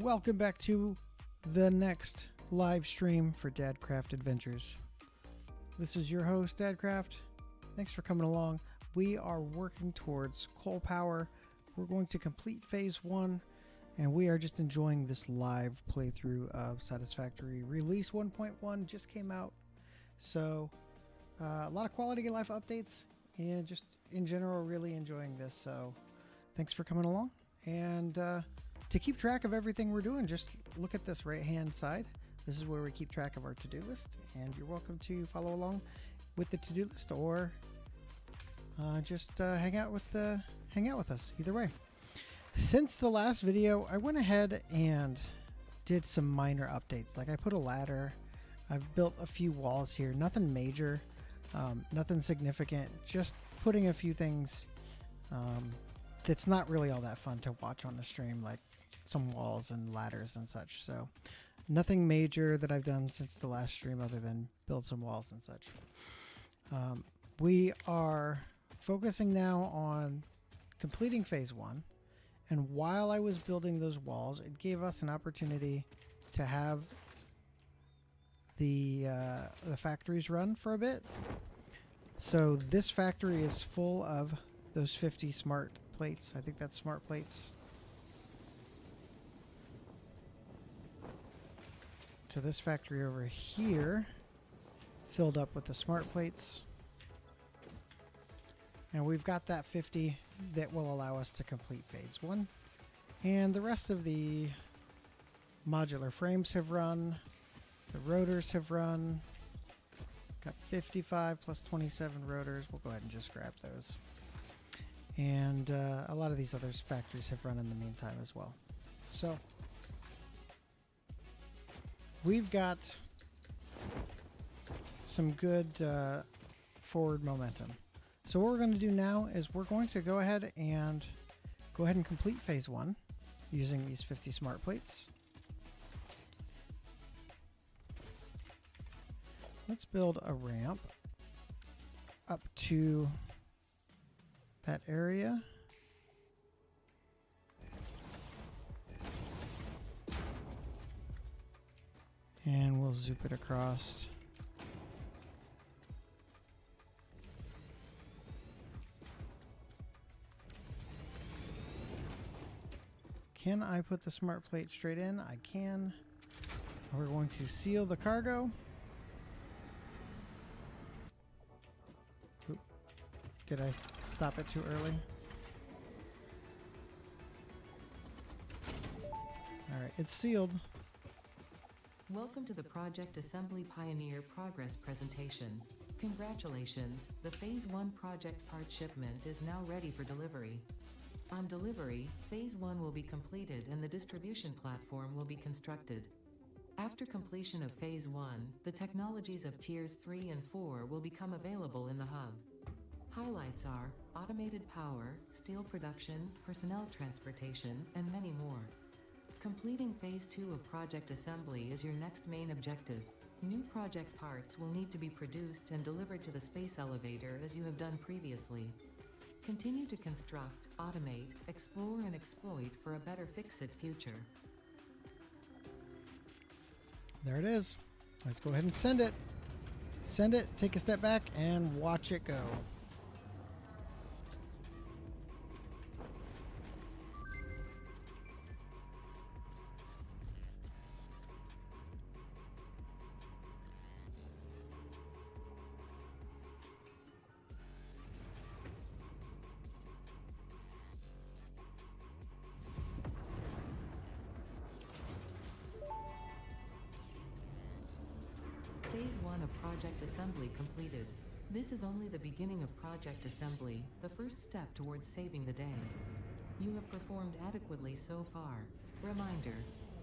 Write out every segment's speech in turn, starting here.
Welcome back to the next live stream for Dadcraft Adventures. This is your host, Dadcraft. Thanks for coming along. We are working towards coal power. We're going to complete phase 1, and we are just enjoying this live playthrough of Satisfactory. Release 1.1 just came out, so a lot of quality of life updates, and just in general really enjoying this. So thanks for coming along. And to keep track of everything we're doing, just look at this right hand side. This is where we keep track of our to-do list, and you're welcome to follow along with the to-do list, or just hang out with us. Either way, since the last video, I went ahead and did some minor updates. Like I put a ladder, I've built a few walls here, nothing major, nothing significant, just putting a few things that's not really all that fun to watch on the stream, like some walls and ladders and such. So nothing major that I've done since the last stream other than build some walls and such. We are focusing now on completing phase 1, and while I was building those walls, it gave us an opportunity to have the factories run for a bit. So this factory is full of those 50 smart plates. I think that's smart plates. So this factory over here filled up with the smart plates. And we've got that 50 that will allow us to complete phase 1. And the rest of the modular frames have run. The rotors have run. Got 55 plus 27 rotors. We'll go ahead and just grab those. And a lot of these other factories have run in the meantime as well. So we've got some good forward momentum. So what we're going to do now is we're going to go ahead and complete phase 1 using these 50 smart plates. Let's build a ramp up to that area. And we'll zoop it across. Can I put the smart plate straight in? I can. We're going to seal the cargo. Oop. Did I stop it too early? Alright, it's sealed. Welcome to the Project Assembly Pioneer Progress presentation. Congratulations, the Phase 1 project part shipment is now ready for delivery. On delivery, Phase 1 will be completed and the distribution platform will be constructed. After completion of Phase 1, the technologies of Tiers 3 and 4 will become available in the hub. Highlights are automated power, steel production, personnel transportation, and many more. Completing Phase 2 of Project Assembly is your next main objective. New project parts will need to be produced and delivered to the space elevator as you have done previously. Continue to construct, automate, explore and exploit for a better fix-it future. There it is. Let's go ahead and send it. Send it, take a step back, and watch it go. Phase 1 of Project Assembly completed. This is only the beginning of Project Assembly, the first step towards saving the day. You have performed adequately so far. Reminder,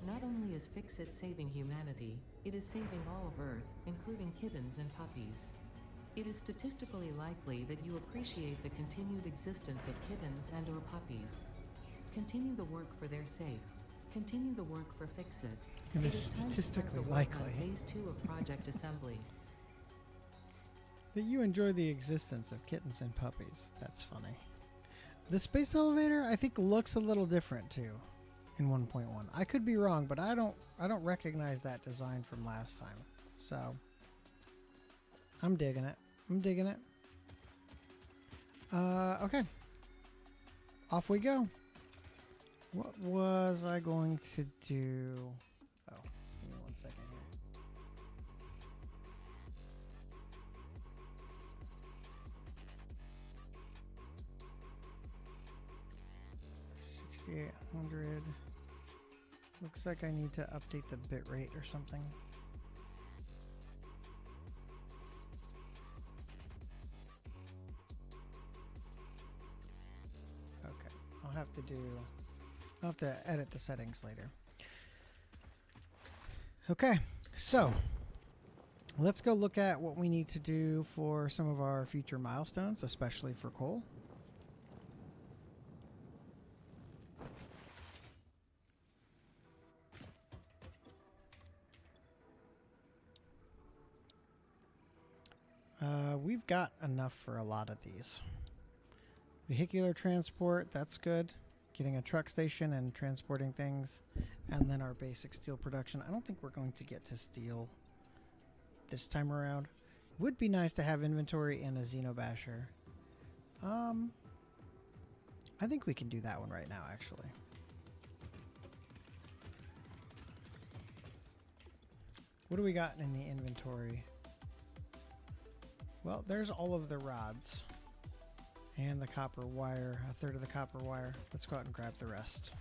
not only is Fix-It saving humanity, it is saving all of Earth, including kittens and puppies. It is statistically likely that you appreciate the continued existence of kittens and/or puppies. Continue the work for their sake. Continue the work for Fix-It. It is statistically likely Phase 2 of Project Assembly. that you enjoy the existence of kittens and puppies. That's funny. The space elevator, I think, looks a little different too. in 1.1. I could be wrong, but I don't recognize that design from last time. So I'm digging it. I'm digging it. Okay. Off we go. What was I going to do? Oh, give me 1 second here. $6,800. Looks like I need to update the bit rate or something. Okay, I'll have to edit the settings later. Okay, so let's go look at what we need to do for some of our future milestones, especially for coal. We've got enough for a lot of these. Vehicular transport, that's good. Getting a truck station and transporting things. And then our basic steel production. I don't think we're going to get to steel this time around. Would be nice to have inventory and a Xenobasher. I think we can do that one right now, actually. What do we got in the inventory? Well, there's all of the rods and the copper wire, a third of the copper wire. Let's go out and grab the rest.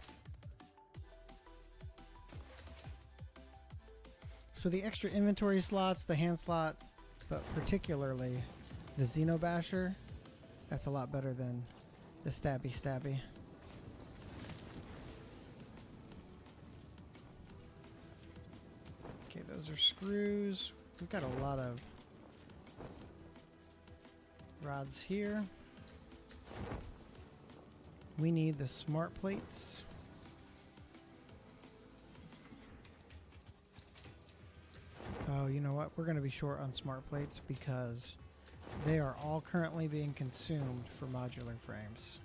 So the extra inventory slots, the hand slot, but particularly the Xenobasher, that's a lot better than the stabby. Okay, those are screws. We've got a lot of rods here. We need the smart plates. Oh, you know what? We're going to be short on smart plates because they are all currently being consumed for modular frames.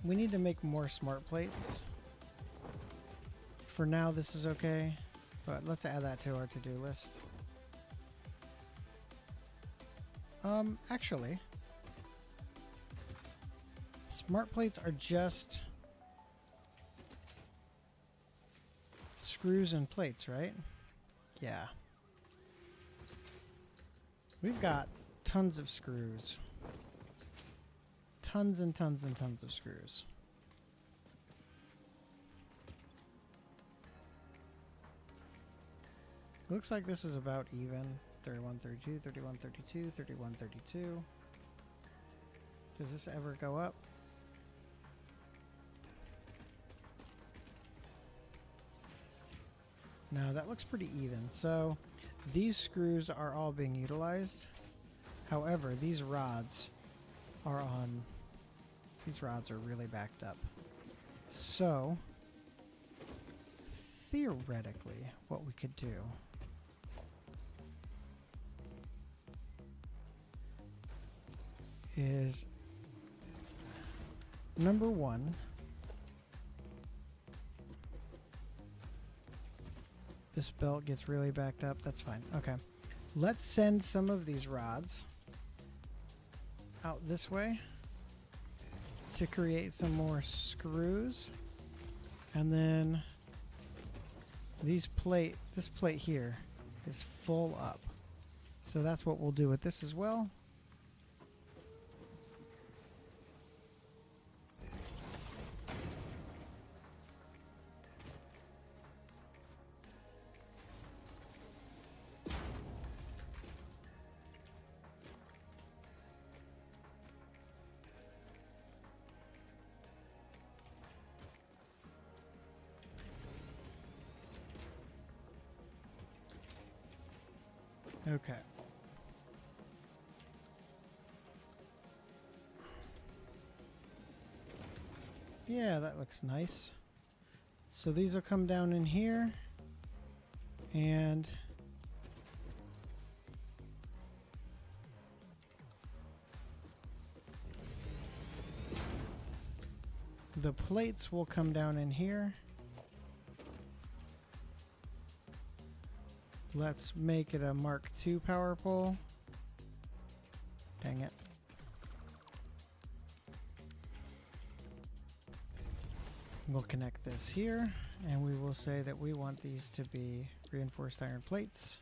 We need to make more smart plates. For now, this is okay, but let's add that to our to-do list. Actually, smart plates are just screws and plates, right? Yeah. We've got tons of screws. Tons and tons and tons of screws. Looks like this is about even. 31, 32, 31, 32, 31, 32. Does this ever go up? No, that looks pretty even. So these screws are all being utilized. However, these rods are really backed up. So theoretically, what we could do is, number one, this belt gets really backed up. That's fine. Okay. Let's send some of these rods out this way to create some more screws. And then this plate here is full up. So that's what we'll do with this as well. Okay. Yeah, that looks nice. So these will come down in here, and The plates will come down in here. Let's make it a Mark II power pole. Dang it. We'll connect this here, and we will say that we want these to be reinforced iron plates.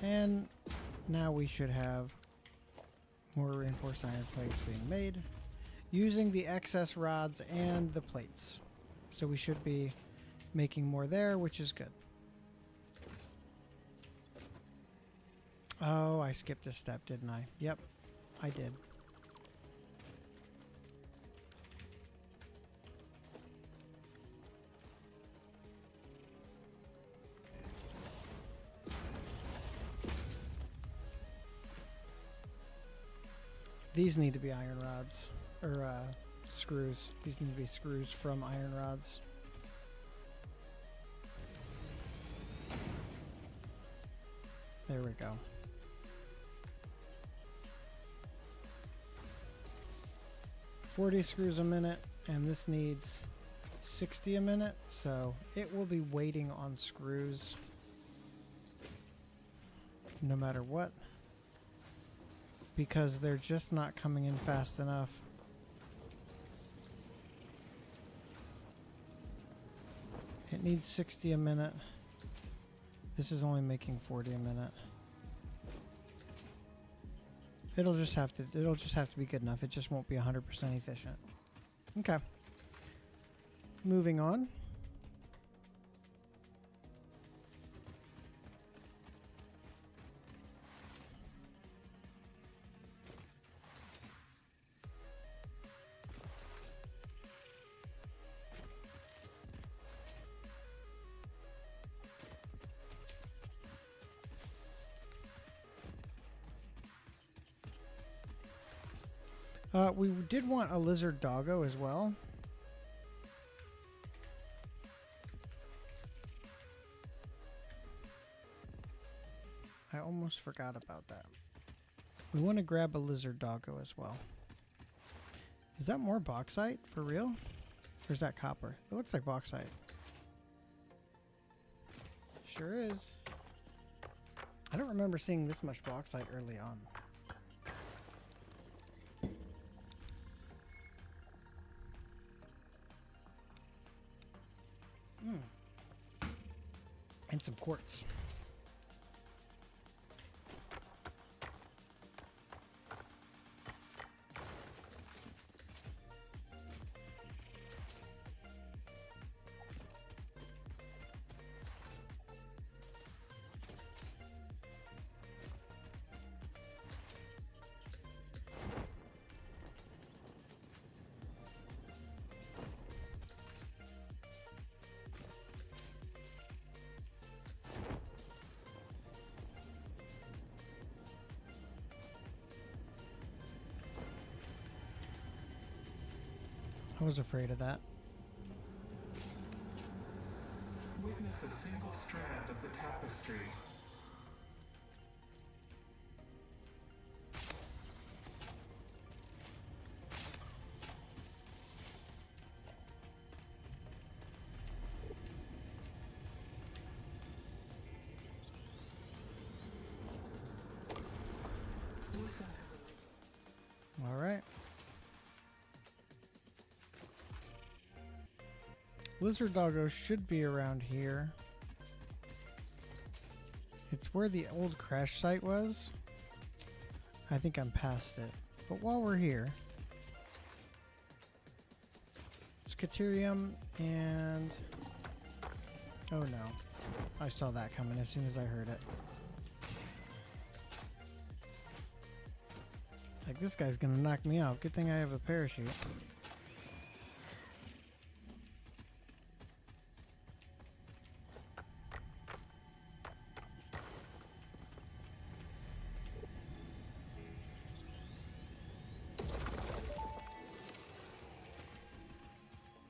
And now we should have more reinforced iron plates being made using the excess rods and the plates. So we should be making more there, which is good. Oh, I skipped a step, didn't I? Yep, I did. These need to be iron rods, or screws. These need to be screws from iron rods. There we go. $40 screws a minute, and this needs 60 a minute, so it will be waiting on screws no matter what, because they're just not coming in fast enough. It needs 60 a minute. This is only making 40 a minute. It'll just have to be good enough. It just won't be 100% efficient. Okay. Moving on. We did want a lizard doggo as well. I almost forgot about that. We want to grab a lizard doggo as well. Is that more bauxite for real? Or is that copper? It looks like bauxite. Sure is. I don't remember seeing this much bauxite early on. And some quartz. I was afraid of that. Witness a single strand of the tapestry. All right. Lizard doggo should be around here. It's where the old crash site was. I think I'm past it. But while we're here, Scaterium and... oh no. I saw that coming as soon as I heard it. Like, this guy's gonna knock me out. Good thing I have a parachute.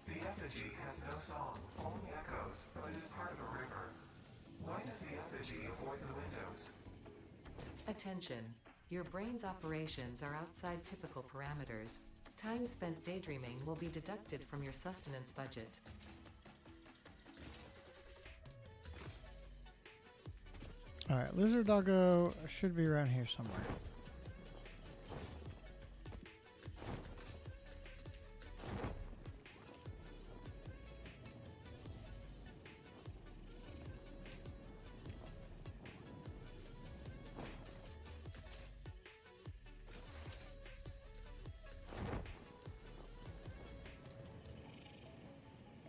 The effigy has no song, only echoes, but it is part of a river. Why does the effigy avoid the windows? Attention. Your brain's operations are outside typical parameters. Time spent daydreaming will be deducted from your sustenance budget. Alright, lizard doggo should be around here somewhere.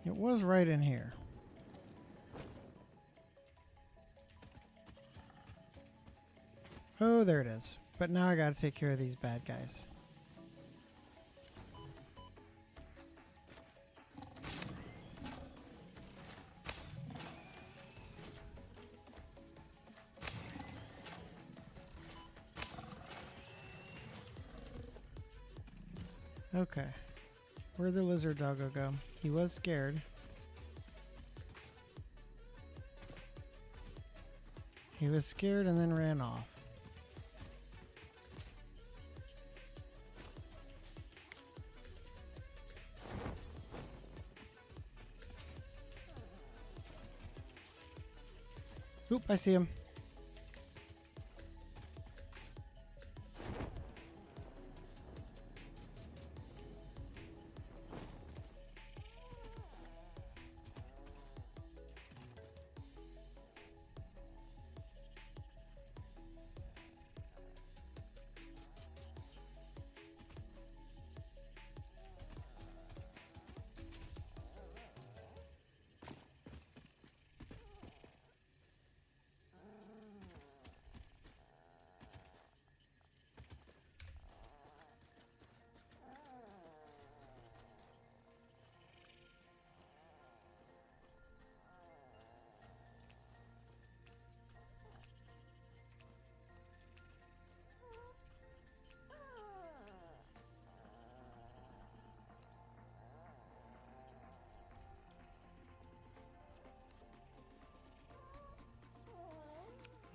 It was right in here. Oh, there it is. But now I gotta take care of these bad guys. Okay. Where'd the lizard doggo go? He was scared. He was scared and then ran off. Oop, I see him.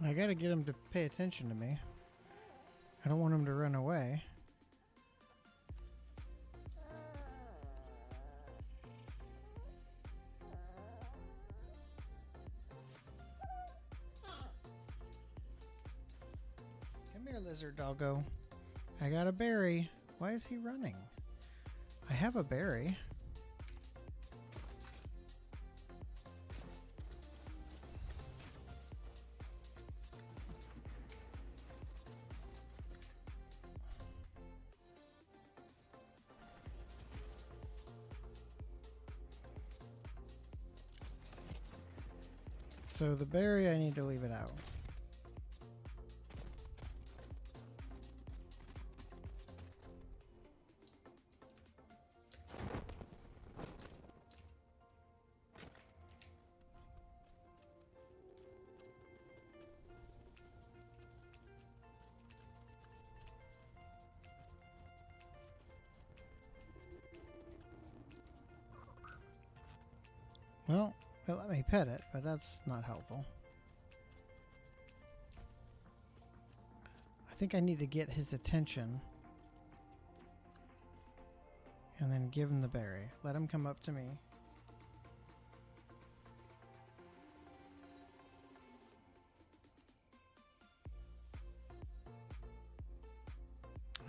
I gotta get him to pay attention to me. I don't want him to run away. Come here, lizard doggo. I got a berry. Why is he running? I have a berry. So the berry, I need to leave it out. Well, it let me pet it, but that's not helpful. I think I need to get his attention and then give him the berry. Let him come up to me.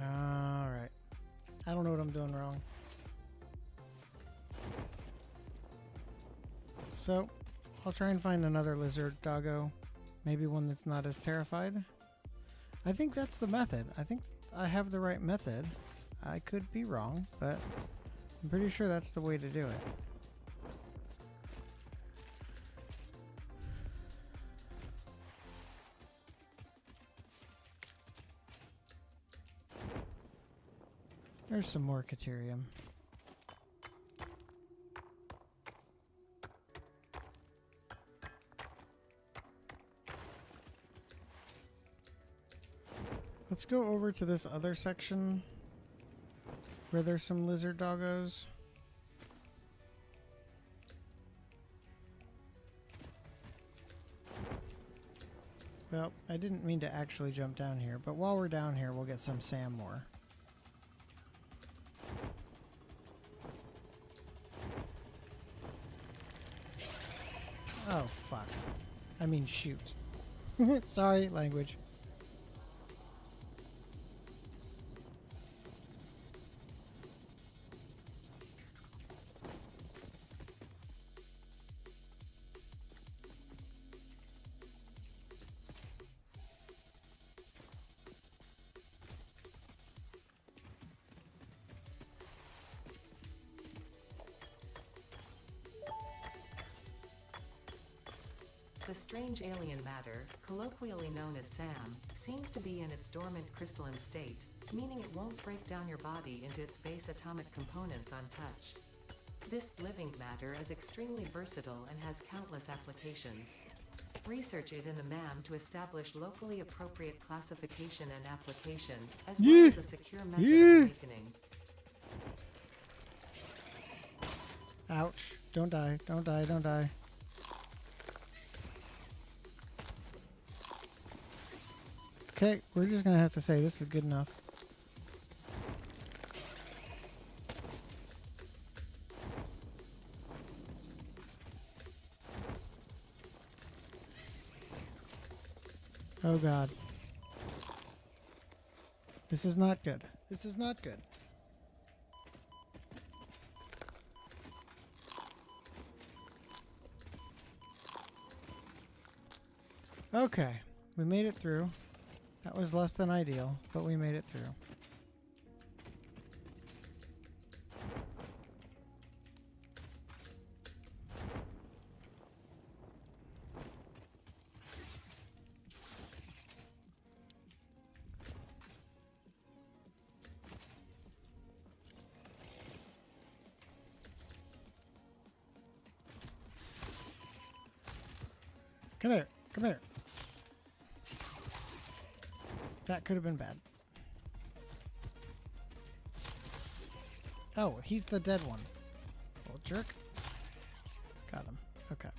Alright. I don't know what I'm doing wrong. So, I'll try and find another lizard doggo. Maybe one that's not as terrified. I think that's the method. I think I have the right method. I could be wrong, but I'm pretty sure that's the way to do it. There's some more Caterium. Let's go over to this other section where there's some lizard doggos. Well, I didn't mean to actually jump down here, but while we're down here, we'll get some sand more. Oh, fuck. I mean, shoot. Sorry, language. The strange alien matter, colloquially known as SAM, seems to be in its dormant crystalline state, meaning it won't break down your body into its base atomic components on touch. This living matter is extremely versatile and has countless applications. Research it in the MAM to establish locally appropriate classification and application, as well as a secure method of awakening. Ouch. Don't die. Don't die. Don't die. Okay, we're just gonna have to say this is good enough. Oh god. This is not good. This is not good. Okay, we made it through. That was less than ideal, but we made it through. Come here. Come here. That could have been bad. Oh, he's the dead one. Little jerk. Got him. Okay.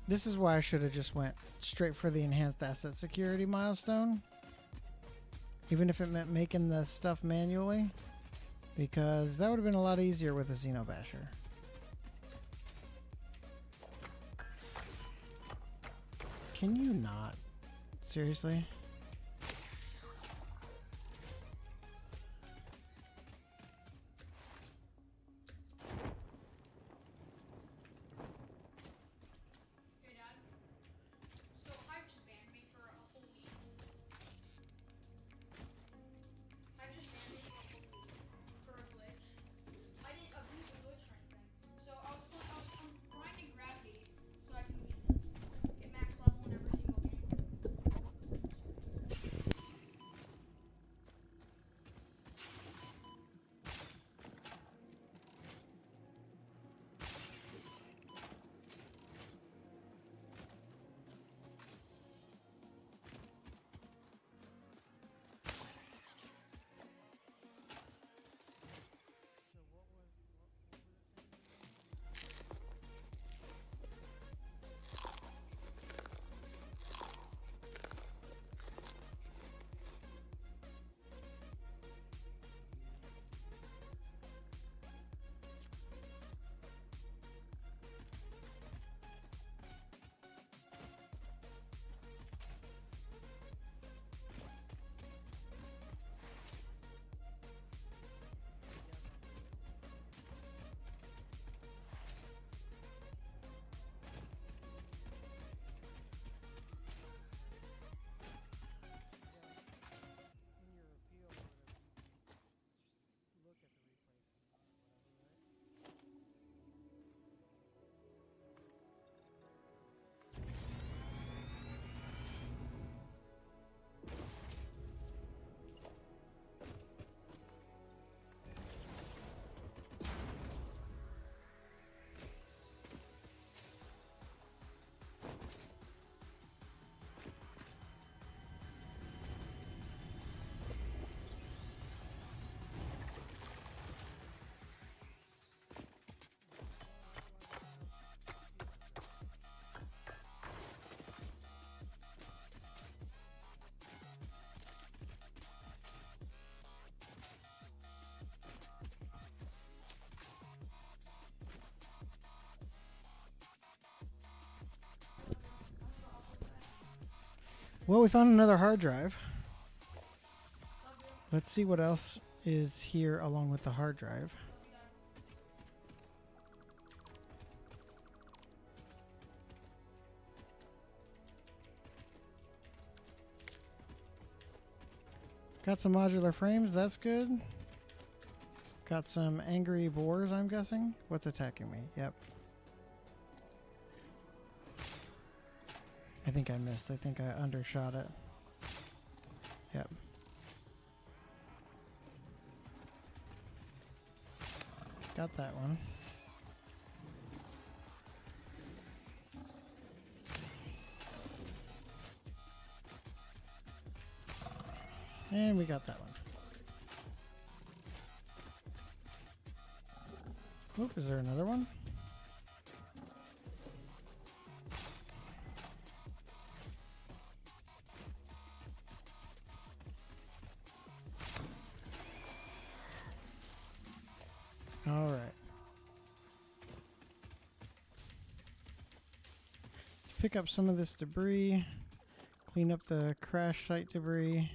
This is why I should have just went straight for the enhanced asset security milestone. Even if it meant making the stuff manually. Because that would have been a lot easier with a Xenobasher. Can you not? Seriously? Hey Dad, so Hive just banned me for a whole week. Hive just banned me for a whole week for a glitch. I didn't abuse a glitch or anything. So I'm grinding gravity so I can get max level in every single game. Well, we found another hard drive. Love you. Let's see what else is here along with the hard drive. Got some modular frames, that's good. Got some angry boars, I'm guessing. What's attacking me? Yep. I think I missed. I think I undershot it. Yep. Got that one. And we got that one. Oop, is there another one? All right. Let's pick up some of this debris, clean up the crash site debris.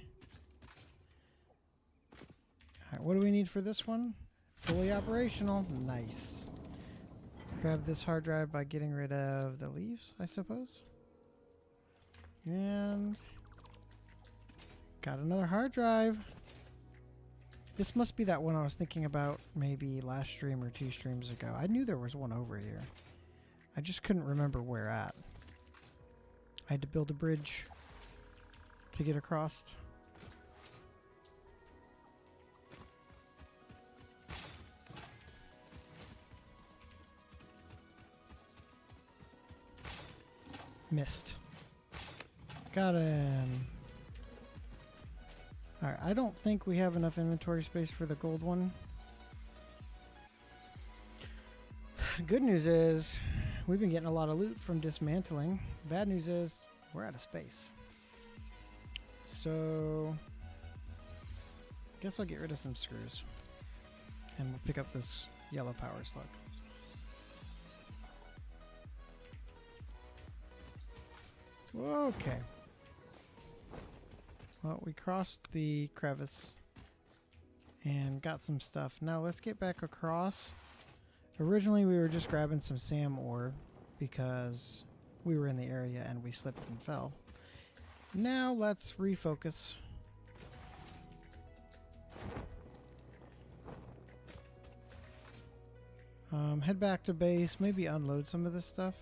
All right, what do we need for this one? Fully operational. Nice. Grab this hard drive by getting rid of the leaves, I suppose. And got another hard drive. This must be that one I was thinking about maybe last stream or 2 streams ago. I knew there was one over here. I just couldn't remember where at. I had to build a bridge to get across. Missed. Got him. Alright, I don't think we have enough inventory space for the gold one. Good news is we've been getting a lot of loot from dismantling. Bad news is we're out of space. So guess I'll get rid of some screws. And we'll pick up this yellow power slug. Okay. Well, we crossed the crevice and got some stuff. Now let's get back across. Originally we were just grabbing some SAM ore because we were in the area and we slipped and fell. Now let's refocus. Head back to base, maybe unload some of this stuff.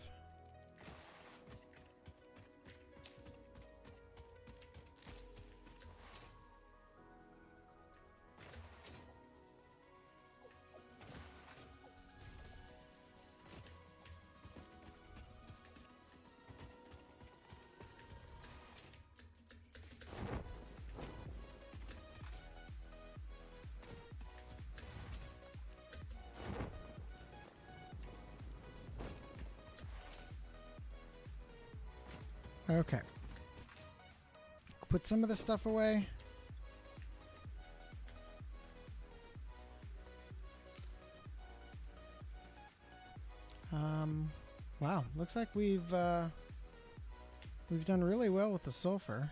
Okay. Put some of the stuff away. Wow, looks like we've done really well with the sulfur.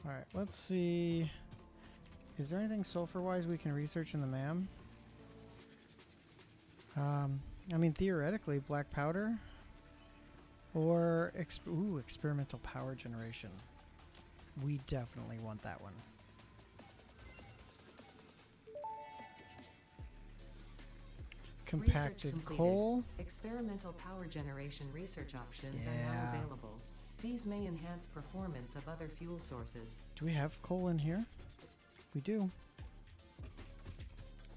All right, let's see. Is there anything sulfur-wise we can research in the MAM? I mean, theoretically, black powder or experimental power generation. We definitely want that one. Compacted Research completed. coal. Experimental power generation research options are now Yeah. available. These may enhance performance of other fuel sources. Do we have coal in here? We do.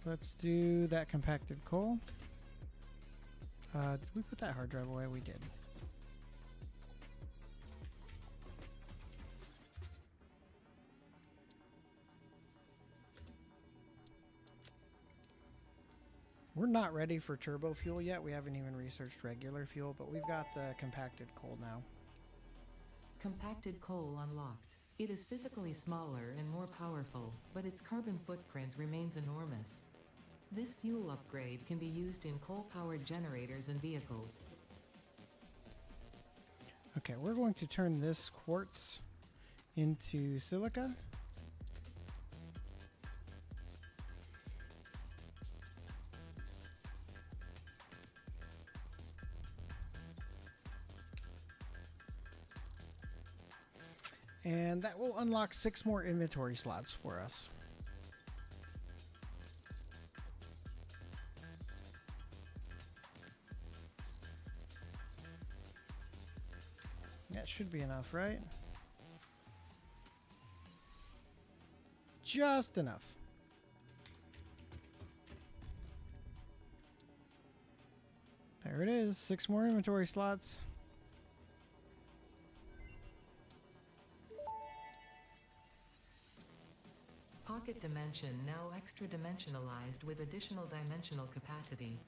Let's do that compacted coal. Did we put that hard drive away? We did. We're not ready for turbo fuel yet. We haven't even researched regular fuel, but we've got the compacted coal now. Compacted coal unlocked. It is physically smaller and more powerful, but its carbon footprint remains enormous. This fuel upgrade can be used in coal-powered generators and vehicles. Okay, we're going to turn this quartz into silica. And that will unlock 6 more inventory slots for us. That should be enough, right? Just enough. There it is, 6 more inventory slots. Pocket dimension now extra dimensionalized with additional dimensional capacity.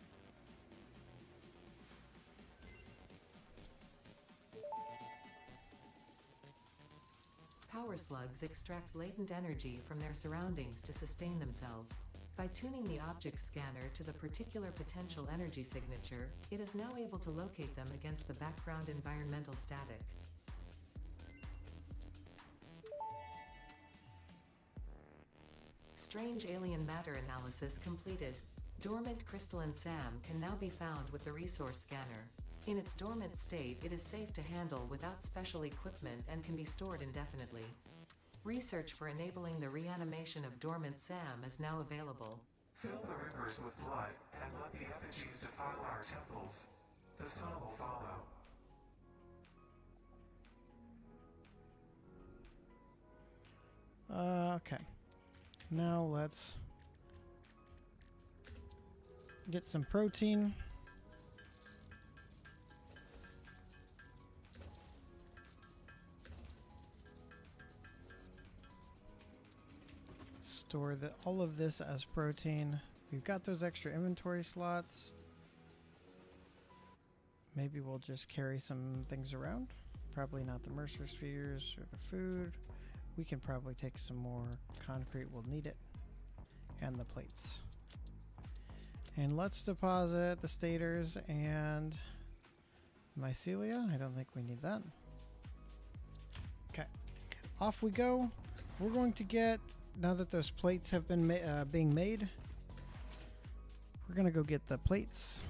Power slugs extract latent energy from their surroundings to sustain themselves. By tuning the object scanner to the particular potential energy signature, it is now able to locate them against the background environmental static. Strange alien matter analysis completed. Dormant crystalline SAM can now be found with the resource scanner. In its dormant state, it is safe to handle without special equipment and can be stored indefinitely. Research for enabling the reanimation of dormant SAM is now available. Fill the rivers with blood and let the effigies defile our temples. The sun will follow. Okay. Now let's get some protein. Store all of this as protein. We've got those extra inventory slots. Maybe we'll just carry some things around. Probably not the Mercer spheres or the food. We can probably take some more concrete. We'll need it. And the plates. And let's deposit the stators and mycelia. I don't think we need that. Okay. Off we go. We're going to get, now that those plates have been being made, we're going to go get the plates.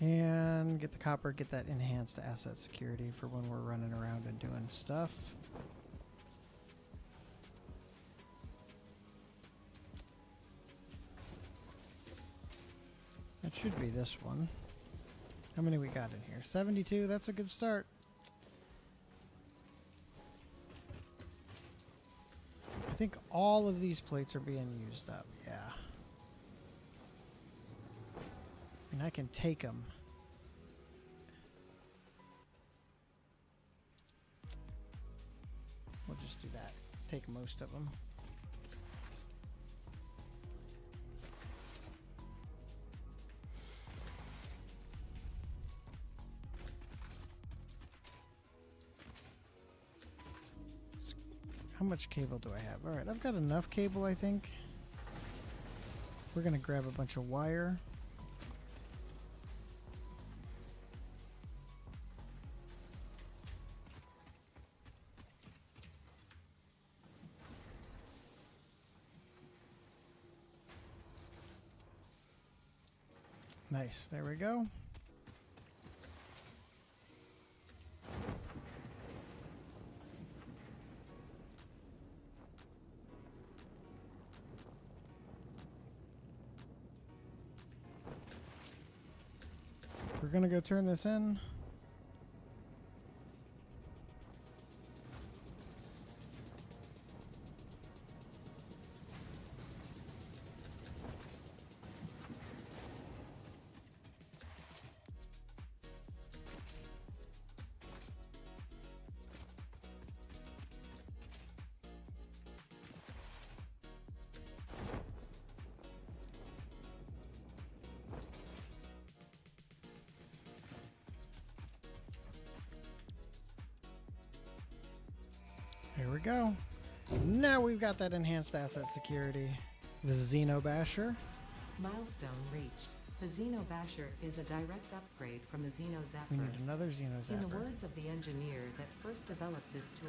And get the copper, get that enhanced asset security for when we're running around and doing stuff. That should be this one. How many we got in here? 72, that's a good start. I think all of these plates are being used up, yeah. And I can take them. We'll just do that. Take most of them. How much cable do I have? All right, I've got enough cable, I think. We're going to grab a bunch of wire. Nice, there we go. We're gonna go turn this in. go. Now we've got that enhanced asset security. The Xenobasher. Milestone reached. The Xenobasher is a direct upgrade from the We Xenozapper. need another Xenozapper. In the words of the engineer that first developed this tool,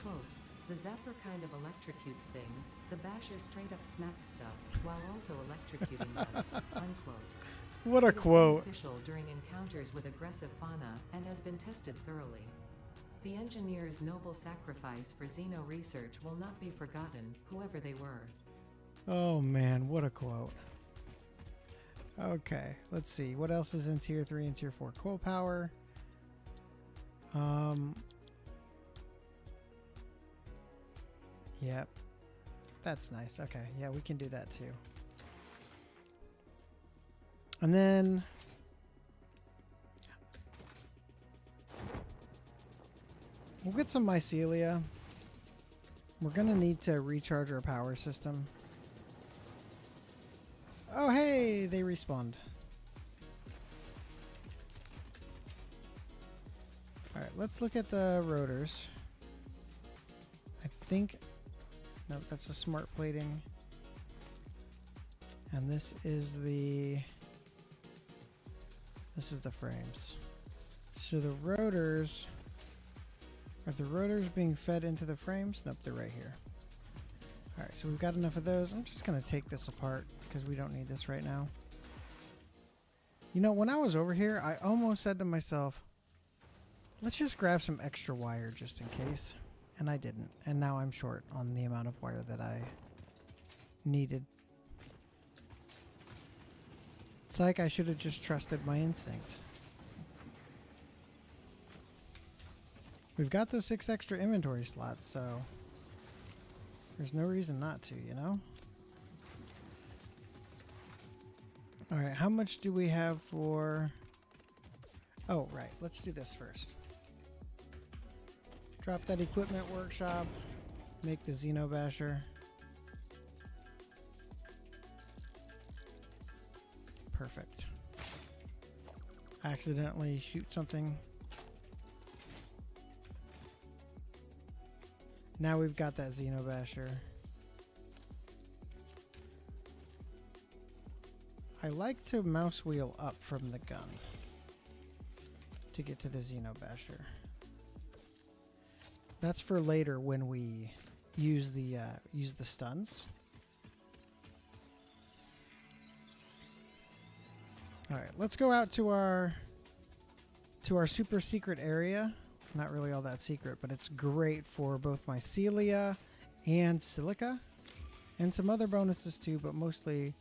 quote, the zapper kind of electrocutes things, the basher straight up smacks stuff, while also electrocuting them, unquote. What a It is quote. beneficial during encounters with aggressive fauna and has been tested thoroughly. The engineer's noble sacrifice for Xeno research will not be forgotten, whoever they were. Oh man, what a quote. Okay, let's see. What else is in Tier 3 and Tier 4? Coal power. Yep. That's nice. Okay, yeah, we can do that too. And then we'll get some mycelia. We're gonna need to recharge our power system. Oh hey, they respawned. Alright, let's look at the rotors. I think... No, that's the smart plating. And this is the... This is the frames. So the rotors... Are the rotors being fed into the frames? Nope, they're right here. Alright, so we've got enough of those. I'm just going to take this apart because we don't need this right now. You know, when I was over here, I almost said to myself, let's just grab some extra wire just in case. And I didn't. And now I'm short on the amount of wire that I needed. It's like I should have just trusted my instinct. We've got those 6 extra inventory slots, so there's no reason not to, you know? Alright, how much do we have for... Oh, right. Let's do this first. Drop that equipment workshop. Make the Xenobasher. Perfect. Accidentally shoot something. Now we've got that Xenobasher. I like to mouse wheel up from the gun to get to the Xenobasher. That's for later when we use the stuns. All right, let's go out to our super secret area. Not really all that secret, but it's great for both mycelia and silica, and some other bonuses too, but mostly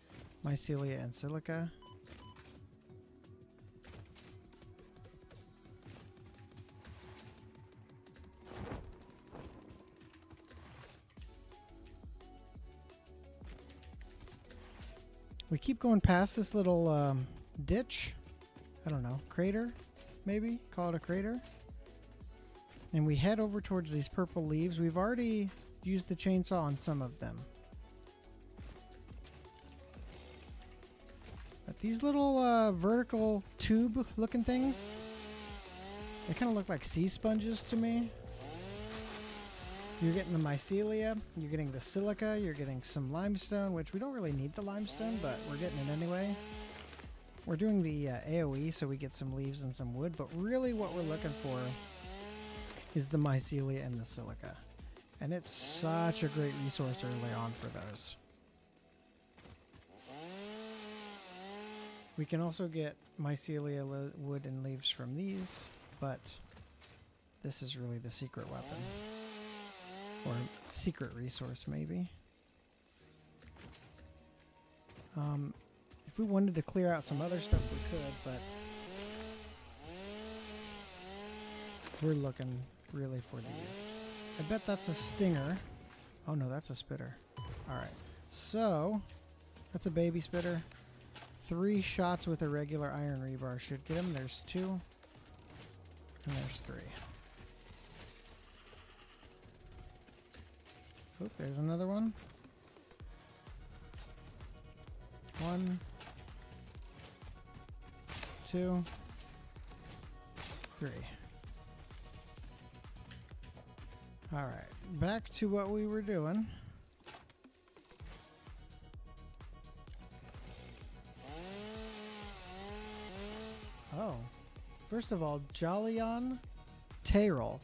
mycelia and silica. We keep going past this little ditch. I don't know, crater, maybe? Call it a crater. And we head over towards these purple leaves. We've already used the chainsaw on some of them. But these little vertical tube looking things, they kind of look like sea sponges to me. You're getting the mycelia, you're getting the silica, you're getting some limestone, which we don't really need the limestone, but we're getting it anyway. We're doing the AoE, so we get some leaves and some wood, but really what we're looking for is the mycelia and the silica. And it's such a great resource early on for those. We can also get mycelia, wood, and leaves from these, but this is really the secret weapon. Or secret resource, maybe. If we wanted to clear out some other stuff, we could, but we're looking really for these. I bet that's a stinger. Oh no, that's a spitter. Alright, so that's a baby spitter. 3 shots with a regular iron rebar should get him. There's 2. And there's 3. Oh, there's another one. 1, 2, 3. Alright, back to what we were doing. Oh, first of all, Jolyon Tayrol,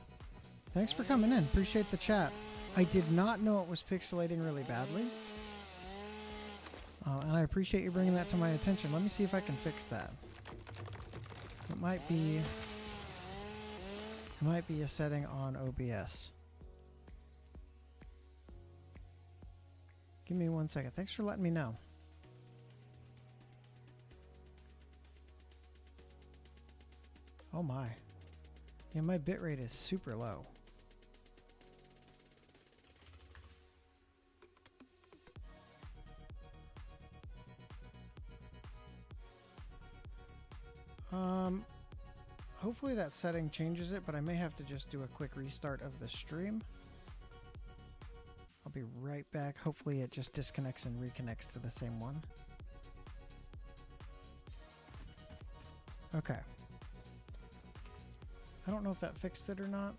thanks for coming in. Appreciate the chat. I did not know it was pixelating really badly. And I appreciate you bringing that to my attention. Let me see if I can fix that. It might be a setting on OBS. Give me 1 second. Thanks for letting me know. Oh my. Yeah, my bitrate is super low. Hopefully that setting changes it, but I may have to just do a quick restart of the stream. I'll be right back. Hopefully it just disconnects and reconnects to the same one. Okay. I don't know if that fixed it or not.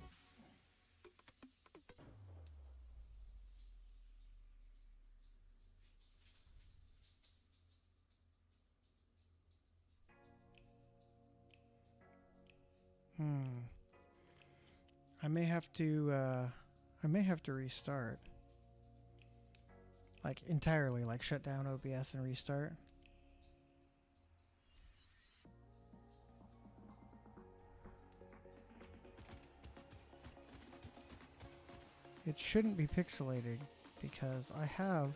I may have to restart. Like entirely, like shut down OBS and restart. It shouldn't be pixelated because I have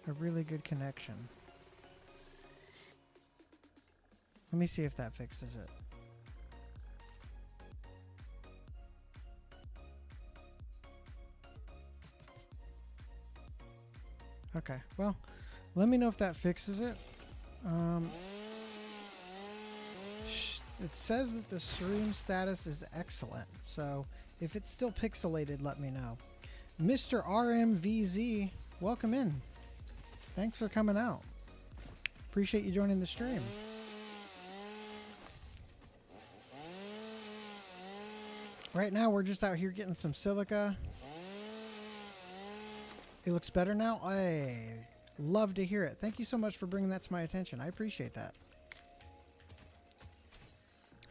a really good connection. Let me see if that fixes it. Okay, well, let me know if that fixes it. It says that the stream status is excellent, so if it's still pixelated, let me know. Mr. RMVZ, welcome in. Thanks for coming out. Appreciate you joining the stream. Right now, we're just out here getting some silica. It looks better now? I love to hear it. Thank you so much for bringing that to my attention. I appreciate that.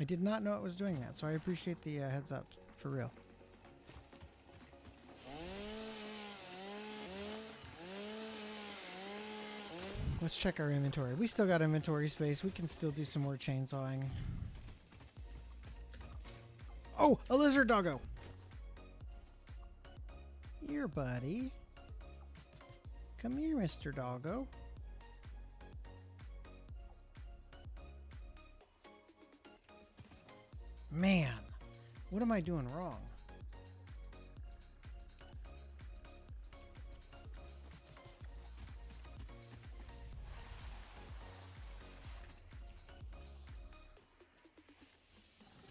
I did not know it was doing that, so I appreciate the heads up, for real. Let's check our inventory. We still got inventory space. We can still do some more chainsawing. Oh, a lizard doggo! Here, buddy. Come here, Mr. Doggo. Man, what am I doing wrong?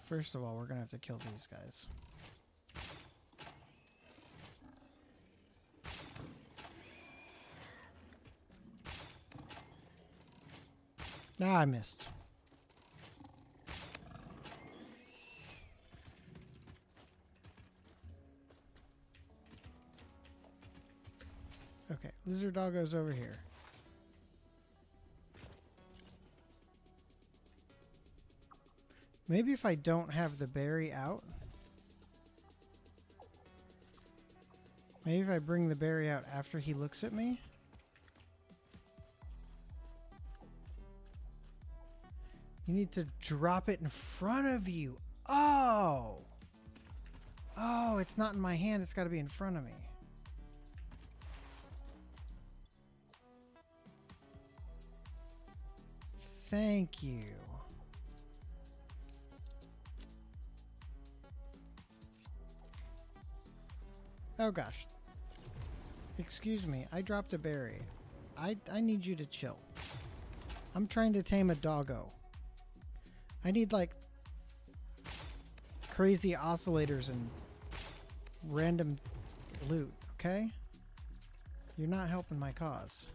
First of all, we're gonna have to kill these guys. Ah, I missed. Okay, lizard doggo's over here. Maybe if I don't have the berry out. Maybe if I bring the berry out after he looks at me. You need to drop it in front of you. Oh! Oh, it's not in my hand. It's got to be in front of me. Thank you. Oh gosh. Excuse me, I dropped a berry. I need you to chill. I'm trying to tame a doggo. I need like crazy oscillators and random loot, okay? You're not helping my cause.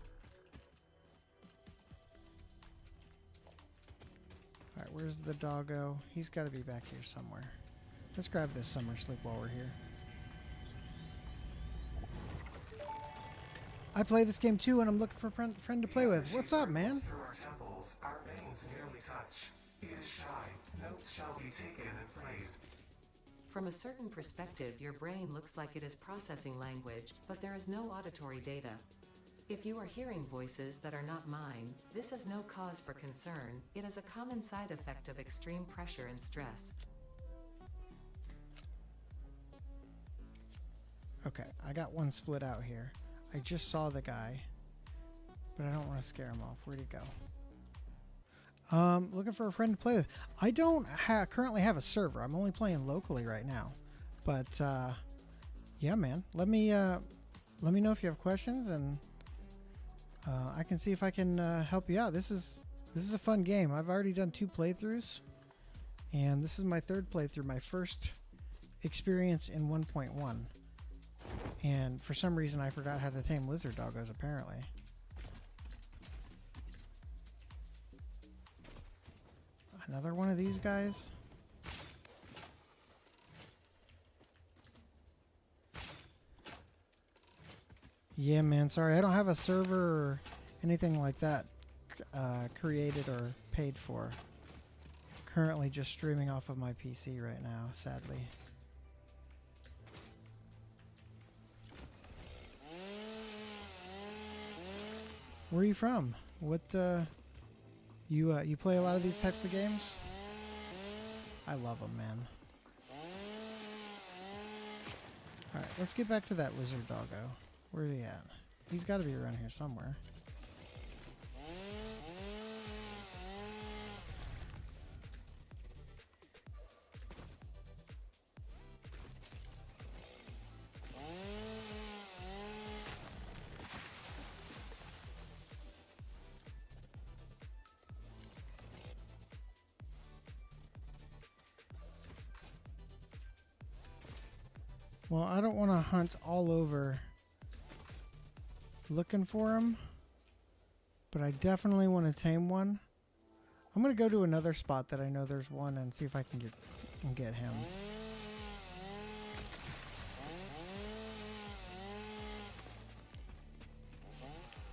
Alright, where's the doggo? He's got to be back here somewhere. Let's grab this summer sleep while we're here. I play this game too, and I'm looking for a friend to play with. What's up, man? Through our temples, our veins nearly touch. It is shy. Notes shall be taken and played. From a certain perspective, your brain looks like it is processing language, but there is no auditory data. If you are hearing voices that are not mine, this is no cause for concern. It is a common side effect of extreme pressure and stress. Okay, I got one split out here. I just saw the guy, but I don't want to scare him off. Where'd he go? Looking for a friend to play with. I don't currently have a server. I'm only playing locally right now. But yeah, man. Let me know if you have questions, and I can see if I can help you out. This is a fun game. I've already done 2 playthroughs, and this is my 3rd playthrough. My first experience in 1.1. And for some reason, I forgot how to tame lizard doggos, apparently. Another one of these guys? Yeah, man. Sorry, I don't have a server or anything like that created or paid for. Currently just streaming off of my PC right now, sadly. Where are you from? What, you play a lot of these types of games? I love them, man. Alright, let's get back to that lizard doggo. Where's he at? He's got to be around here somewhere. Well, I don't want to hunt all over looking for him, but I definitely want to tame one. I'm going to go to another spot that I know there's one and see if I can get him.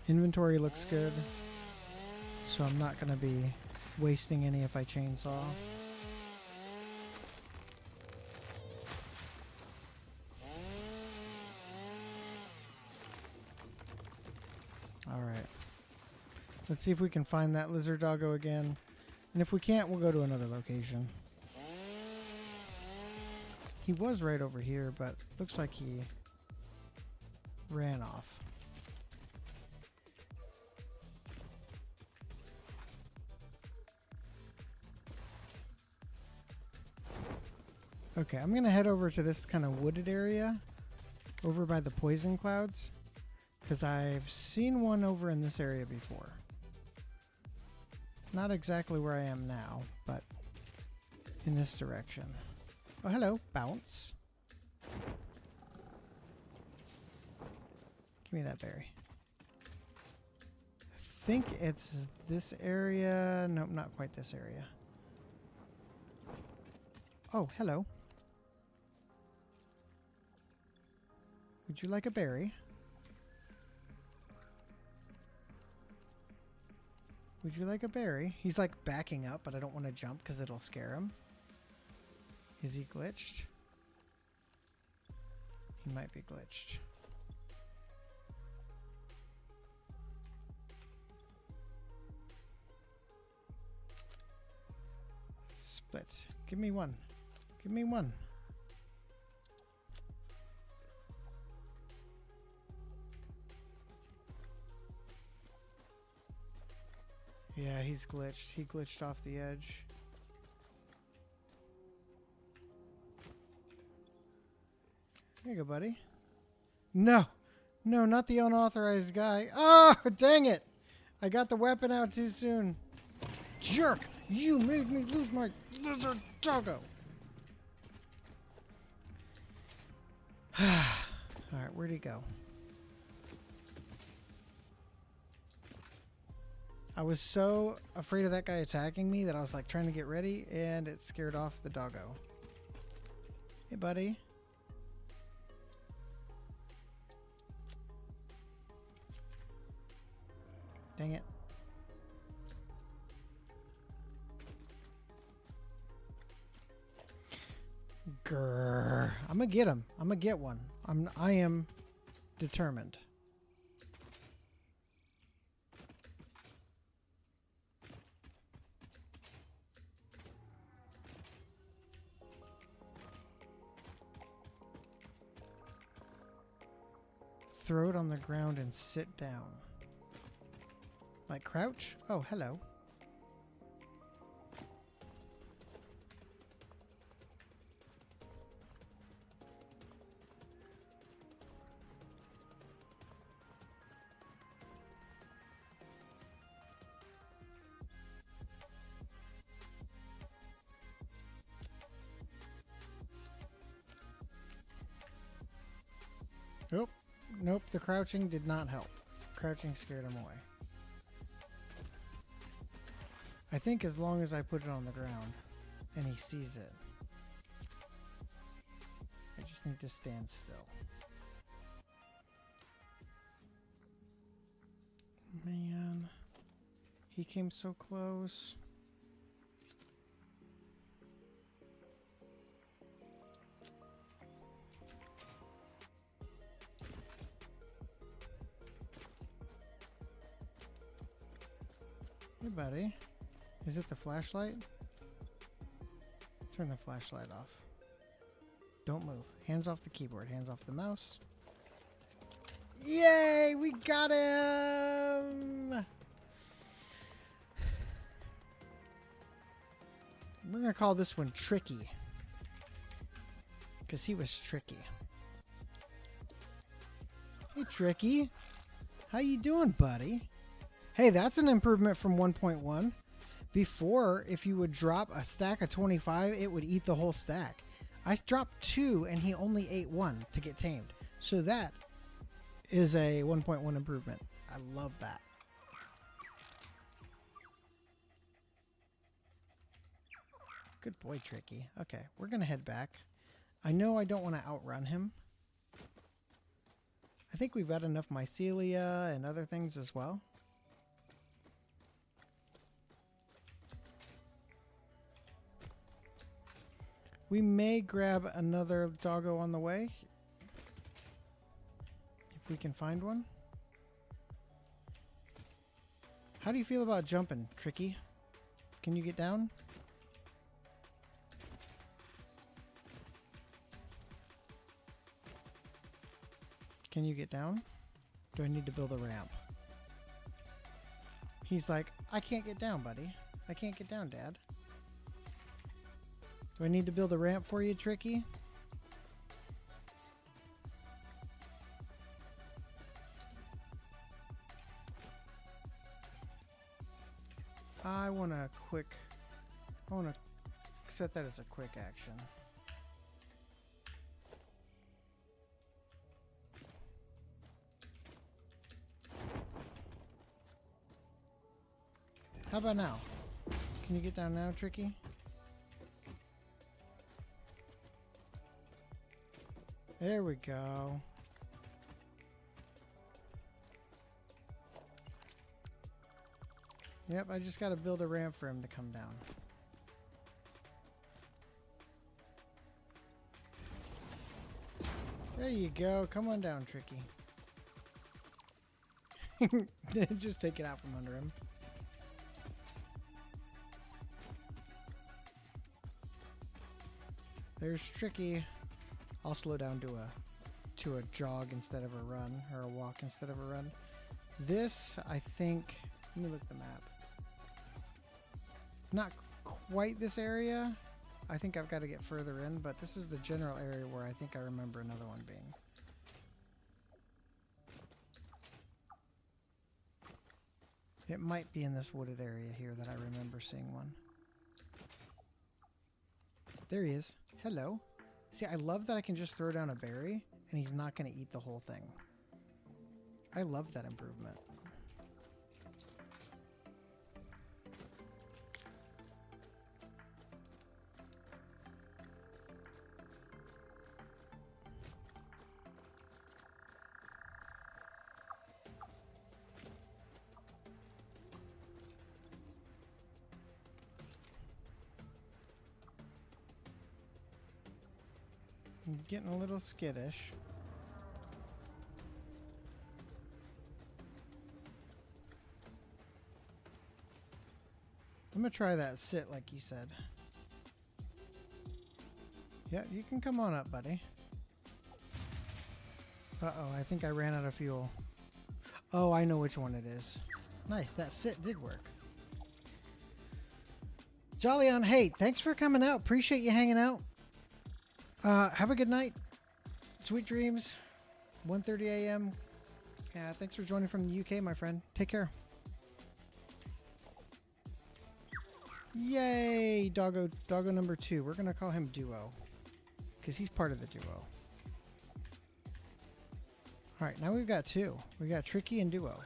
Inventory looks good, so I'm not going to be wasting any if I chainsaw. Alright. Let's see if we can find that lizard doggo again. And if we can't, we'll go to another location. He was right over here, but looks like he ran off. Okay, I'm going to head over to this kind of wooded area over by the poison clouds, because I've seen one over in this area before. Not exactly where I am now, but in this direction. Oh, hello, bounce. Give me that berry. I think it's this area. Nope, not quite this area. Oh, hello. Would you like a berry? Would you like a berry? He's like backing up, but I don't want to jump because it'll scare him. Is he glitched? He might be glitched. Split. Give me one. Give me one. Yeah, he's glitched. He glitched off the edge. Here you go, buddy. No! No, not the unauthorized guy. Oh, dang it! I got the weapon out too soon. Jerk! You made me lose my lizard doggo! Alright, where'd he go? I was so afraid of that guy attacking me that I was like trying to get ready, and it scared off the doggo. Hey, buddy. Dang it. Grrr. I'm gonna get him. I'm gonna get one. I am determined. Throw it on the ground and sit down. Like crouch? Oh, hello. Nope. Nope, the crouching did not help. Crouching scared him away. I think as long as I put it on the ground and he sees it, I just need to stand still. Man, he came so close. Hey, buddy. Is it the flashlight? Turn the flashlight off. Don't move. Hands off the keyboard. Hands off the mouse. Yay! We got him! We're going to call this one Tricky. Because he was tricky. Hey, Tricky. How you doing, buddy? Hey, that's an improvement from 1.1. Before, if you would drop a stack of 25, it would eat the whole stack. I dropped 2 and he only ate 1 to get tamed. So that is a 1.1 improvement. I love that. Good boy, Tricky. Okay, we're going to head back. I know I don't want to outrun him. I think we've got enough mycelia and other things as well. We may grab another doggo on the way. If we can find one. How do you feel about jumping, Tricky? Can you get down? Can you get down? Do I need to build a ramp? He's like, I can't get down, buddy. I can't get down, Dad. Do I need to build a ramp for you, Tricky? I want to set that as a quick action. How about now? Can you get down now, Tricky? There we go. Yep, I just got to build a ramp for him to come down. There you go. Come on down, Tricky. Just take it out from under him. There's Tricky. I'll slow down to a jog instead of a run, or a walk instead of a run. This, I think, let me look at the map. Not quite this area. I think I've got to get further in, but this is the general area where I think I remember another one being. It might be in this wooded area here that I remember seeing one. There he is. Hello. See, I love that I can just throw down a berry and he's not going to eat the whole thing. I love that improvement. I'm getting a little skittish. I'm gonna try that sit like you said. Yeah, you can come on up, buddy. Uh-oh, I think I ran out of fuel. Oh, I know which one it is. Nice, that sit did work. Jolly on Hate, thanks for coming out. Appreciate you hanging out. Have a good night. Sweet dreams. 1:30 a.m. Thanks for joining from the UK, my friend. Take care. Yay, doggo number 2. We're gonna call him Duo, because he's part of the duo. All right, now we've got 2. We got Tricky and Duo,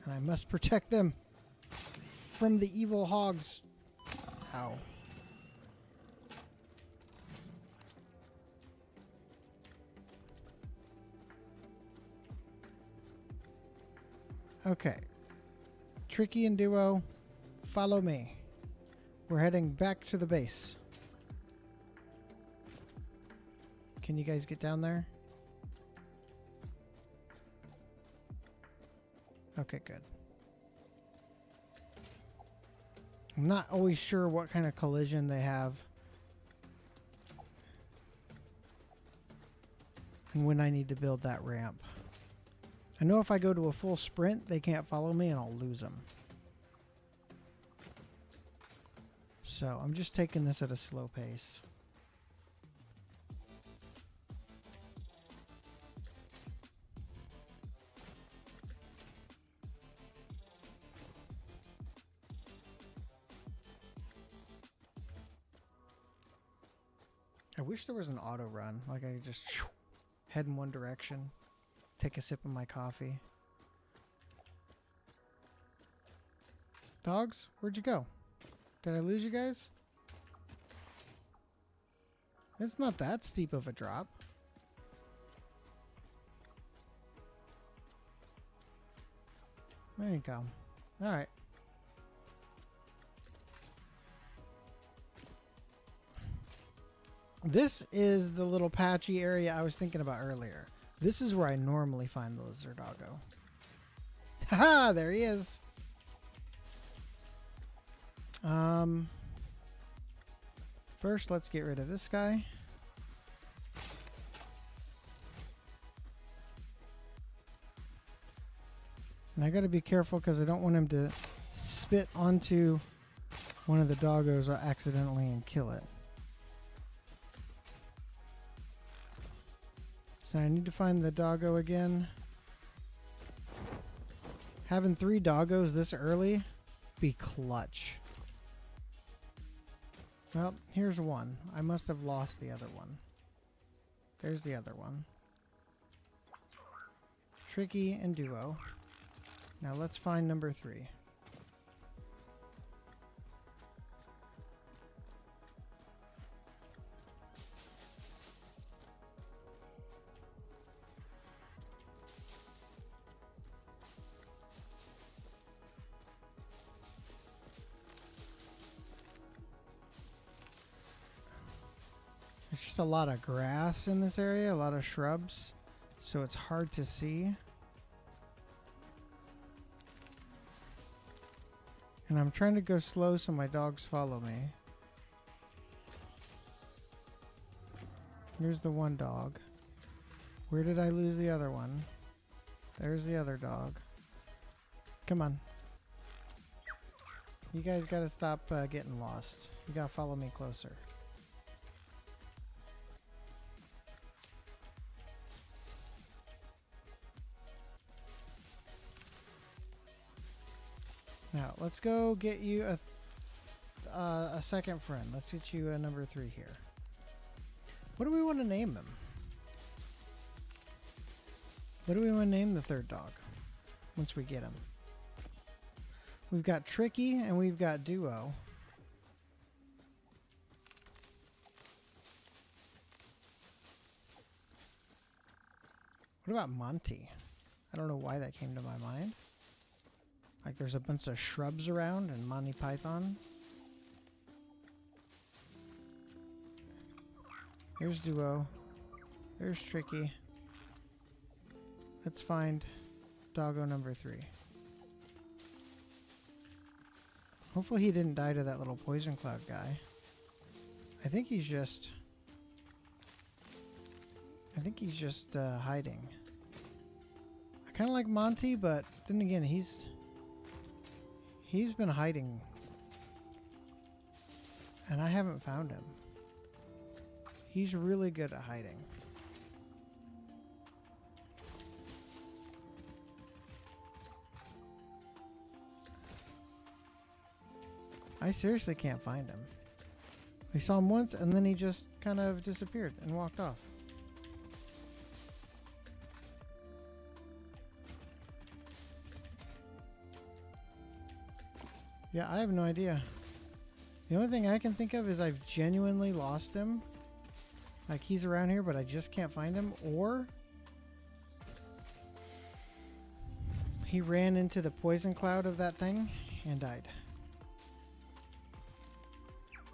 and I must protect them from the evil hogs. Ow. Okay. Tricky and Duo, follow me. We're heading back to the base. Can you guys get down there? Okay, good. I'm not always sure what kind of collision they have and when I need to build that ramp. I know if I go to a full sprint, they can't follow me and I'll lose them. So I'm just taking this at a slow pace. I wish there was an auto run, like I could just head in one direction, take a sip of my coffee. Dogs, where'd you go? Did I lose you guys? It's not that steep of a drop. There you go. All right. This is the little patchy area I was thinking about earlier. This is where I normally find the lizard doggo. Haha, there he is. First, let's get rid of this guy. And I gotta be careful because I don't want him to spit onto one of the doggos accidentally and kill it. So I need to find the doggo again. Having 3 doggos this early be clutch. Well, here's one. I must have lost the other one. There's the other one. Tricky and Duo. Now let's find number 3. There's just a lot of grass in this area, a lot of shrubs, so it's hard to see. And I'm trying to go slow so my dogs follow me. Here's the one dog. Where did I lose the other one? There's the other dog. Come on. You guys gotta stop getting lost. You gotta follow me closer. Now, let's go get you a second friend. Let's get you a number 3 here. What do we want to name him? What do we want to name the 3rd dog once we get him? We've got Tricky and we've got Duo. What about Monty? I don't know why that came to my mind. Like there's a bunch of shrubs around and Monty Python. There's Duo. There's Tricky. Let's find doggo number 3. Hopefully he didn't die to that little poison cloud guy. I think he's just hiding. I kind of like Monty, but then again, he's been hiding. And I haven't found him. He's really good at hiding. I seriously can't find him. We saw him once and then he just kind of disappeared and walked off. Yeah, I have no idea. The only thing I can think of is I've genuinely lost him. Like he's around here, but I just can't find him. Or he ran into the poison cloud of that thing and died.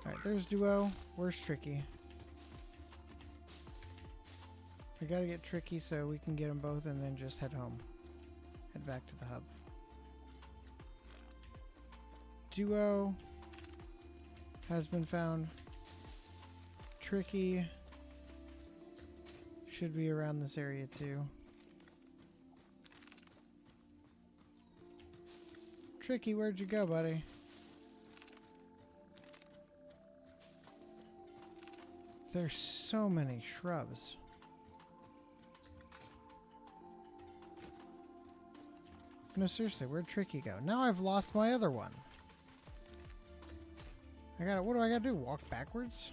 Alright, there's Duo. Where's Tricky? We gotta get Tricky so we can get them both and then just head home. Head back to the hub. Duo has been found. Tricky should be around this area too. Tricky, where'd you go, buddy? There's so many shrubs. No, seriously, where'd Tricky go? Now I've lost my other one. What do I gotta do? Walk backwards?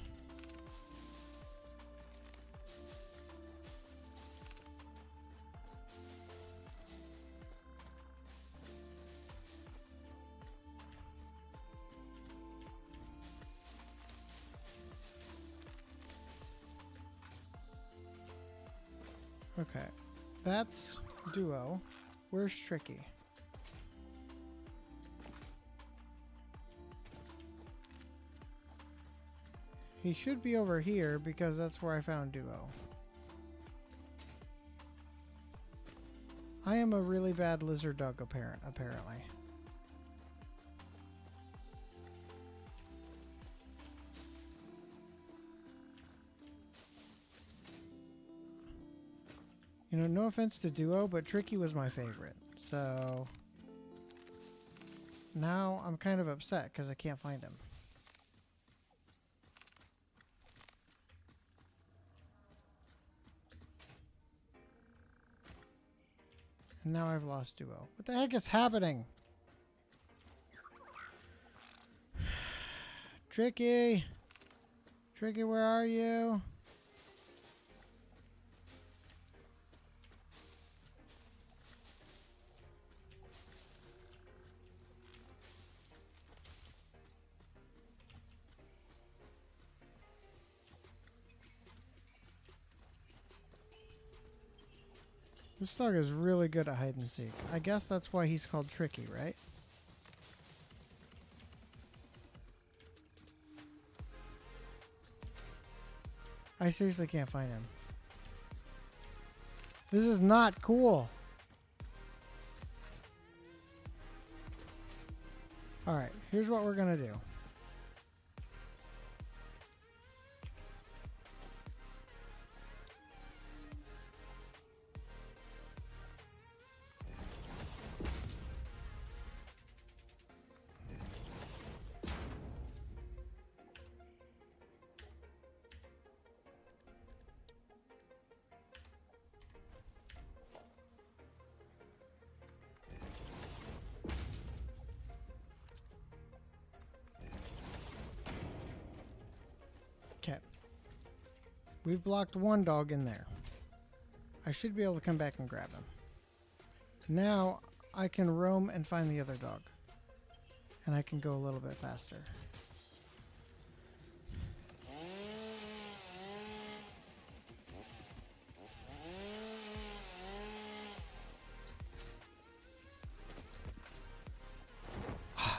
Okay, that's Duo. Where's Tricky? He should be over here because that's where I found Duo. I am a really bad lizard dog apparently. You know, no offense to Duo, but Tricky was my favorite. So now I'm kind of upset because I can't find him. And now I've lost Duo. What the heck is happening? Tricky! Tricky, where are you? This dog is really good at hide and seek. I guess that's why he's called Tricky, right? I seriously can't find him. This is not cool. Alright, here's what we're gonna do. Okay. We've blocked one dog in there. I should be able to come back and grab him. Now I can roam and find the other dog. And I can go a little bit faster.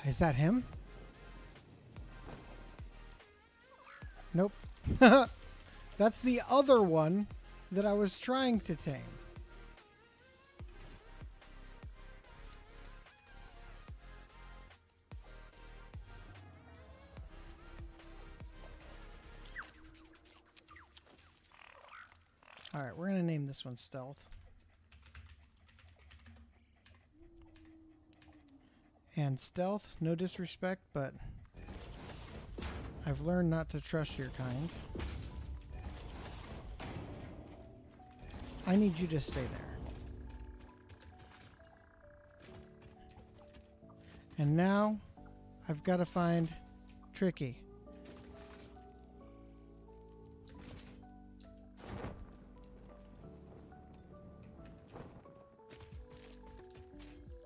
Is that him? Nope. That's the other one that I was trying to tame. Alright, we're going to name this one Stealth. And Stealth, no disrespect, but I've learned not to trust your kind. I need you to stay there. And now, I've got to find Tricky.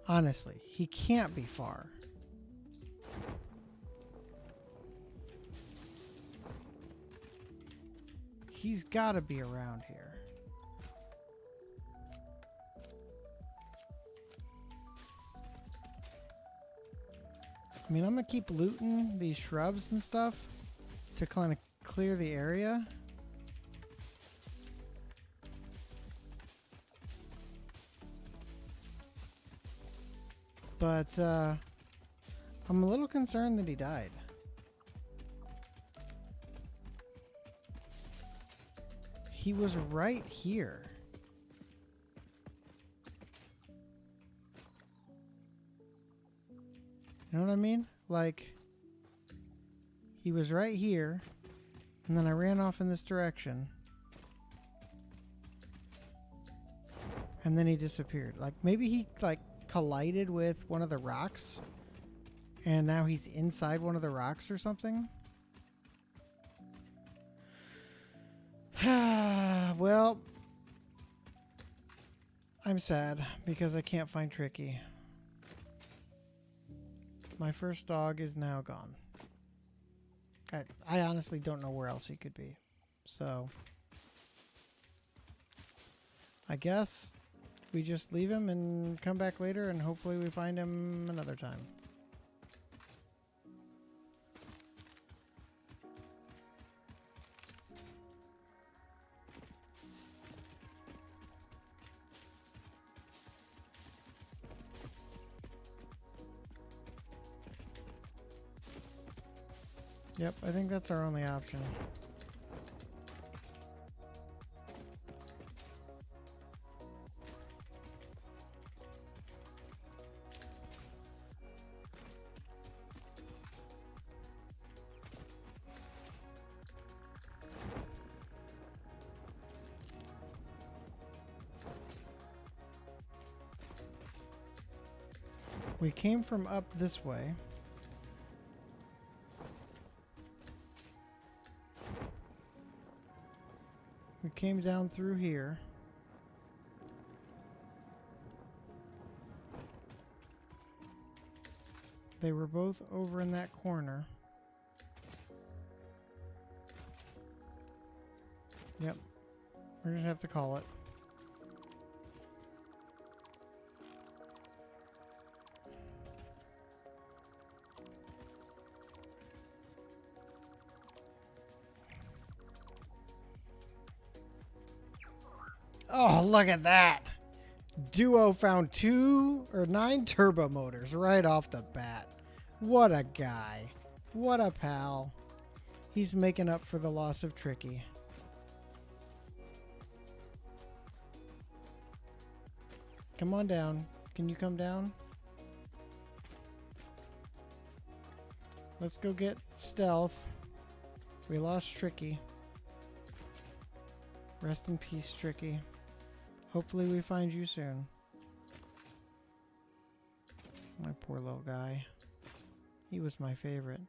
Honestly, he can't be far. He's got to be around here. I mean, I'm going to keep looting these shrubs and stuff to kind of clear the area. But I'm a little concerned that he died. He was right here. You know what I mean? Like, he was right here, and then I ran off in this direction. And then he disappeared. Like, maybe he, like, collided with one of the rocks, and now he's inside one of the rocks or something. Well, I'm sad because I can't find Tricky. My first dog is now gone. I honestly don't know where else he could be. So, I guess we just leave him and come back later, and hopefully we find him another time. Yep, I think that's our only option. We came from up this way. We came down through here. They were both over in that corner. Yep. We're gonna have to call it. Oh, look at that. Duo found 9 turbo motors right off the bat. What a guy. What a pal. He's making up for the loss of Tricky. Come on down. Can you come down? Let's go get Stealth. We lost Tricky. Rest in peace, Tricky. Hopefully we find you soon. My poor little guy. He was my favorite.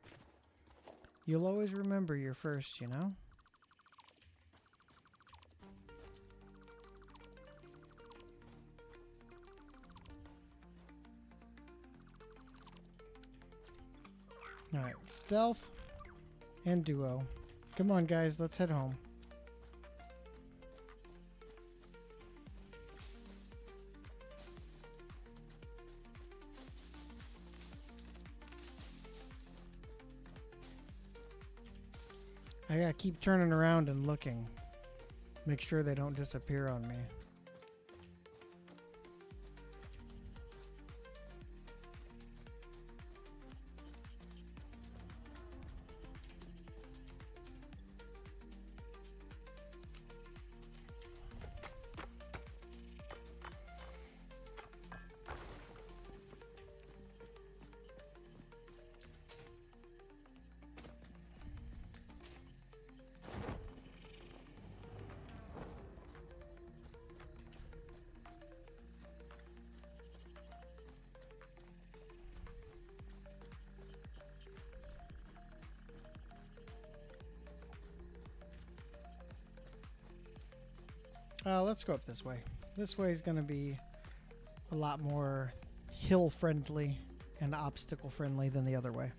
You'll always remember your first, you know? Alright, Stealth and Duo. Come on, guys, let's head home. I gotta keep turning around and looking Make sure they don't disappear on me. Let's go up this way. This way is going to be a lot more hill friendly and obstacle friendly than the other way.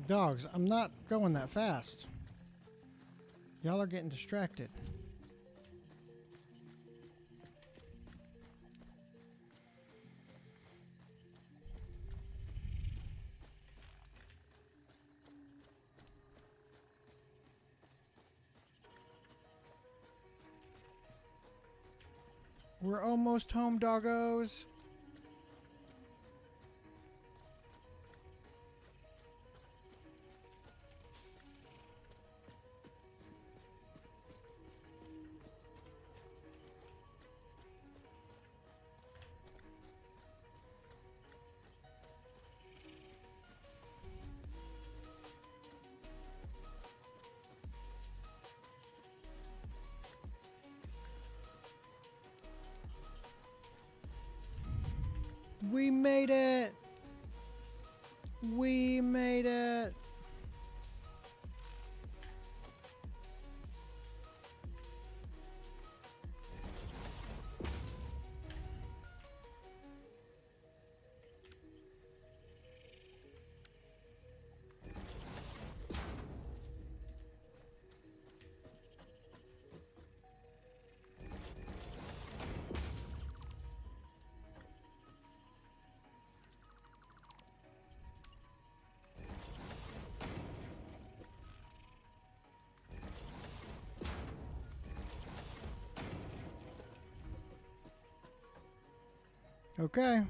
Dogs, I'm not going that fast. Y'all are getting distracted. We're almost home, doggos. We made it! We made it! Okay.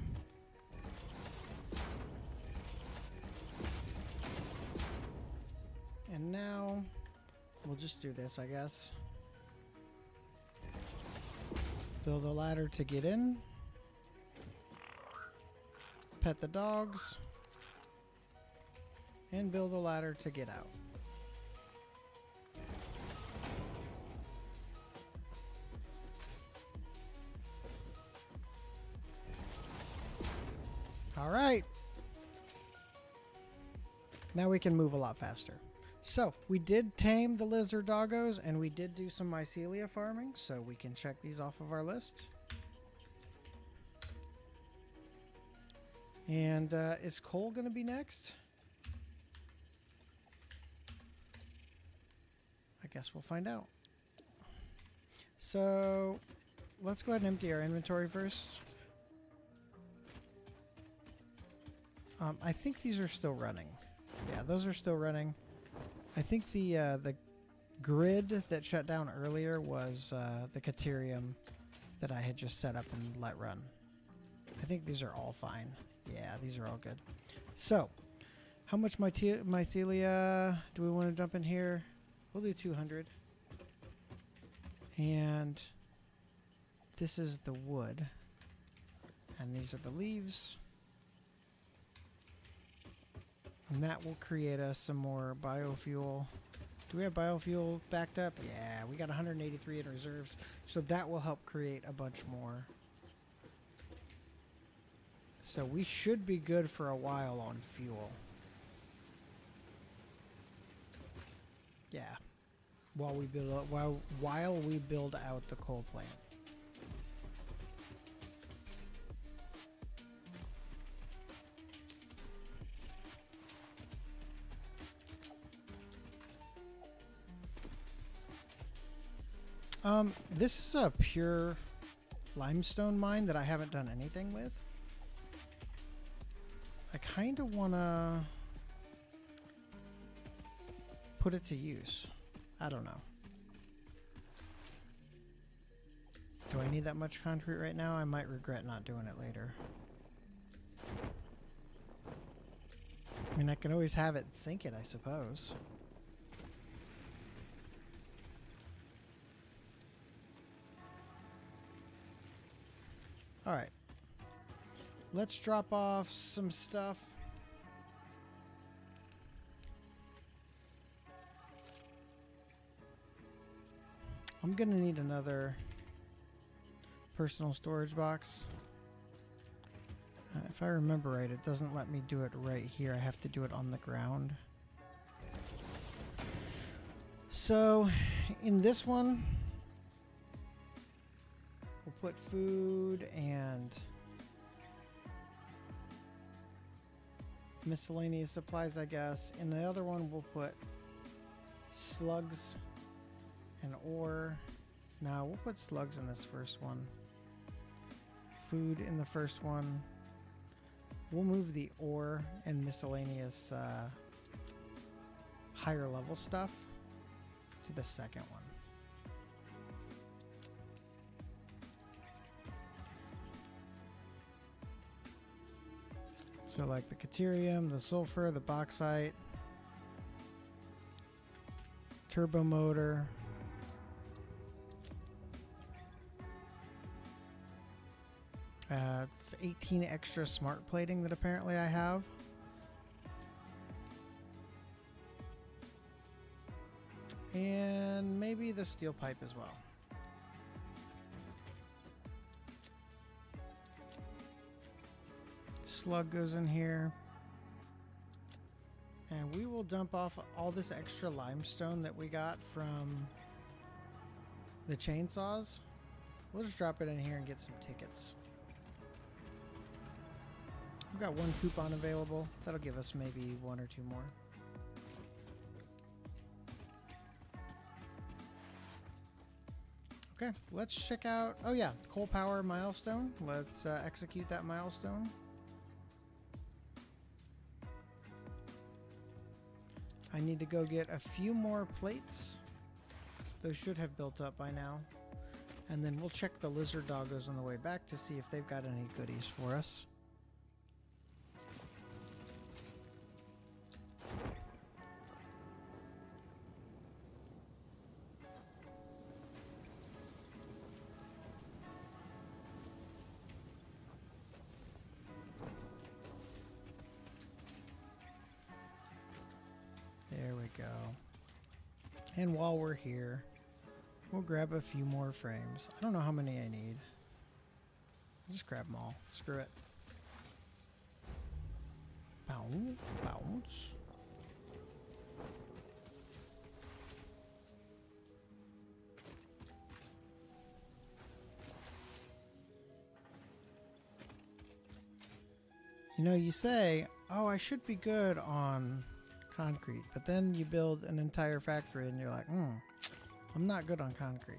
And now we'll just do this, I guess. Build a ladder to get in. Pet the dogs. And build a ladder to get out. All right. Now we can move a lot faster. So we did tame the lizard doggos and we did do some mycelia farming, so we can check these off of our list. And is coal going to be next? I guess we'll find out. So let's go ahead and empty our inventory first. I think these are still running. Yeah, those are still running. I think the grid that shut down earlier was the Caterium that I had just set up and let run. I think these are all fine. Yeah, these are all good. So, how much mycelia do we want to dump in here? We'll do 200. And this is the wood. And these are the leaves. And that will create us some more biofuel. Do we have biofuel backed up? Yeah, we got 183 in reserves. So that will help create a bunch more. So we should be good for a while on fuel. Yeah. While we build out the coal plant. This is a pure limestone mine that I haven't done anything with. I kind of want to put it to use. I don't know. Do I need that much concrete right now? I might regret not doing it later. I mean, I can always have it sink it, I suppose. Alright. Let's drop off some stuff. I'm gonna need another personal storage box. If I remember right, it doesn't let me do it right here. I have to do it on the ground. So, in this one, we'll put food and miscellaneous supplies, I guess. In the other one, we'll put slugs and ore. Now, we'll put slugs in this first one. Food in the first one. We'll move the ore and miscellaneous higher level stuff to the second one. So like the Caterium, the sulfur, the bauxite, turbo motor, it's 18 extra smart plating that apparently I have. And maybe the steel pipe as well. Slug goes in here. And we will dump off all this extra limestone that we got from the chainsaws. We'll just drop it in here and get some tickets. We've got one coupon available. That'll give us maybe one or two more. Okay, let's check out... Oh yeah, coal power milestone. Let's execute that milestone. I need to go get a few more plates. Those should have built up by now. And then we'll check the lizard doggos on the way back to see if they've got any goodies for us. There we go. And while we're here, we'll grab a few more frames. I don't know how many I need. I'll just grab them all. Screw it. Bounce, bounce. You know, you say, oh, I should be good on concrete, but then you build an entire factory and you're like, I'm not good on concrete.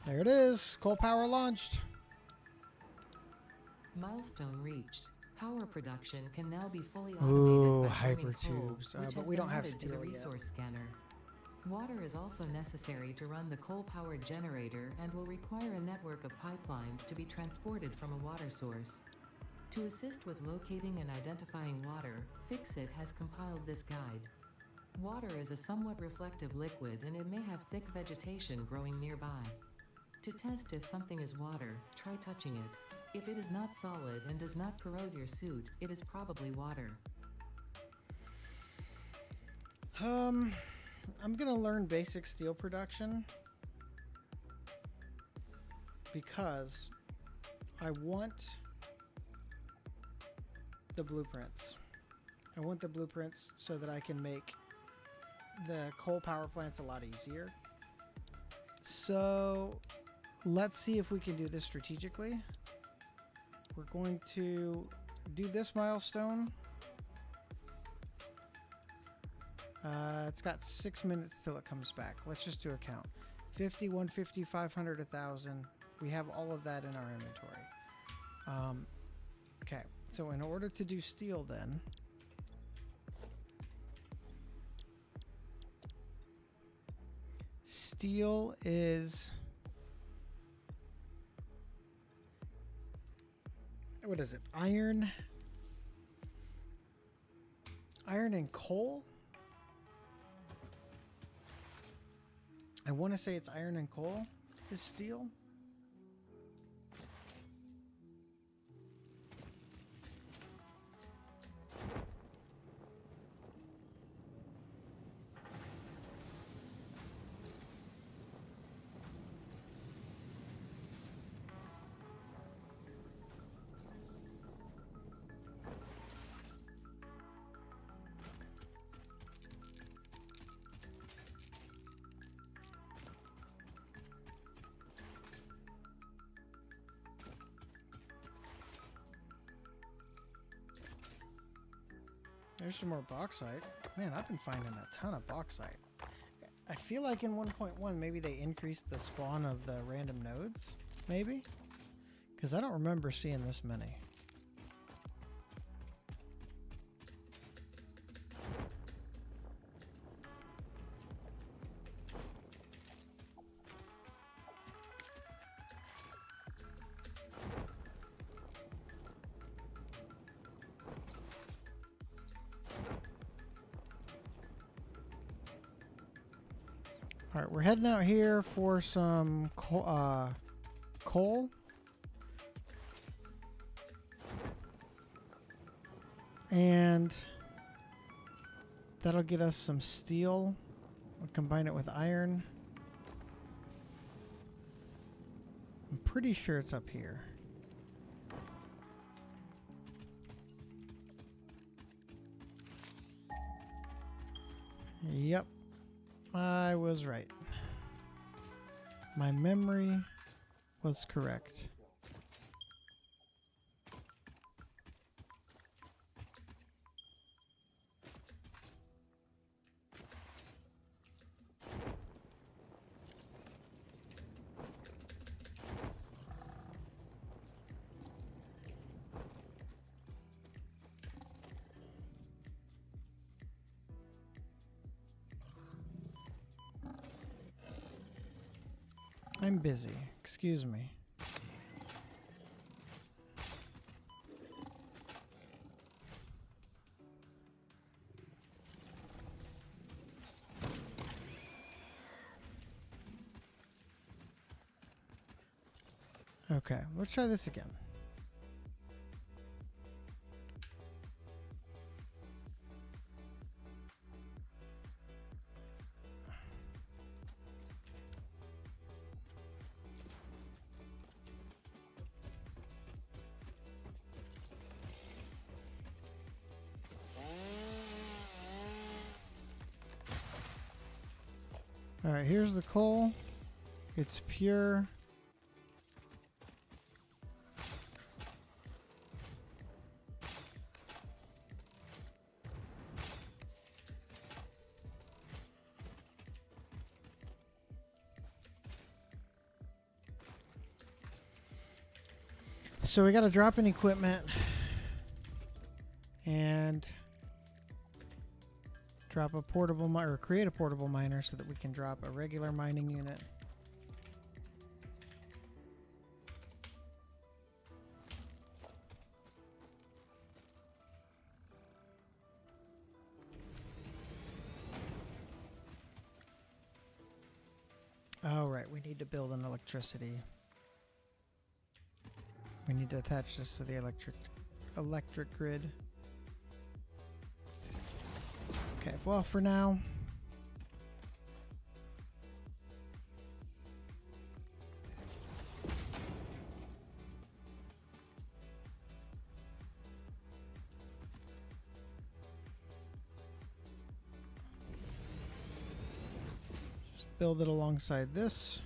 There it is, coal power launched. Milestone reached. Power production can now be fully automated by burning coal, hypertubes. which But has we been don't have added to the steel yet. resource scanner. Water is also necessary to run the coal-powered generator and will require a network of pipelines to be transported from a water source. To assist with locating and identifying water, Fixit has compiled this guide. Water is a somewhat reflective liquid and it may have thick vegetation growing nearby. To test if something is water, try touching it. If it is not solid and does not corrode your suit, it is probably water. I'm gonna learn basic steel production because I want the blueprints. I want the blueprints so that I can make the coal power plants a lot easier. So let's see if we can do this strategically. We're going to do this milestone. It's got 6 minutes till it comes back. Let's just do a count. 50, 150, 500, 1,000. We have all of that in our inventory. Okay, so in order to do steel then, steel is, what is it? Iron and coal? I want to say it's iron and coal is steel. There's some more bauxite. Man, I've been finding a ton of bauxite. I feel like in 1.1 maybe they increased the spawn of the random nodes, maybe? Because I don't remember seeing this many. All right, we're heading out here for some coal. And that'll get us some steel. We'll combine it with iron. I'm pretty sure it's up here. Yep. I was right. My memory was correct. I'm busy. Excuse me. Okay, let's try this again. All right, here's the coal. It's pure. So we got to drop in equipment and drop a portable or create a portable miner so that we can drop a regular mining unit. Oh, right, we need to build an electricity. We need to attach this to the electric grid. Okay, well, for now, just build it alongside this.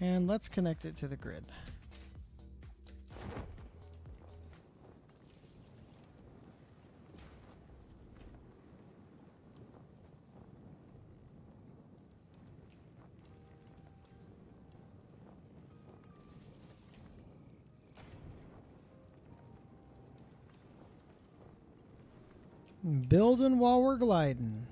And let's connect it to the grid. Building while we're gliding.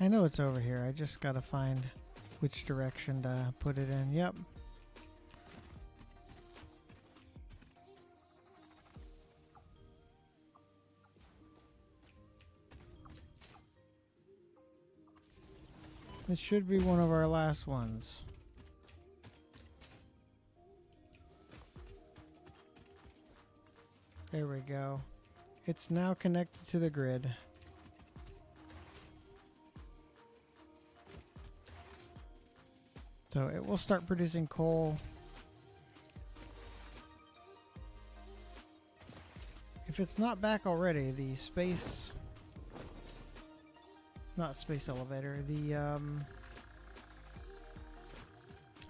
I know it's over here. I just gotta find which direction to put it in. Yep. This should be one of our last ones. There we go. It's now connected to the grid. So it will start producing coal. If it's not back already, the space... Not space elevator, the I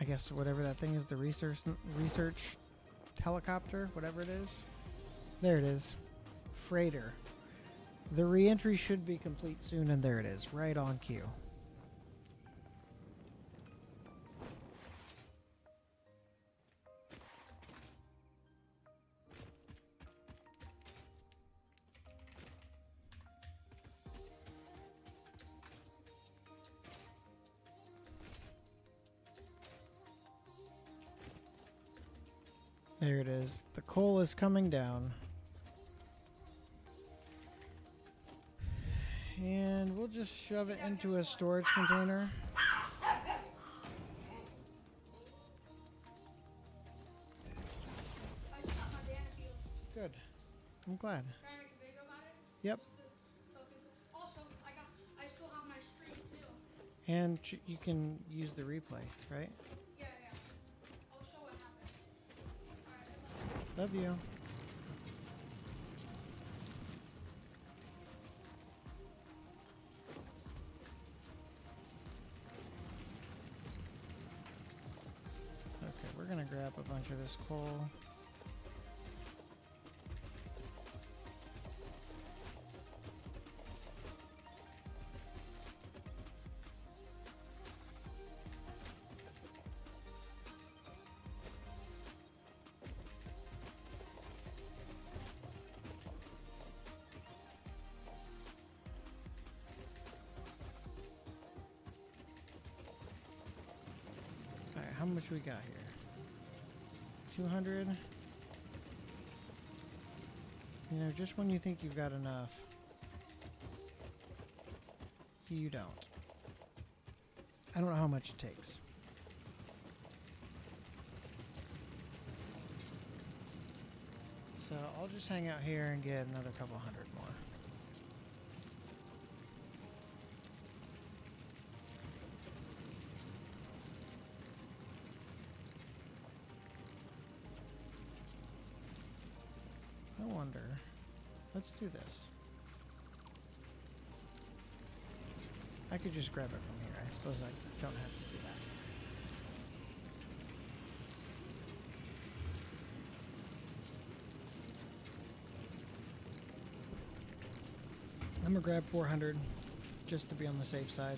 guess whatever that thing is, the research helicopter, whatever it is. There it is. Freighter. The re-entry should be complete soon, and there it is, right on cue. There it is. The coal is coming down. And we'll just shove it into a storage container. I just got my banana peel. Good. I'm glad. Can I make a video about it? Yep. Just to tell people. Also, I still have my stream too. And you can use the replay, right? Yeah. I'll show what happened. Alright, Love you. Okay, we're gonna grab a bunch of this coal. Alright, how much we got here? 200. You know, just when you think you've got enough, you don't. I don't know how much it takes. So I'll just hang out here and get another couple hundred more. I wonder. Let's do this. I could just grab it from here. I suppose I don't have to do that. I'm gonna grab 400 just to be on the safe side.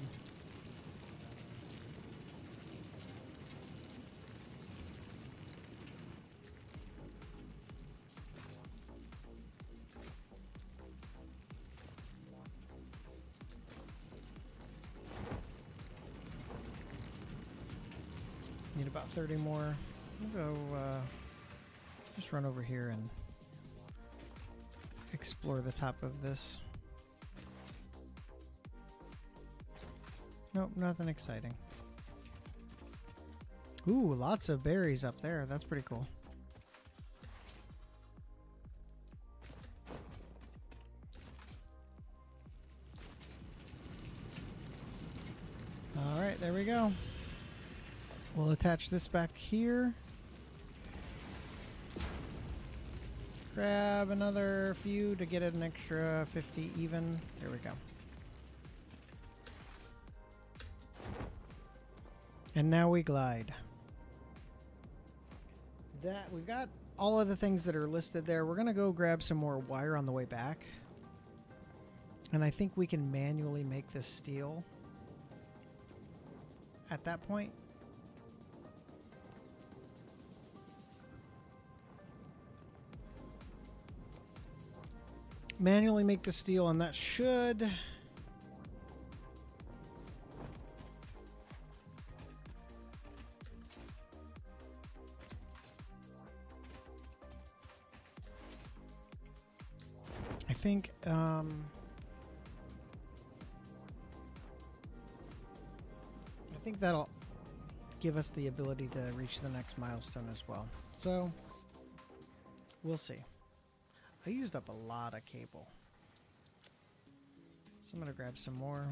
Need about 30 more. We'll go just run over here and explore the top of this. Nope, nothing exciting. Ooh, lots of berries up there. That's pretty cool. All right, there we go. We'll attach this back here. Grab another few to get an extra 50 even. There we go. And now we glide. That we've got all of the things that are listed there. We're gonna go grab some more wire on the way back. And I think we can manually make this steel at that point. Manually make the steel, and that should I think that'll give us the ability to reach the next milestone as well. So we'll see. I used up a lot of cable, so I'm gonna grab some more.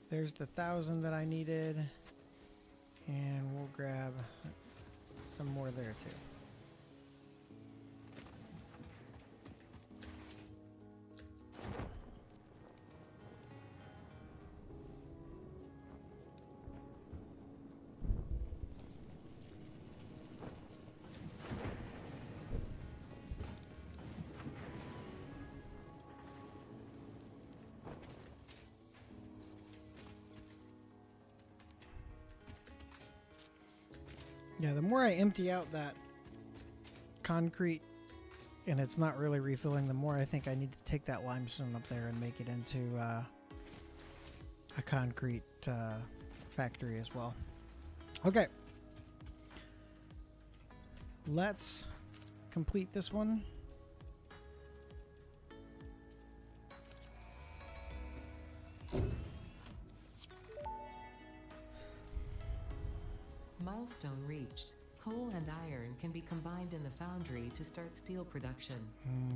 There's the 1,000 that I needed, and we'll grab some more there too. Yeah, the more I empty out that concrete and it's not really refilling, the more I think I need to take that limestone up there and make it into a concrete factory as well. Okay. Let's complete this one. Milestone reached. Coal and iron can be combined in the foundry to start steel production.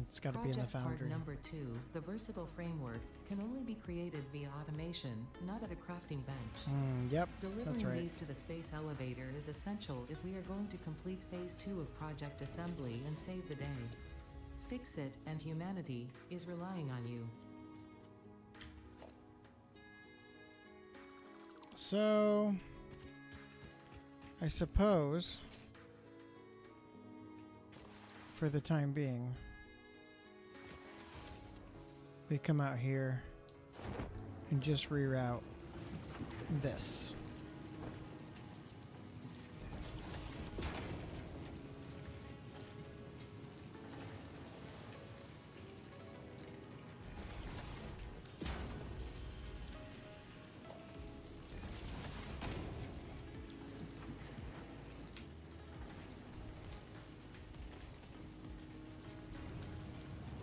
It's got to be in the Project foundry. part number 2, the versatile framework, can only be created via automation, not at a crafting bench. Yep, Delivering that's right. these to the space elevator is essential if we are going to complete phase 2 of project assembly and save the day. Fix It and humanity is relying on you. So I suppose for the time being we come out here and just reroute this.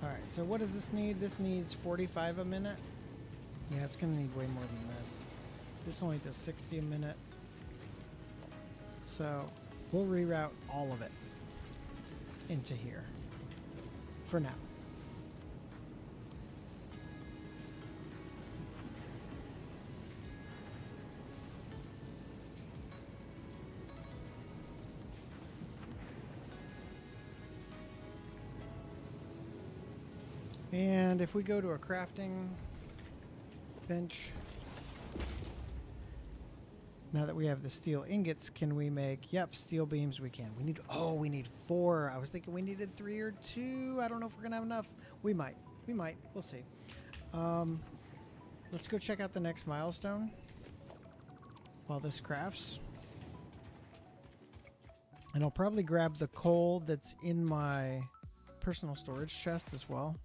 Alright, so what does this need? This needs 45 a minute. Yeah, it's going to need way more than this. This only does 60 a minute. So we'll reroute all of it into here for now. And if we go to a crafting bench, now that we have the steel ingots, can we make, yep, steel beams we can. We need, oh, we need 4. I was thinking we needed 3 or 2. I don't know if we're going to have enough. We might. We'll see. Let's go check out the next milestone while this crafts. And I'll probably grab the coal that's in my personal storage chest as well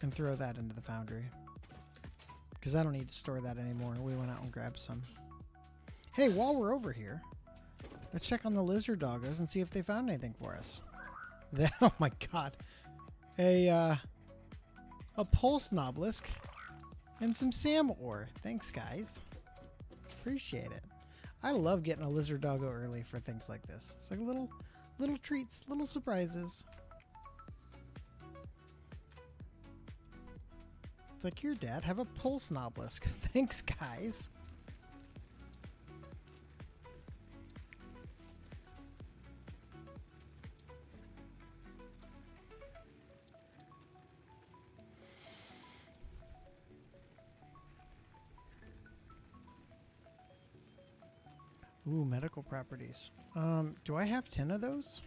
and throw that into the foundry, because I don't need to store that anymore. We went out and grabbed some. Hey, while we're over here, let's check on the lizard doggos and see if they found anything for us. Oh my god. A pulse obelisk and some SAM ore. Thanks, guys. Appreciate it. I love getting a lizard doggo early for things like this. It's like little treats, little surprises. It's like, here, Dad, have a pulse obelisk. Thanks, guys. Ooh, medical properties. Do I have 10 of those?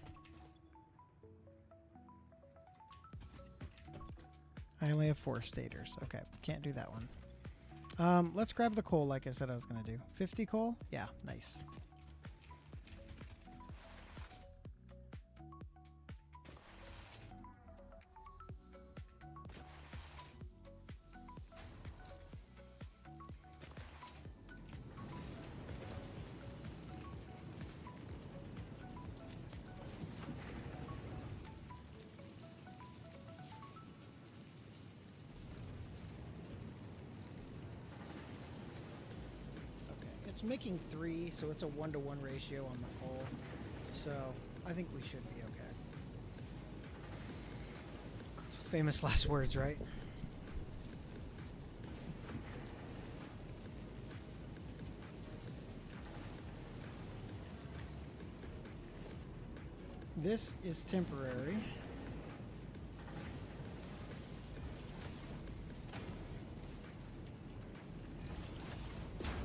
I only have 4 stators. Okay, can't do that one. Let's grab the coal like I said I was going to do. 50 coal? Yeah, nice. It's making 3, so it's a 1-to-1 ratio on the coal. So I think we should be okay. Famous last words, right? This is temporary.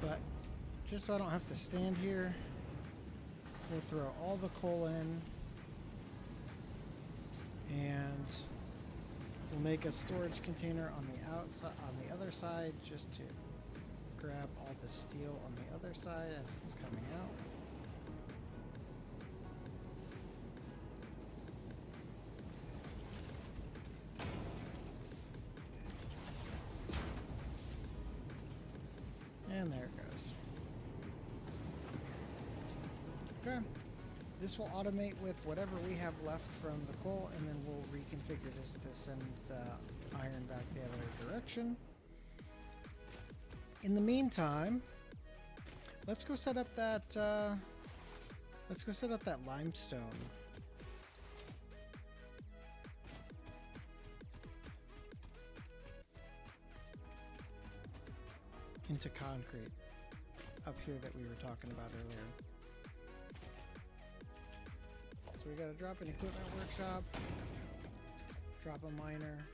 But just so I don't have to stand here, we'll throw all the coal in and we'll make a storage container on the outside, on the other side, just to grab all the steel on the other side as it's coming out. And there it goes. Okay. This will automate with whatever we have left from the coal, and then we'll reconfigure this to send the iron back the other direction. In the meantime, let's go set up that limestone. Into concrete up here that we were talking about earlier. So we gotta drop an equipment workshop, drop a miner.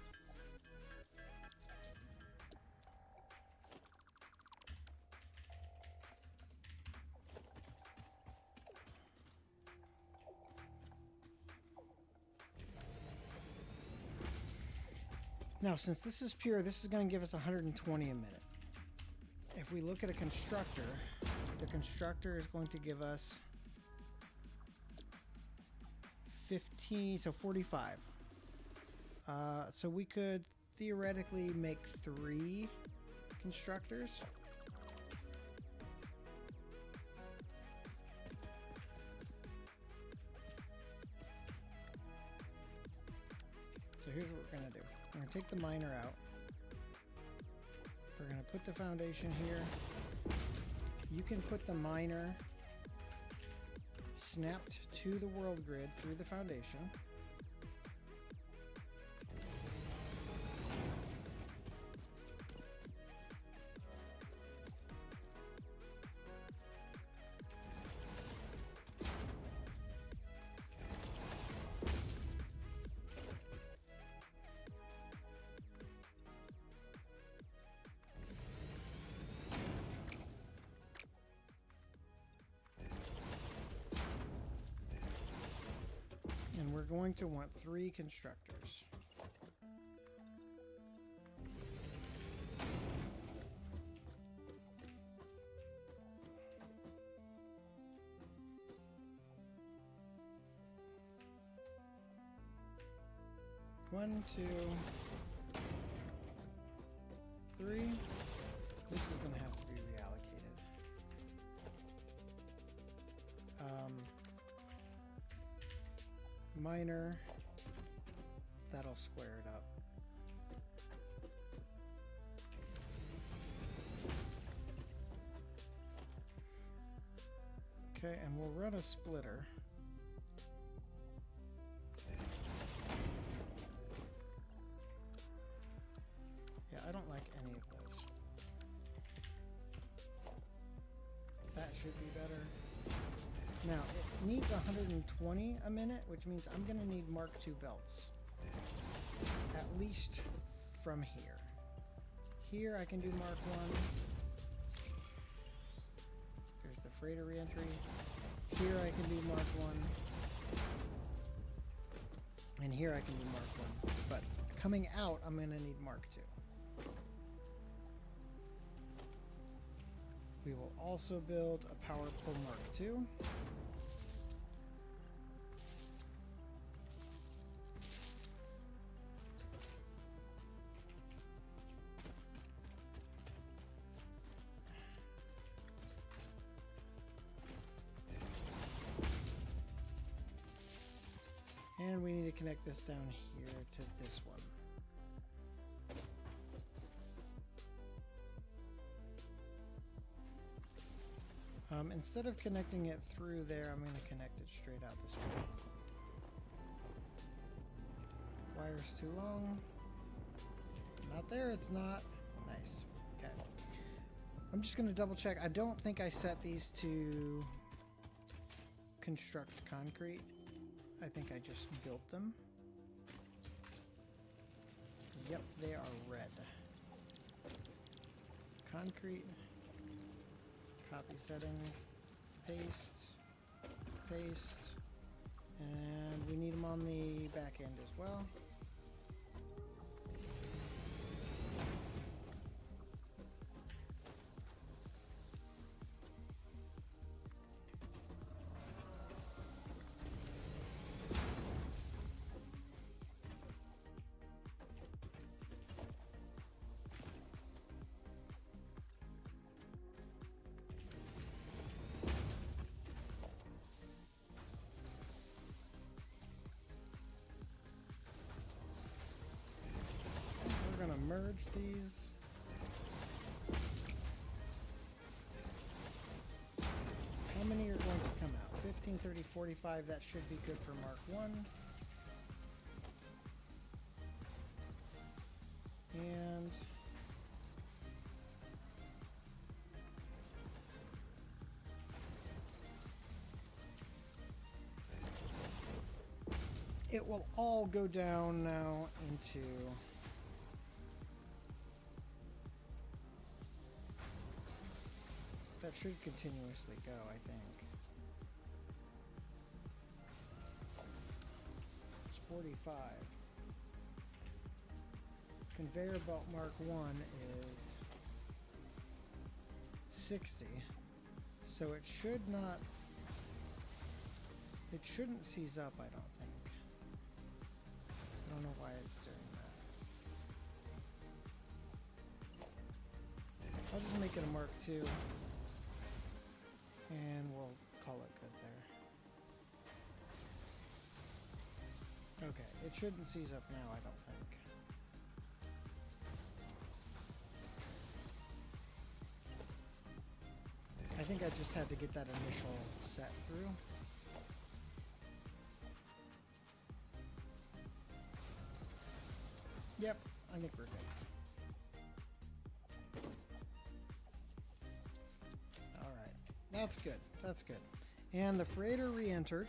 Now, since this is pure, this is going to give us 120 a minute. If we look at a constructor, the constructor is going to give us 15, so 45. So we could theoretically make 3 constructors. So here's what we're going to do. We're going to take the miner out. We're going to put the foundation here. You can put the miner snapped to the world grid through the foundation. And we're going to want 3 constructors. One, 2, 3. This is going to have to be reallocated. Miner, that'll square it up. Okay, and we'll run a splitter. Yeah, I don't like any of those. That should be better. Now, it needs 120 a minute, which means I'm going to need Mark II belts. At least from here. Here I can do Mark I. There's the freighter reentry. Here I can do Mark I. And here I can do Mark I. But coming out, I'm going to need Mark II. We will also build a power pull Mark II. And we need to connect this down here to this one. Instead of connecting it through there, I'm going to connect it straight out this way. Wire's too long. Not there, it's not. Nice. Okay. I'm just going to double check. I don't think I set these to construct concrete. I think I just built them. Yep, they are red. Concrete. Copy settings. Paste. Paste. And we need them on the back end as well. We're going to merge these. How many are going to come out? 15, 30, 45. That should be good for Mark 1. And it will all go down now into that should continuously go, I think. It's 45. Conveyor belt Mark 1 is 60. So it should not, it shouldn't seize up, I don't think. I don't know why it's doing that. I'll just make it a Mark II. And we'll call it good there. Okay, it shouldn't seize up now, I don't think. I think I just had to get that initial set through. Yep, I think we're good. Alright, that's good, that's good. And the freighter re-entered.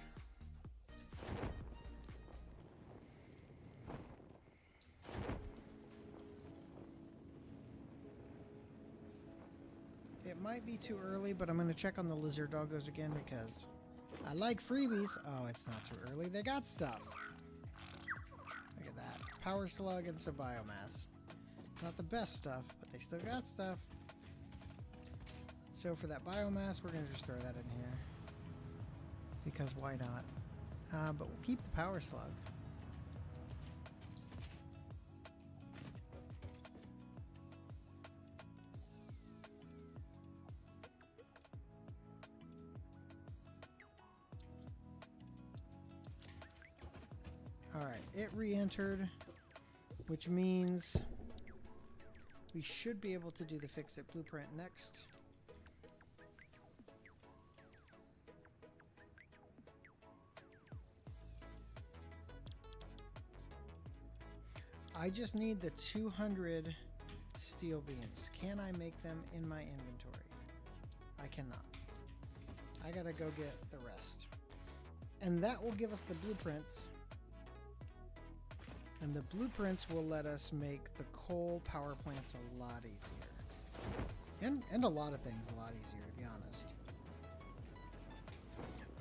It might be too early, but I'm going to check on the lizard doggos again because I like freebies. Oh, it's not too early. They got stuff. Look at that. Power slug and some biomass. Not the best stuff, but they still got stuff. So for that biomass, we're going to just throw that in here. Because why not? But we'll keep the power slug. Alright, it re-entered, which means we should be able to do the fix-it blueprint next. I just need the 200 steel beams. Can I make them in my inventory? I cannot. I gotta go get the rest. And that will give us the blueprints. And the blueprints will let us make the coal power plants a lot easier. And a lot of things a lot easier, to be honest.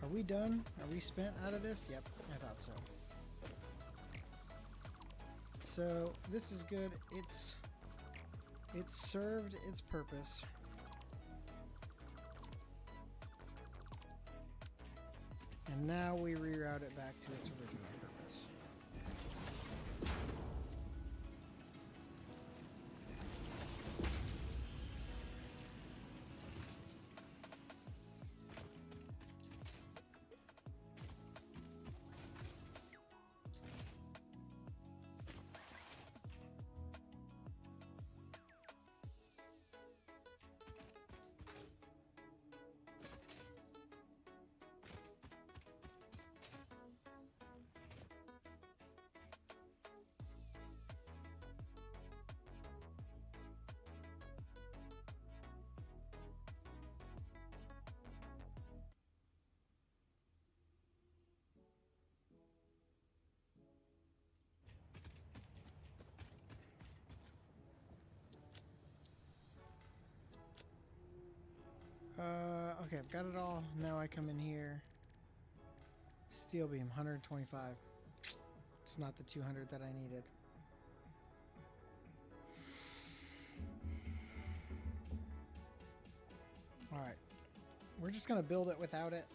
Are we done? Are we spent out of this? Yep, I thought so. So this is good. It's served its purpose. And now we reroute it back to its original purpose. Okay, I've got it all. Now I come in here. Steel beam, 125. It's not the 200 that I needed. Alright. We're just going to build it without it.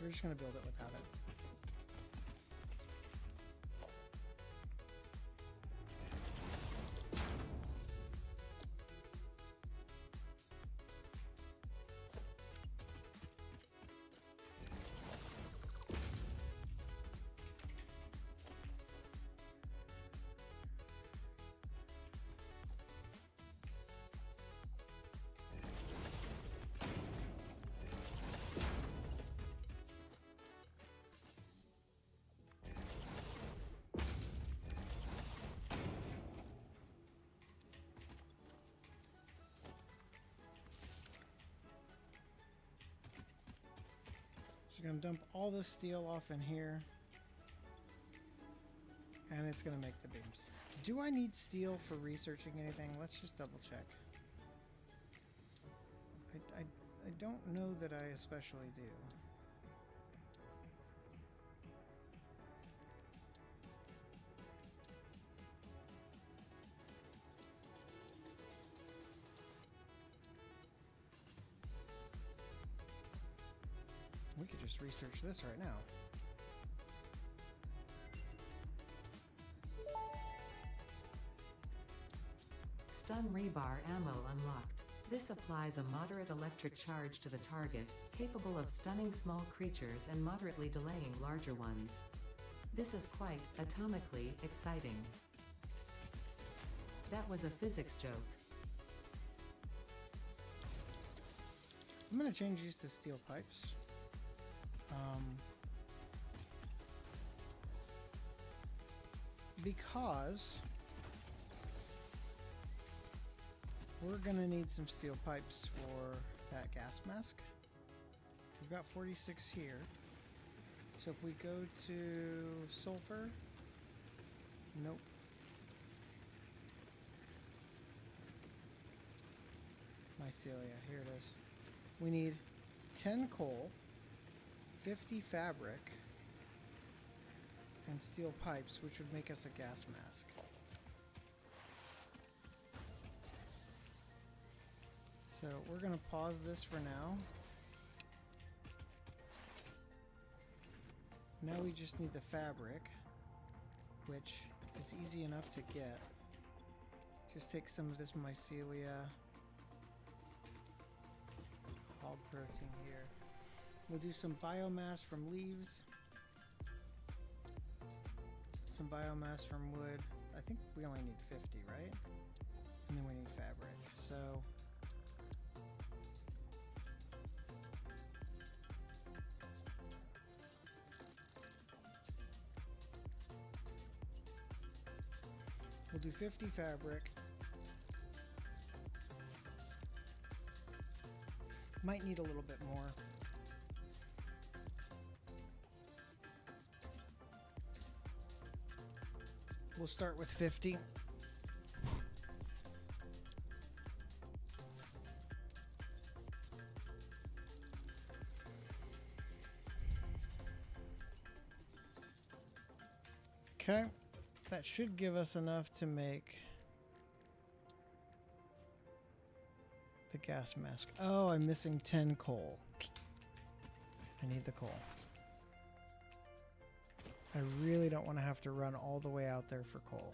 We're just going to build it without it. So I'm going to dump all this steel off in here. And it's going to make the beams. Do I need steel for researching anything? Let's just double check. I don't know that I especially do. We could just research this right now. Stun rebar ammo unlocked. This applies a moderate electric charge to the target, capable of stunning small creatures and moderately delaying larger ones. This is quite atomically exciting. That was a physics joke. I'm going to change these to steel pipes. Because we're going to need some steel pipes for that gas mask. We've got 46 here. So if we go to sulfur, nope. Mycelia, here it is. We need 10 coal, 50 fabric, and steel pipes, which would make us a gas mask. So we're going to pause this for now. Now we just need the fabric, which is easy enough to get. Just take some of this mycelia, hog protein here. We'll do some biomass from leaves, some biomass from wood. I think we only need 50, right? And then we need fabric. So do 50 fabric. Might need a little bit more. We'll start with 50. Okay, that should give us enough to make the gas mask. Oh, I'm missing 10 coal. I need the coal. I really don't want to have to run all the way out there for coal.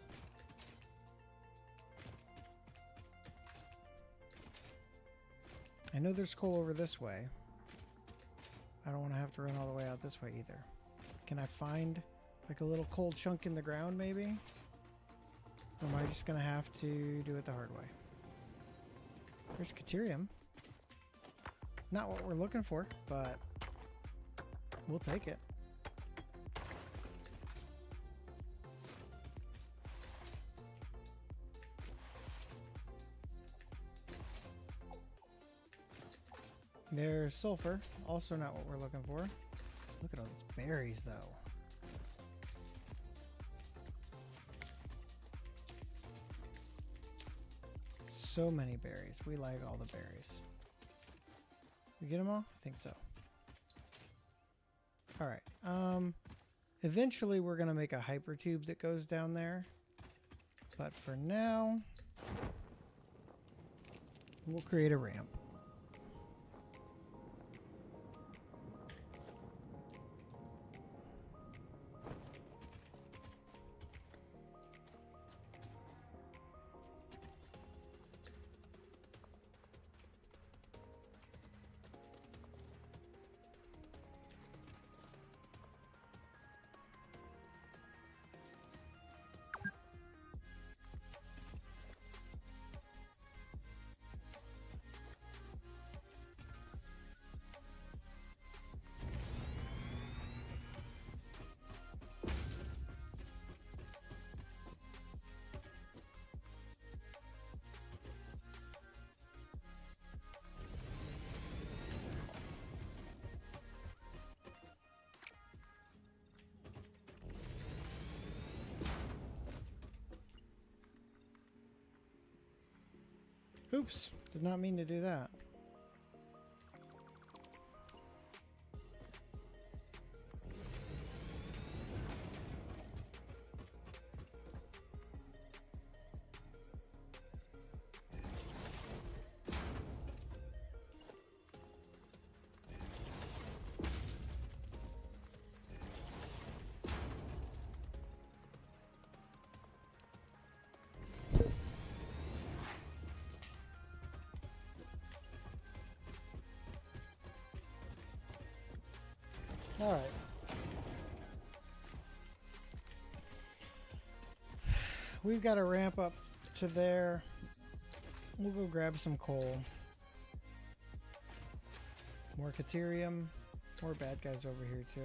I know there's coal over this way. I don't want to have to run all the way out this way either. Can I find like a little coal chunk in the ground maybe? Or am I just going to have to do it the hard way? There's Caterium. Not what we're looking for, but we'll take it. There's sulfur, also not what we're looking for. Look at all these berries though. So many berries. We like all the berries. We get them all? I think so. All right. Eventually we're going to make a hyper tube that goes down there. But for now, we'll create a ramp. Oops, did not mean to do that. All right. We've got to ramp up to there. We'll go grab some coal. More Caterium. More bad guys over here too.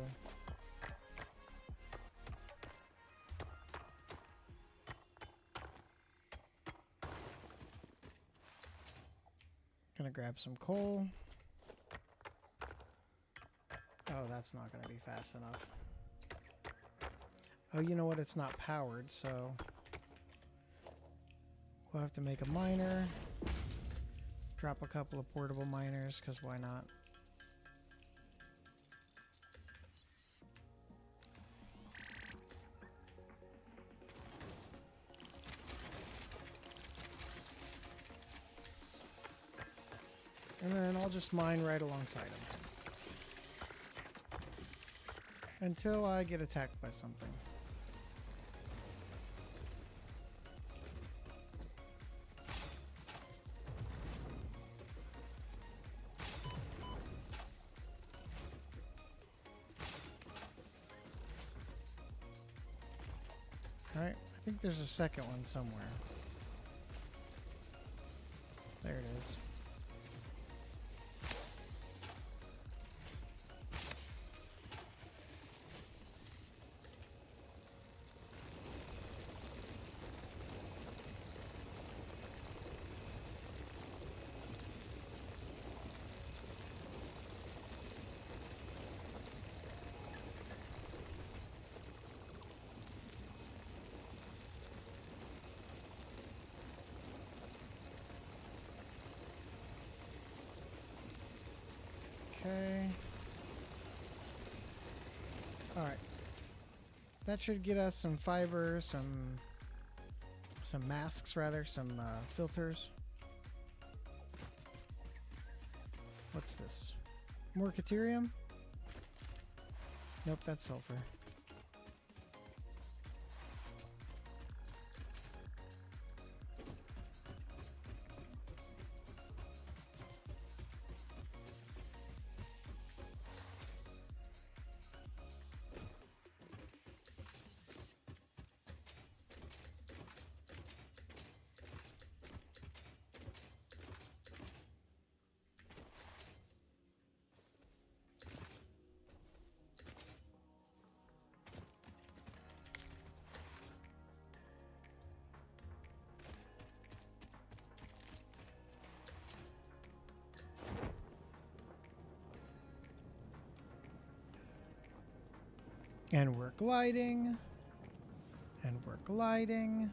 Gonna grab some coal. Oh, that's not going to be fast enough. Oh, you know what? It's not powered, so we'll have to make a miner. Drop a couple of portable miners, because why not? And then I'll just mine right alongside them. Until I get attacked by something. Alright, I think there's a second one somewhere. There it is. Okay. Alright. That should get us some fiber, some masks rather, some filters. What's this? More Caterium? Nope, that's sulfur. And we're gliding. And we're gliding.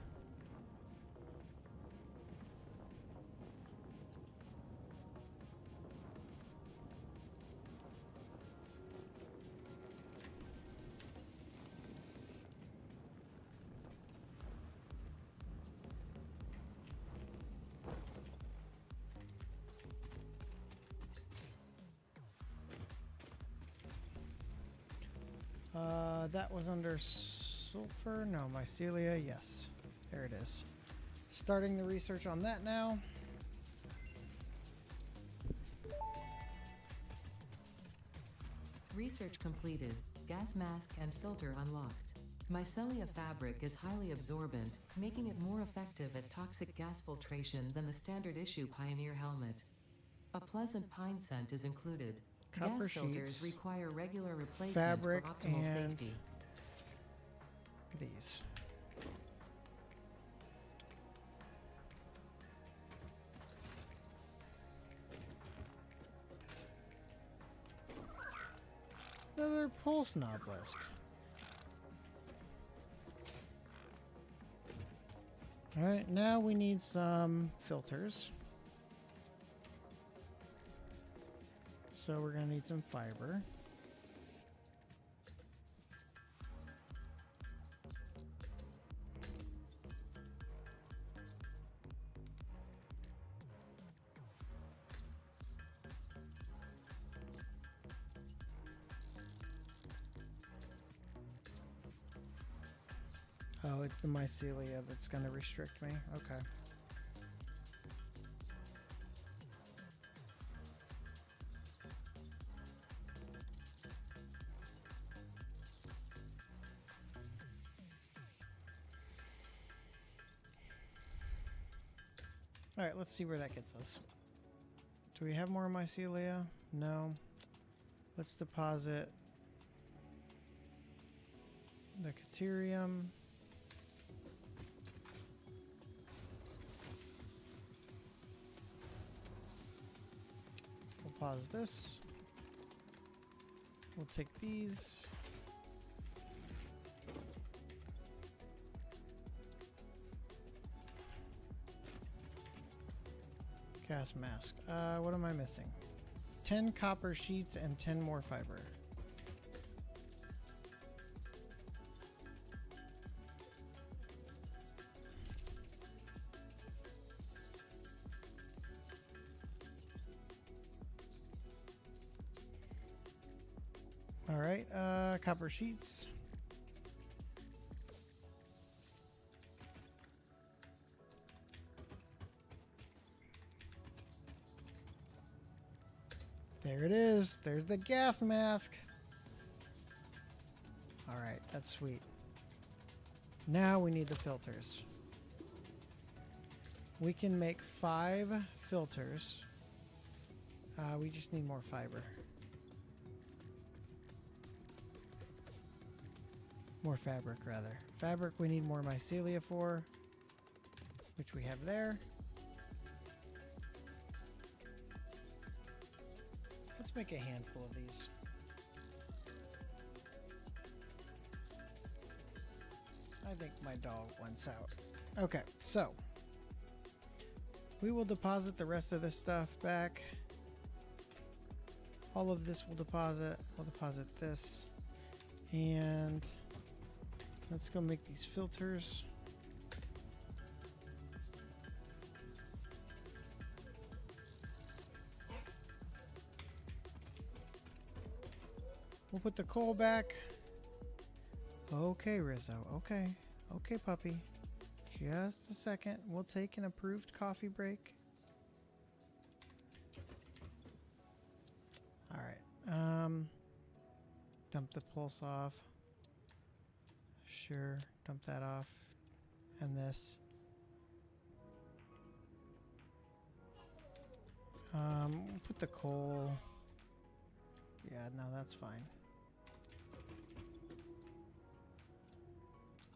That was under sulfur. No, mycelia. Yes. There it is. Starting the research on that now. Research completed. Gas mask and filter unlocked. Mycelia fabric is highly absorbent, making it more effective at toxic gas filtration than the standard issue Pioneer helmet. A pleasant pine scent is included. Copper Gas filters sheets, require regular replacement fabric, for optimal and safety. these. Another pulse obelisk. Alright, now we need some filters. So we're going to need some fiber. Oh, it's the mycelia that's going to restrict me. Okay. All right, let's see where that gets us. Do we have more mycelia? No. Let's deposit the Caterium. We'll pause this. We'll take these. Gas mask. What am I missing? 10 copper sheets and 10 more fiber. All right, copper sheets. There it is. There's the gas mask. All right, that's sweet. Now we need the filters. We can make 5 filters. We just need more fiber. More fabric, rather. Fabric we need more mycelia for, which we have there. Let's make a handful of these. I think my dog wants out. Okay, so we will deposit the rest of this stuff back. All of this will deposit. We'll deposit this. And let's go make these filters. We'll put the coal back. Okay, Rizzo. Okay. Okay, puppy. Just a second. We'll take an approved coffee break. All right. Dump the pulse off. Sure. Dump that off. And this. Put the coal. Yeah, no, that's fine.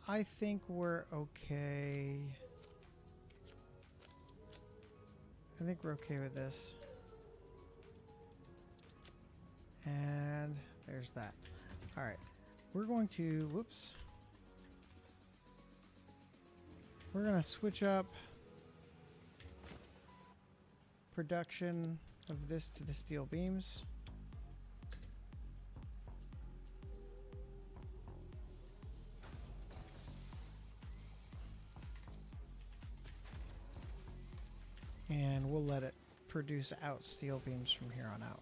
I think we're okay. I think we're okay with this. And there's that. All right. We're going to, whoops. We're going to switch up production of this to the steel beams. And we'll let it produce out steel beams from here on out.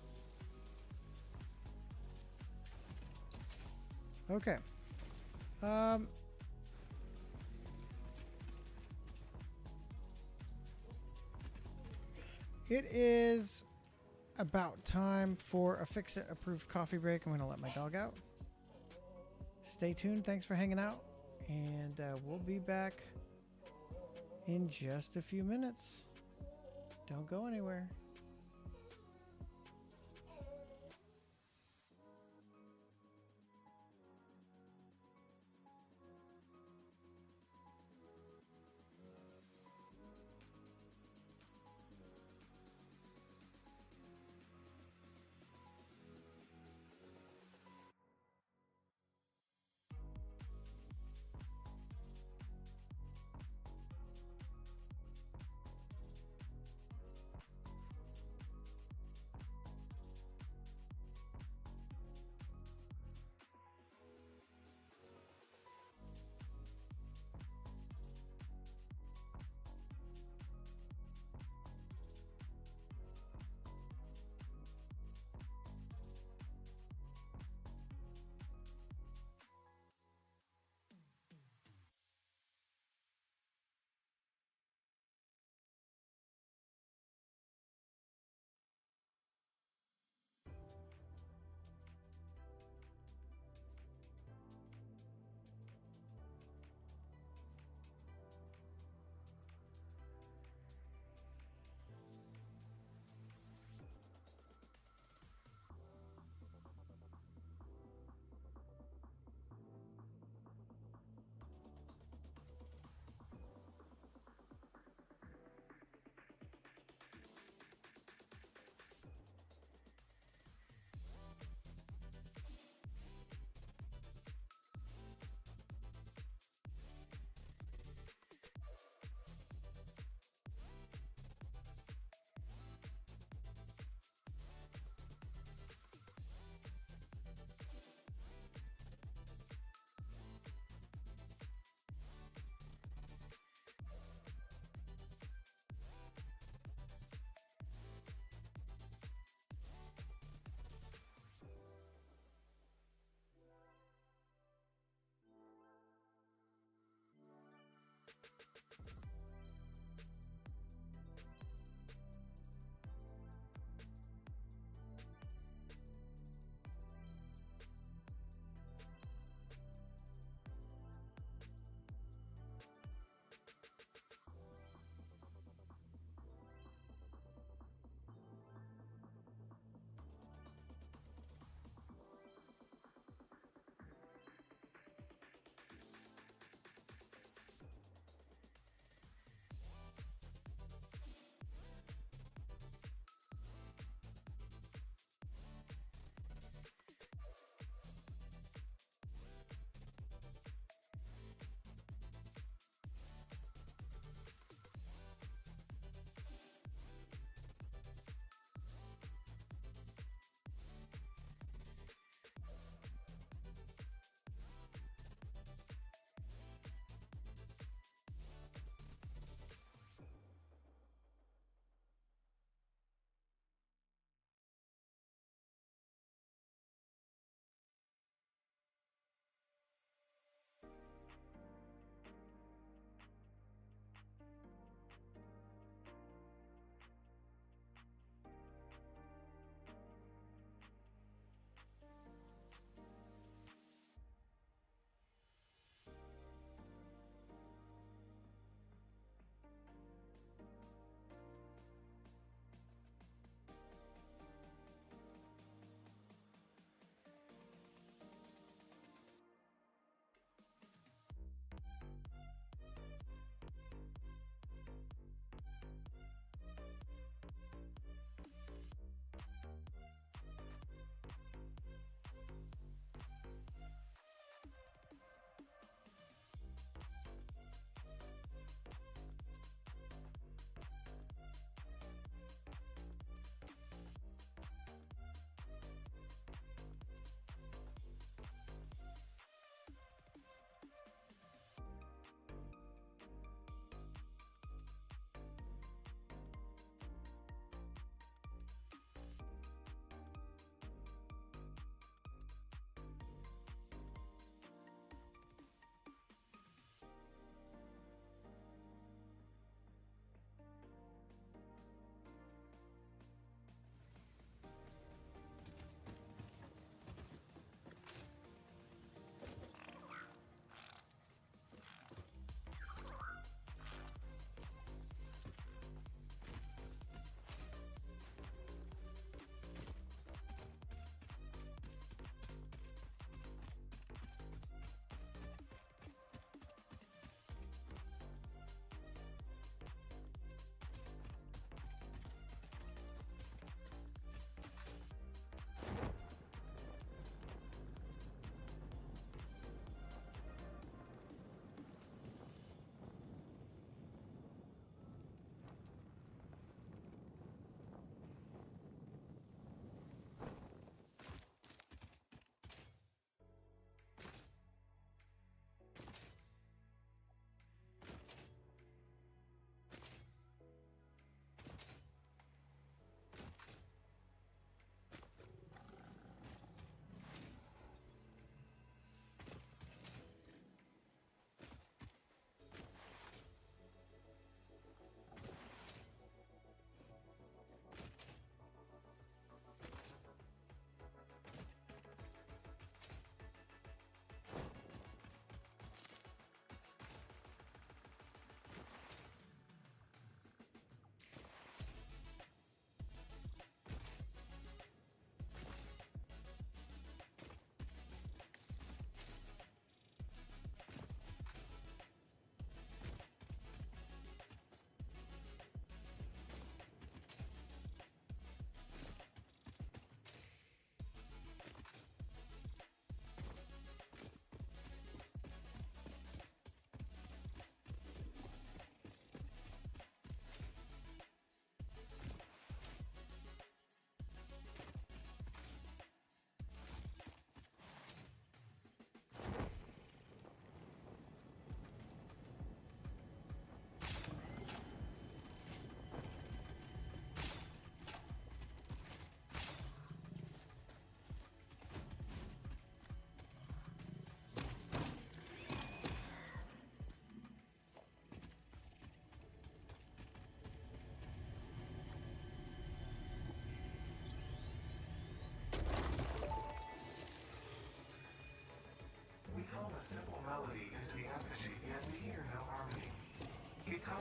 Okay. It is about time for a Fix-It approved coffee break. I'm going to let my dog out. Stay tuned. Thanks for hanging out. And we'll be back in just a few minutes. Don't go anywhere.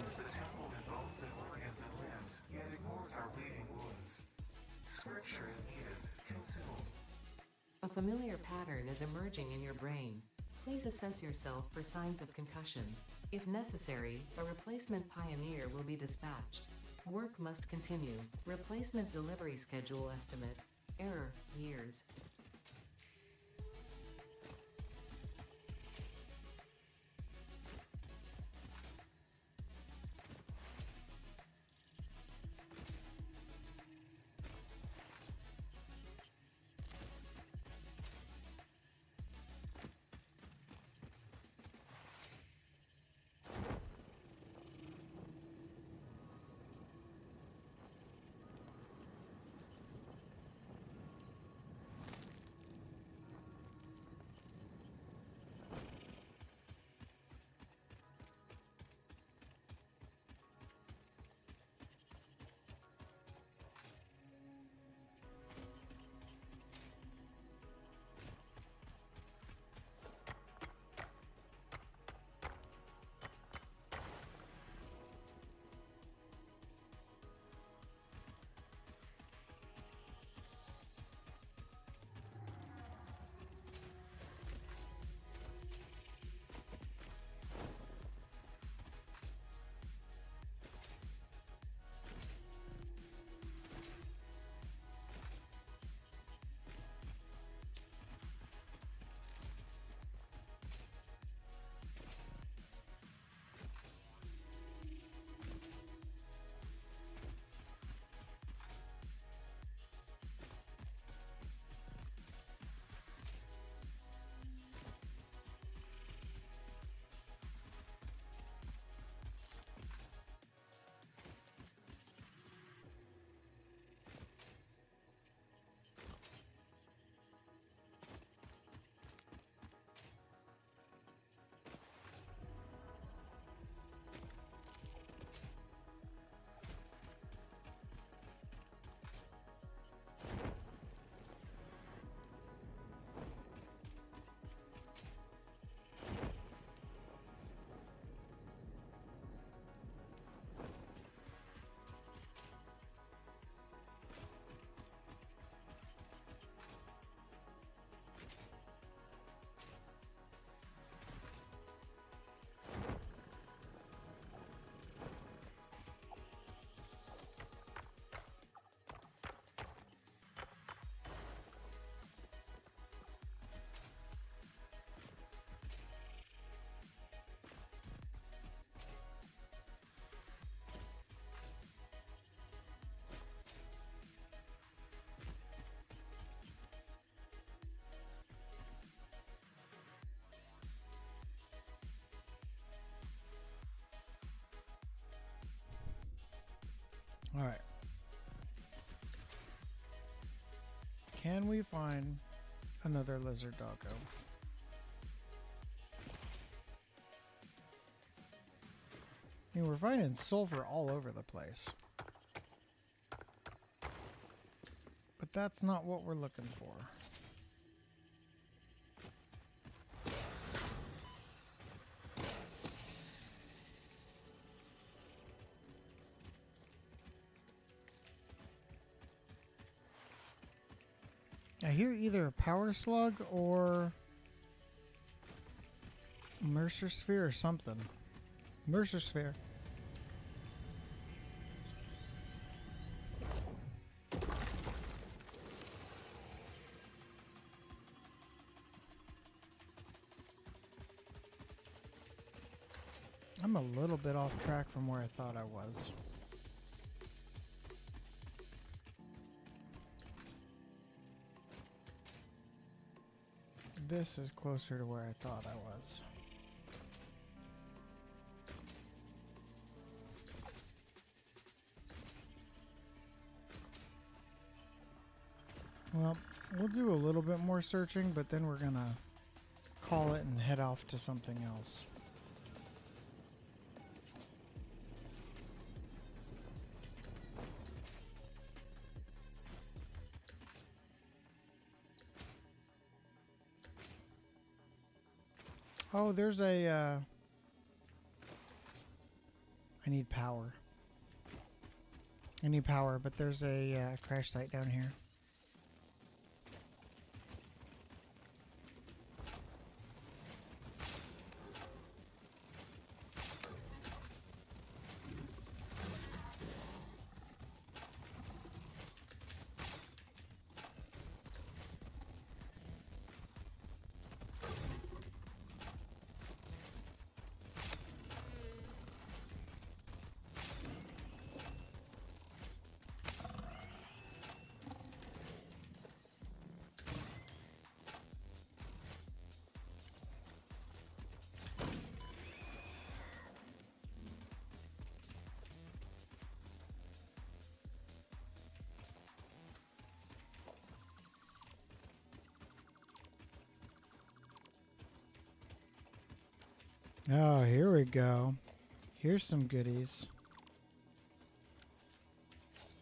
enters the temple in bones and organs and limbs, yet ignores our bleeding wounds. Scripture is needed. Consume. A familiar pattern is emerging in your brain. Please assess yourself for signs of concussion. If necessary, a replacement pioneer will be dispatched. Work must continue. Replacement delivery schedule estimate. Error, years. All right. Can we find another lizard doggo? I mean, we're finding sulfur all over the place. But that's not what we're looking for. I hear either a power slug or Mercer sphere or something. Mercer sphere. I'm a little bit off track from where I thought I was. This is closer to where I thought I was. Well, we'll do a little bit more searching, but then we're gonna call it and head off to something else. Oh, there's a, I need power. I need power, but there's a crash site down here. Oh, here we go. Here's some goodies.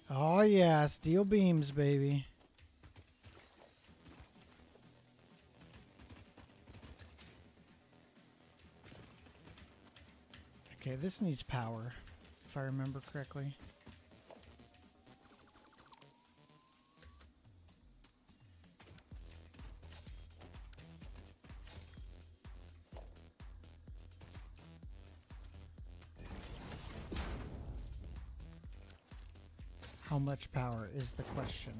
Oh yeah, steel beams, baby. Okay, this needs power, if I remember correctly. How much power is the question?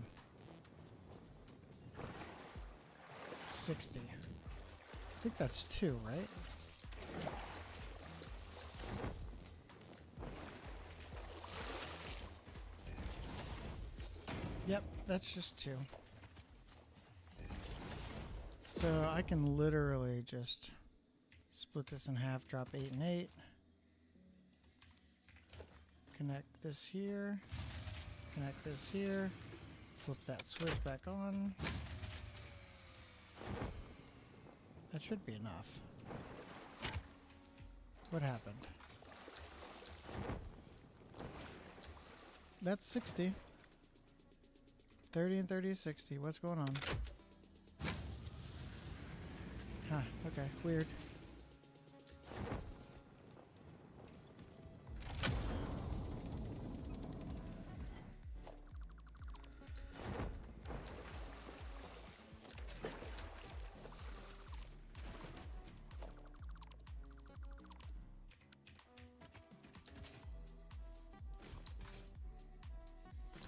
60. I think that's 2, right? Yep, that's just 2. So I can literally just split this in half, drop 8 and 8. Connect this here. Connect this here. Flip that switch back on. That should be enough. What happened? That's 60. 30 and 30 is 60. What's going on? Huh, okay, weird.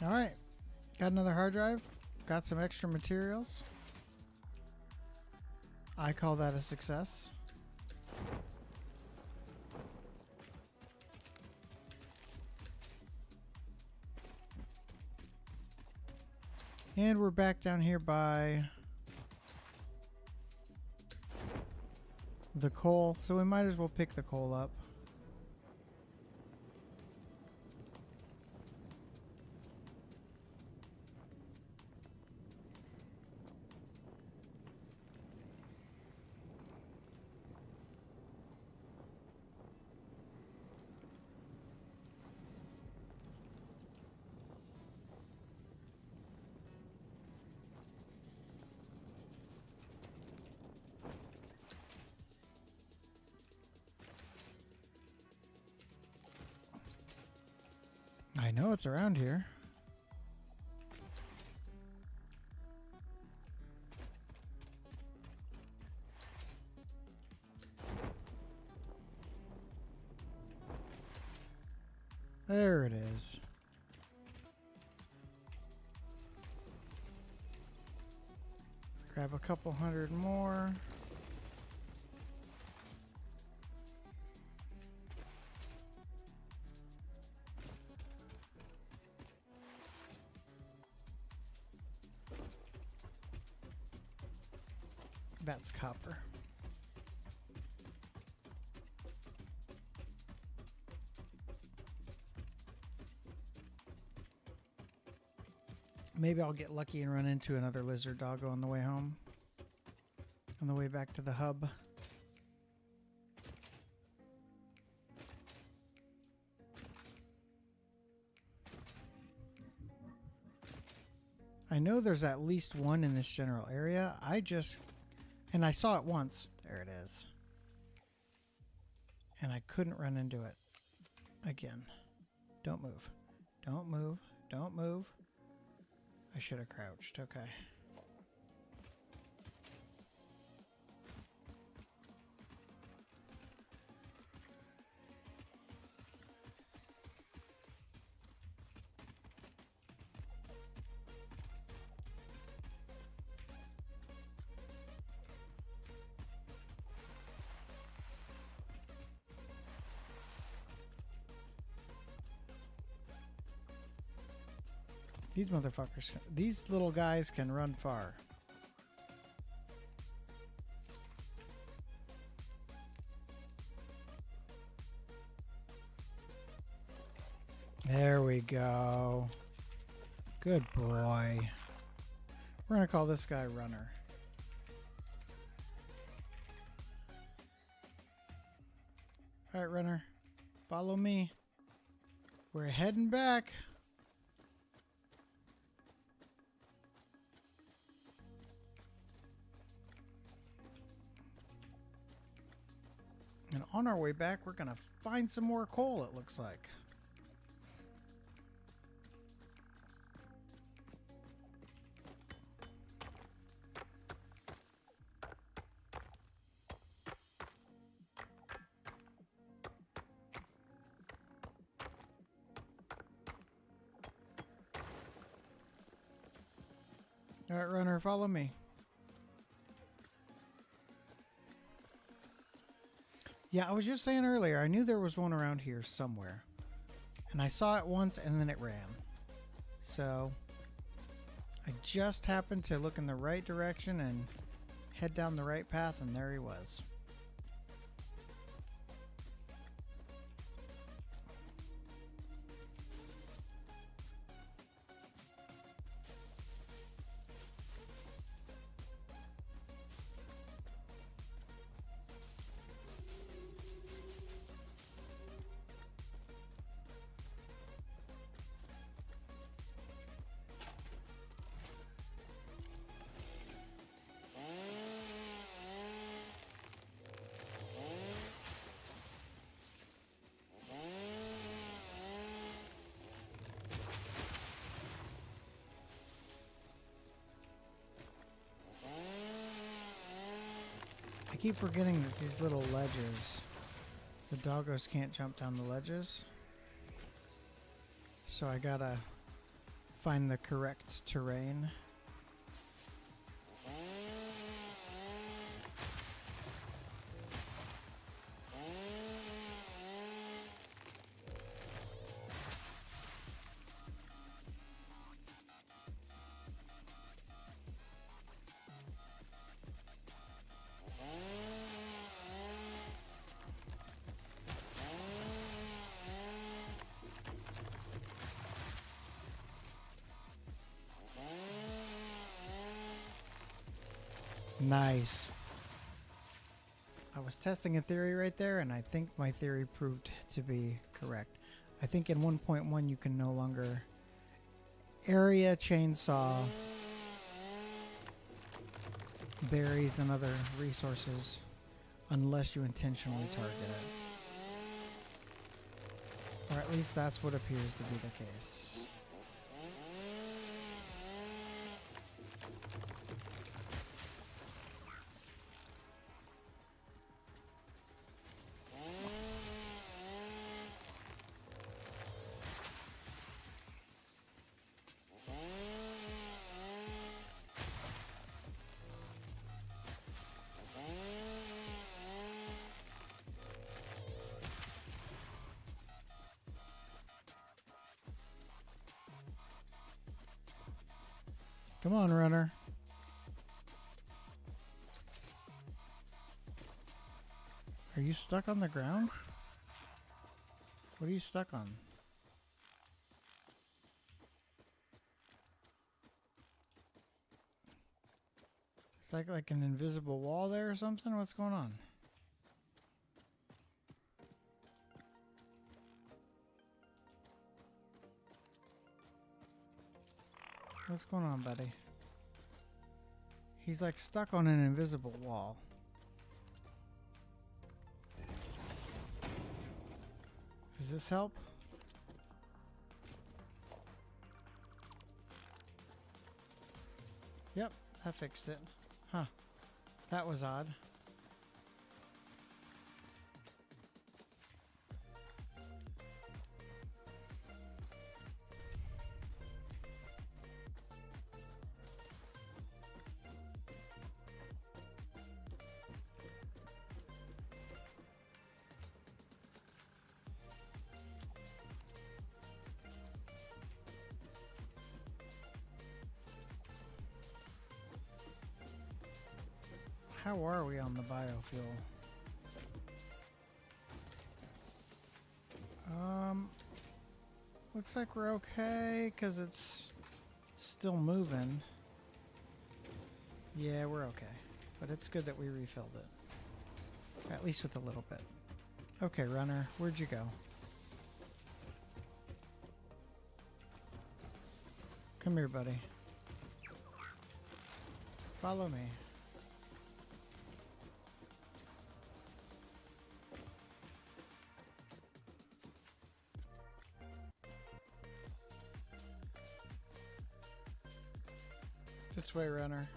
All right, got another hard drive, got some extra materials. I call that a success. And we're back down here by the coal, so we might as well pick the coal up. I know it's around here. There it is. Grab a couple hundred more. That's copper. Maybe I'll get lucky and run into another lizard doggo on the way home. On the way back to the hub. I know there's at least one in this general area. And I saw it once. There it is. And I couldn't run into it. again. Don't move. Don't move. Don't move. I should have crouched. Okay. These motherfuckers, these little guys can run far. There we go. Good boy. We're gonna call this guy Runner. All right, Runner, follow me. We're heading back. And on our way back, we're going to find some more coal, it looks like. All right, Runner, follow me. Yeah, I was just saying earlier, I knew there was one around here somewhere. And I saw it once and then it ran. So I just happened to look in the right direction and head down the right path, and there he was. I keep forgetting that these little ledges, the doggos can't jump down the ledges. So I gotta find the correct terrain. Nice. I was testing a theory right there, and I think my theory proved to be correct. I think in 1.1 you can no longer area chainsaw berries and other resources unless you intentionally target it. Or at least that's what appears to be the case. Come on, Runner. Are you stuck on the ground? What are you stuck on? It's like an invisible wall there or something? What's going on? What's going on, buddy? He's like stuck on an invisible wall. Does this help? Yep, that fixed it. Huh. That was odd. How are we on the biofuel? Looks like we're okay because it's still moving. Yeah, we're okay. But it's good that we refilled it. At least with a little bit. Okay, runner, where'd you go? Come here, buddy. Follow me. This way, runner.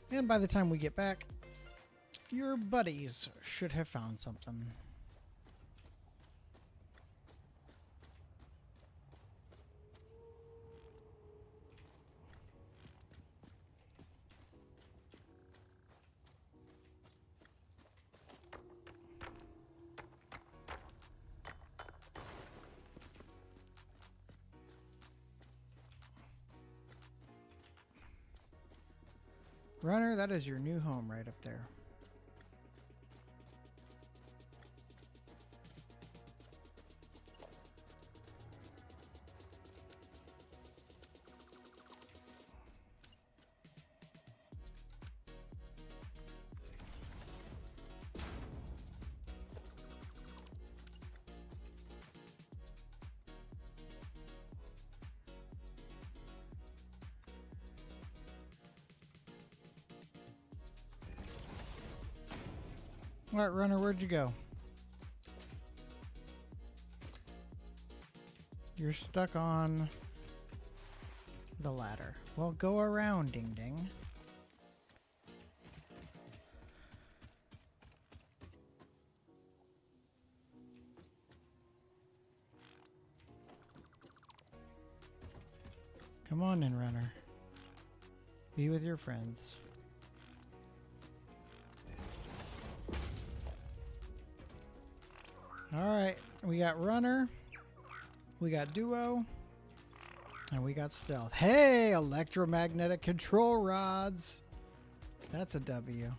And by the time we get back, your buddies should have found something. Runner, that is your new home right up there. All right, runner, where'd you go? You're stuck on the ladder. Well, go around, ding ding. Come on in, runner. Be with your friends. Alright, we got runner, we got duo, and we got stealth. Hey, electromagnetic control rods! That's a W.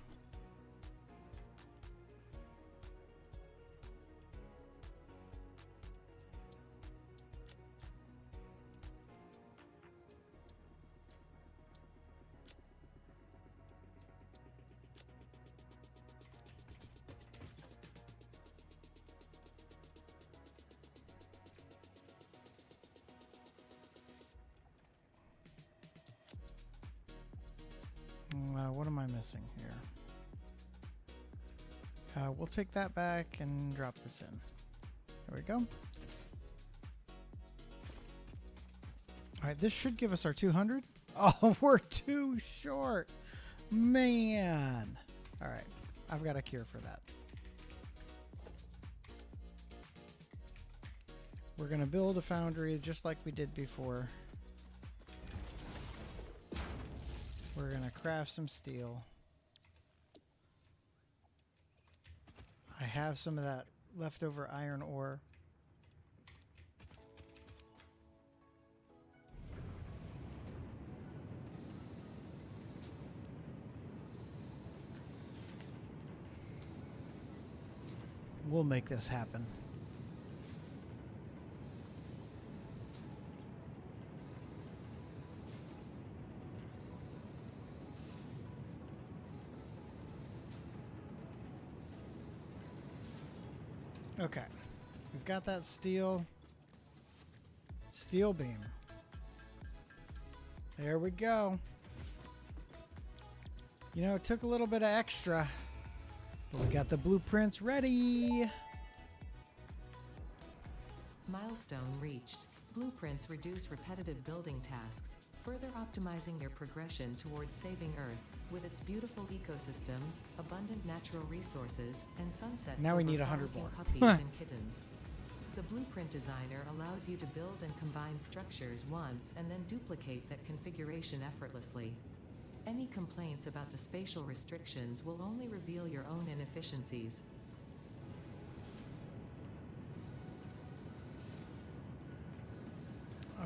What am I missing here? We'll take that back and drop this in. There we go. Alright, this should give us our 200. Oh, we're too short. Man. Alright, I've got a cure for that. We're going to build a foundry just like we did before. We're going to craft some steel. I have some of that leftover iron ore. We'll make this happen. Okay. We've got that steel beam. There we go. You know, it took a little bit of extra, but we got the blueprints ready. Milestone reached. Blueprints reduce repetitive building tasks, further optimizing your progression towards saving Earth, with its beautiful ecosystems, abundant natural resources, and sunsets. Now we over need 100 frolicking more. puppies and kittens. The blueprint designer allows you to build and combine structures once and then duplicate that configuration effortlessly. Any complaints about the spatial restrictions will only reveal your own inefficiencies.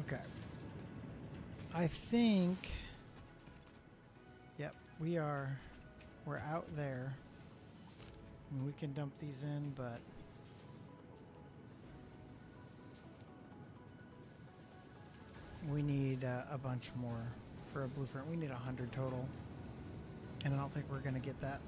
Okay. I think... Yep, we're out there. I mean, we can dump these in, but... we need a bunch more for a blueprint. We need 100 total. And I don't think we're going to get that.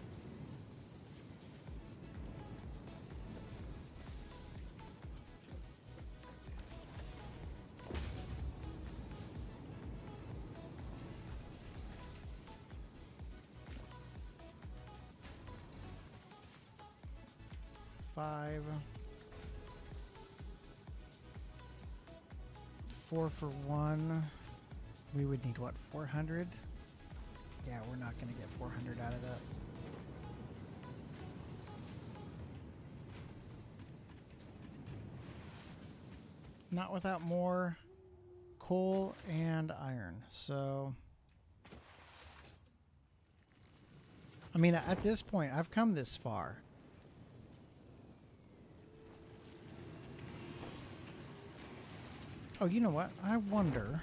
Five. 4 for 1. We would need what, 400? Yeah, we're not going to get 400 out of that. Not without more coal and iron. So, I mean, at this point, I've come this far. Oh, you know what? I wonder.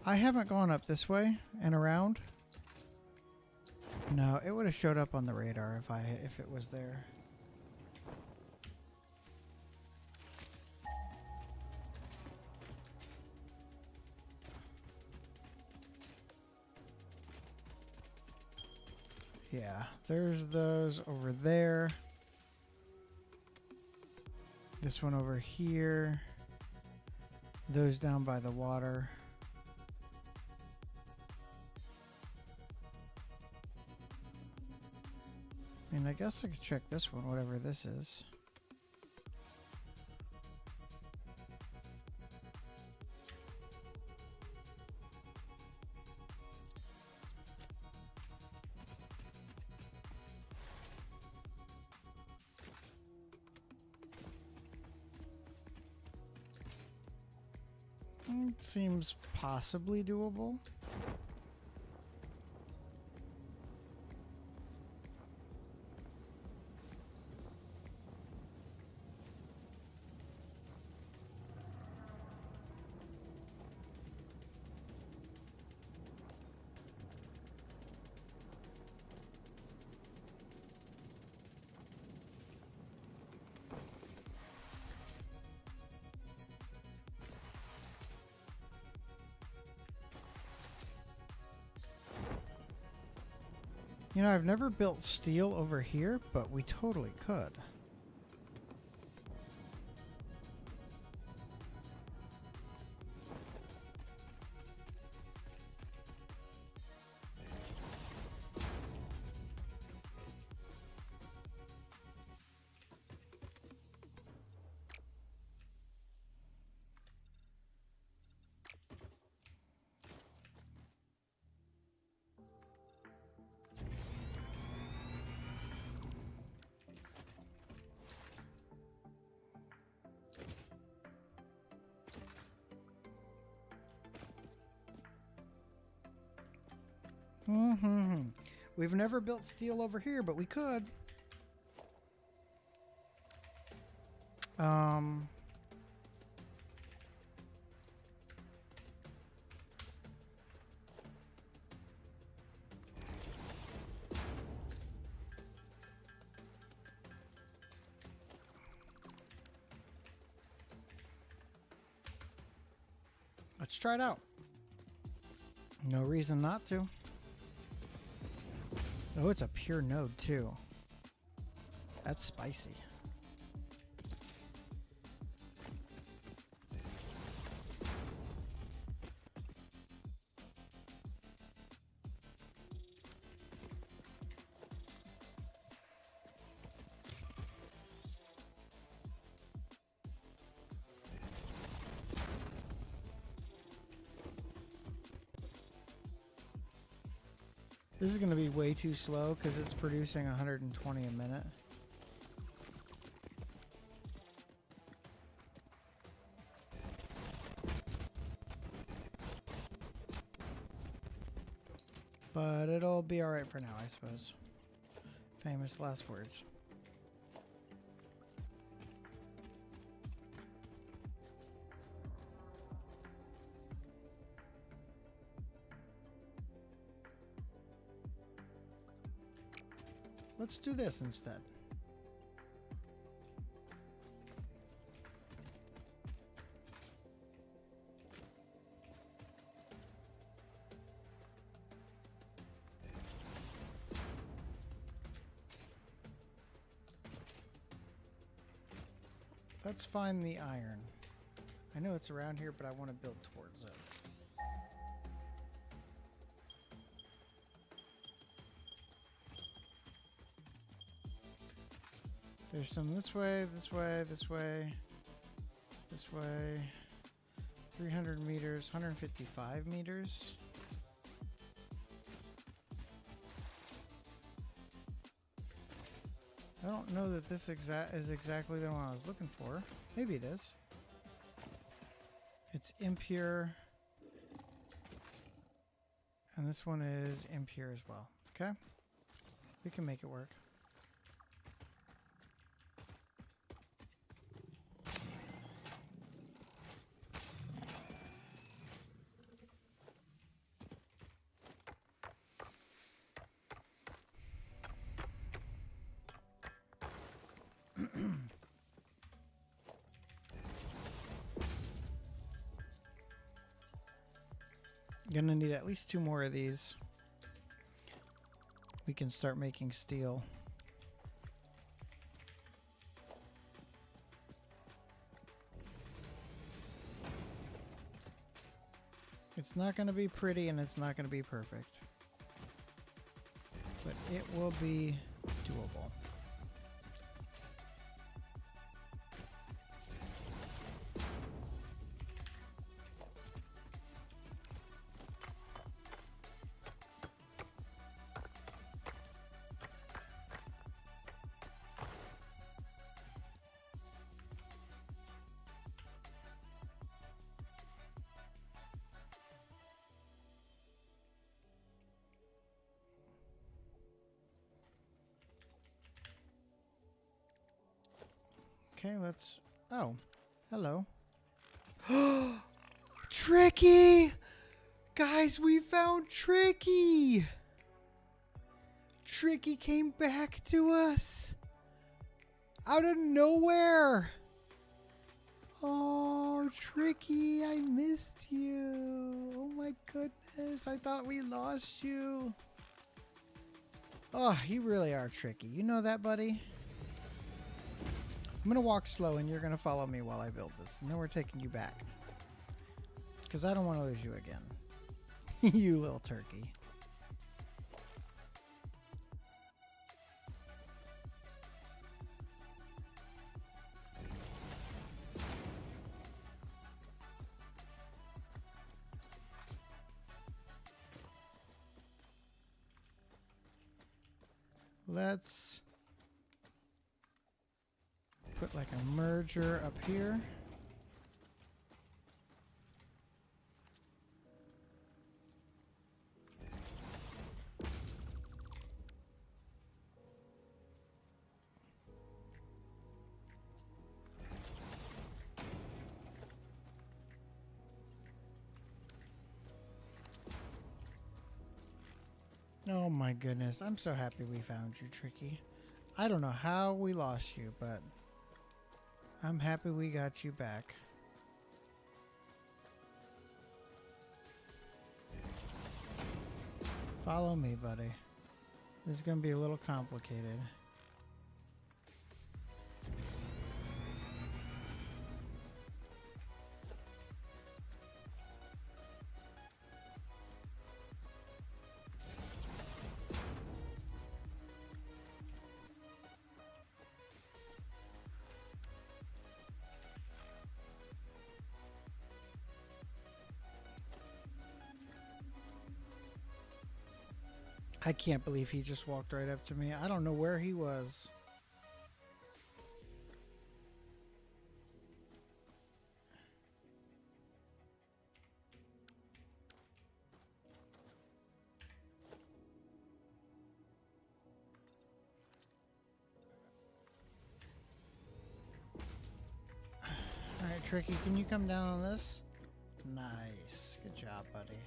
I haven't gone up this way and around. No, it would have showed up on the radar if it was there. Yeah, there's those over there. This one over here. Those down by the water. I mean, I guess I could check this one, whatever this is. It seems possibly doable. You know, I've never built steel over here, but we totally could. We've never built steel over here, but we could. Let's try it out. No reason not to. Oh, it's a pure node too. That's spicy. This is going to be way too slow because it's producing 120 a minute. But it'll be alright for now, I suppose. Famous last words. Let's do this instead. Let's find the iron. I know it's around here, but I want to build towards it. There's some this way, this way, this way, this way. 300 meters, 155 meters. I don't know that this is exactly the one I was looking for. Maybe it is. It's impure. And this one is impure as well. Okay? We can make it work. Gonna need at least 2 more of these. We can start making steel. It's not gonna be pretty and it's not gonna be perfect. But it will be doable. Okay, let's... Oh, hello. Tricky! Guys, we found Tricky! Tricky came back to us! Out of nowhere! Oh, Tricky, I missed you. Oh my goodness, I thought we lost you. Oh, you really are tricky. You know that, buddy? I'm going to walk slow and you're going to follow me while I build this. And then we're taking you back. Because I don't want to lose you again. You little turkey. Let's put like a merger up here. Oh my goodness, I'm so happy we found you, Tricky. I don't know how we lost you, but I'm happy we got you back. Follow me, buddy. This is going to be a little complicated. I can't believe he just walked right up to me. I don't know where he was. Alright, Tricky, can you come down on this? Nice. Good job, buddy.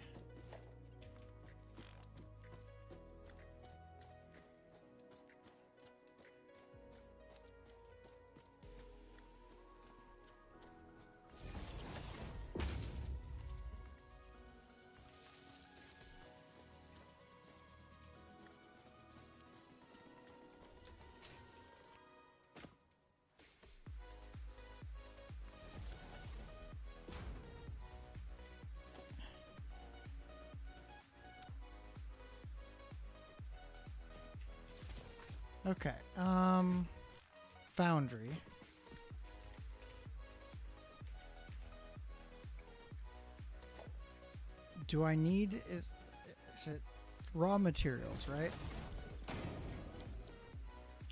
Okay, Foundry. Do I need, is it raw materials, right?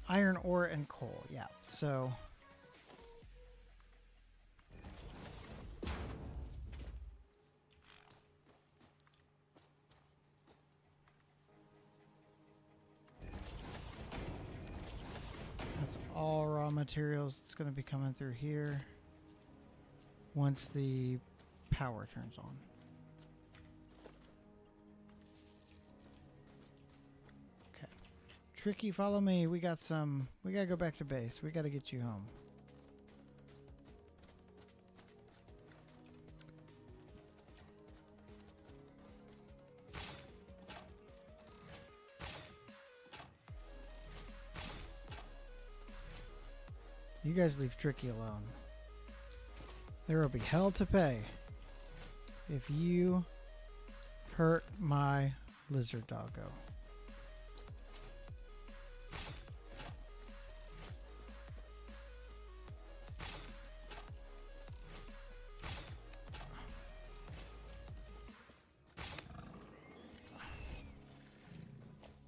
Iron ore and coal, yeah, so. That's all raw materials that's going to be coming through here once the power turns on. Okay. Tricky, follow me. We got to go back to base. We got to get you home. You guys leave Tricky alone. There will be hell to pay if you hurt my lizard doggo.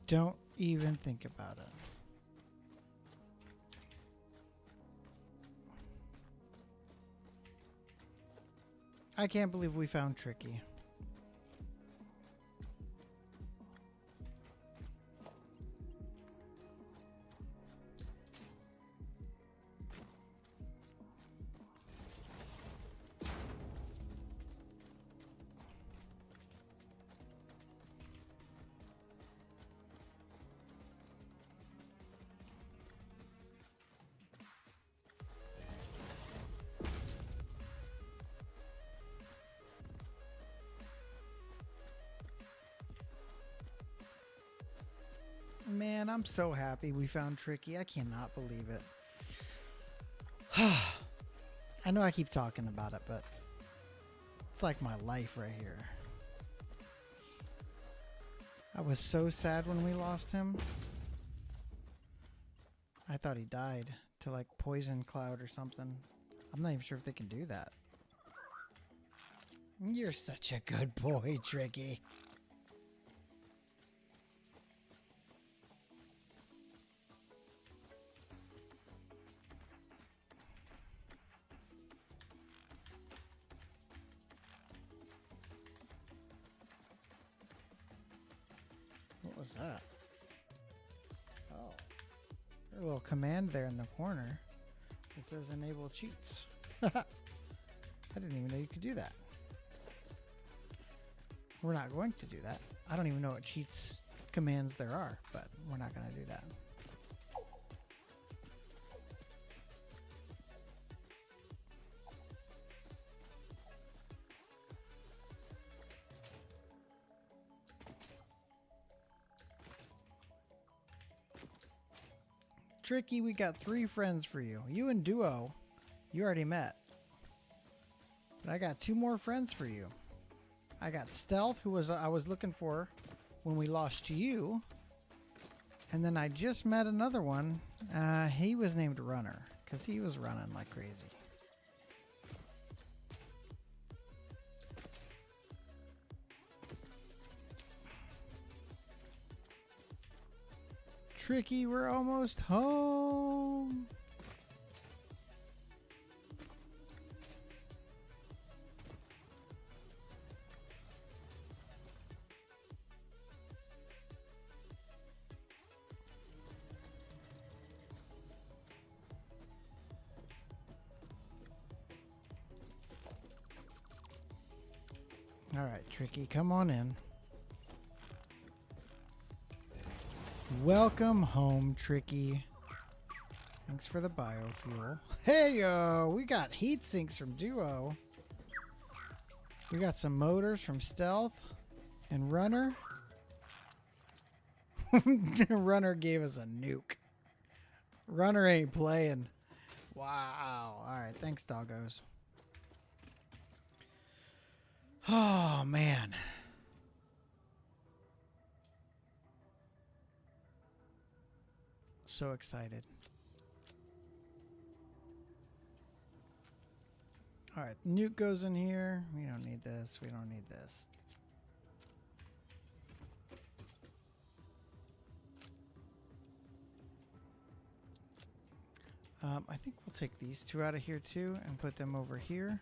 Don't even think about it. I can't believe we found Tricky. Man, I'm so happy we found Tricky. I cannot believe it. I know I keep talking about it, but it's like my life right here. I was so sad when we lost him. I thought he died to like poison cloud or something. I'm not even sure if they can do that. You're such a good boy, Tricky. What was that? Oh. There's a little command there in the corner. It says enable cheats. I didn't even know you could do that. We're not going to do that. I don't even know what cheats commands there are, but we're not going to do that. Tricky, we got 3 friends for you. You and Duo, you already met. But I got 2 more friends for you. I got Stealth, who I was looking for when we lost you. And then I just met another one. He was named Runner, because he was running like crazy. Tricky, we're almost home. All right, Tricky, come on in. Welcome home, Tricky. Thanks for the biofuel. Hey, we got heat sinks from Duo. We got some motors from Stealth and Runner. Runner gave us a nuke. Runner ain't playing. Wow. All right, thanks, doggos. Oh, man. So excited. All right, nuke goes in here. We don't need this. We don't need this. I think we'll take these two out of here too and put them over here.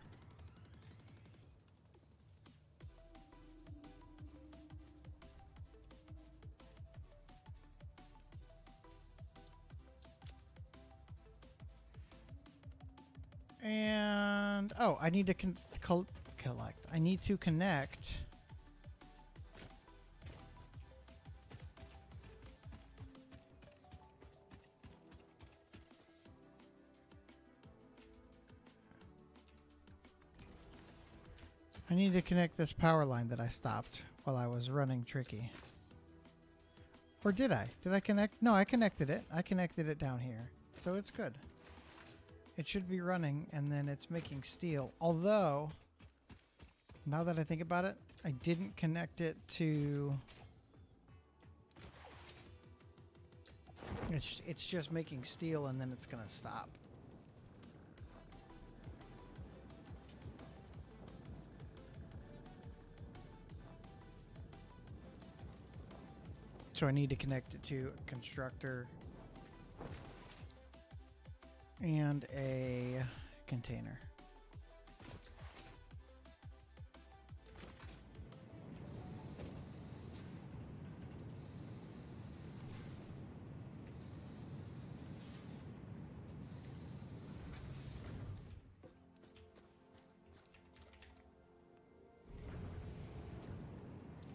And oh, I need to collect. I need to connect. I need to connect this power line that I stopped while I was running Tricky. Or did I? Did I connect? No, I connected it. I connected it down here. So it's good. It should be running, and then it's making steel. Although, now that I think about it, I didn't connect it to... It's just making steel, and then it's going to stop. So I need to connect it to a constructor and a container.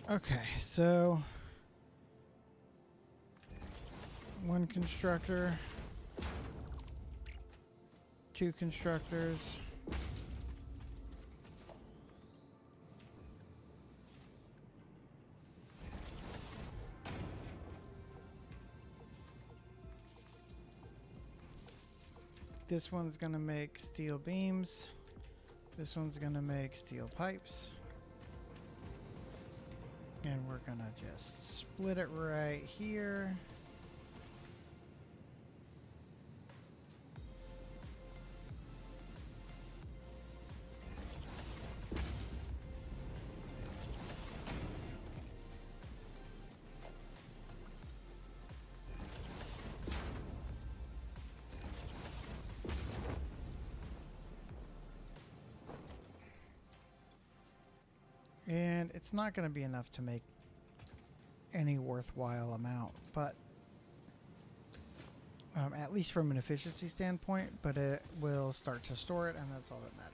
Okay, so one constructor, two constructors, this one's gonna make steel beams, this one's gonna make steel pipes, and we're gonna just split it right here. And it's not going to be enough to make any worthwhile amount, but at least from an efficiency standpoint, but it will start to store it, and that's all that matters.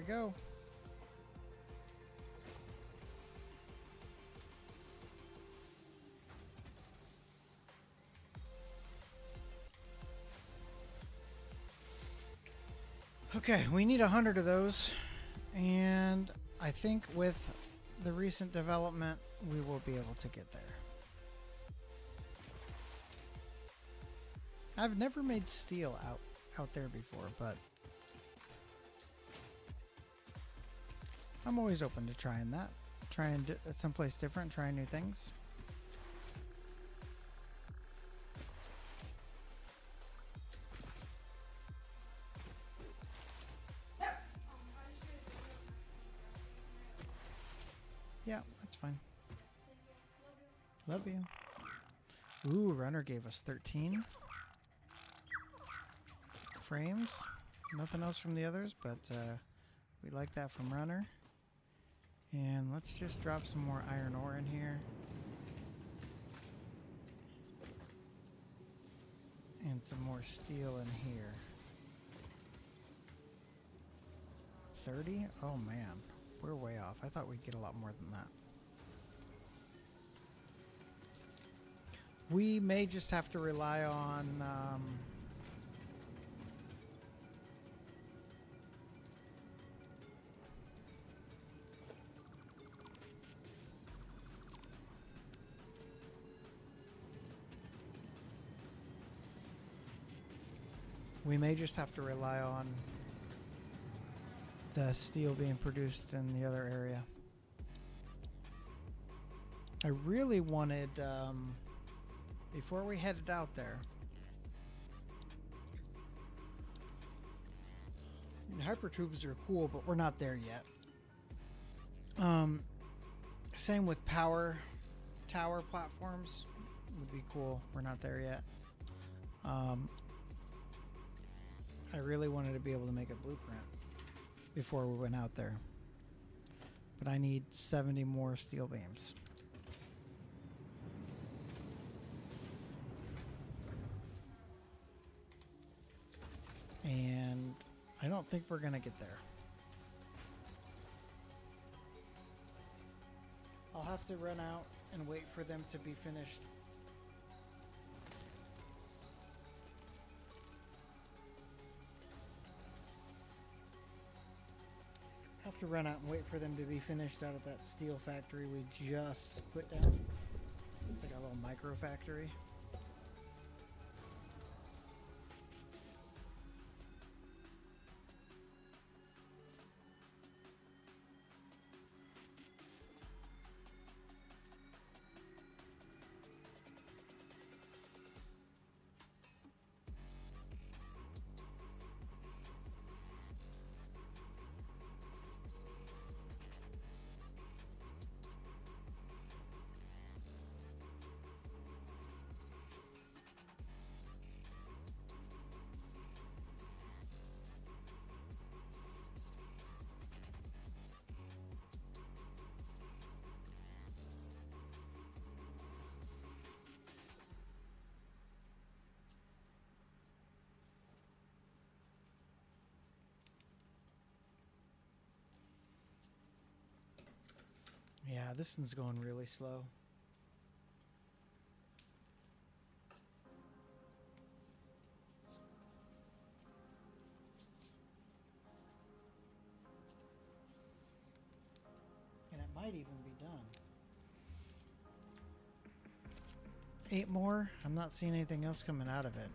Go. Okay, we need 100 of those, and I think with the recent development, we will be able to get there. I've never made steel out there before, but I'm always open to trying that. Trying someplace different, trying new things. I just made a video of my Yeah, that's fine. Thank you. Love you. Love you. Ooh, Runner gave us 13 frames. Nothing else from the others, but we like that from Runner. And let's just drop some more iron ore in here. And some more steel in here. 30? Oh man, we're way off. I thought we'd get a lot more than that. We may just have to rely on the steel being produced in the other area. I really wanted, before we headed out there, hypertubes are cool, but we're not there yet. Same with power tower platforms would be cool. We're not there yet. I really wanted to be able to make a blueprint before we went out there, but I need 70 more steel beams. And I don't think we're gonna get there. I'll have to run out and wait for them to be finished. Have to run out and wait for them to be finished out of that steel factory we just put down. It's like a little micro factory. Yeah, this one's going really slow. And it might even be done. 8 more? I'm not seeing anything else coming out of it.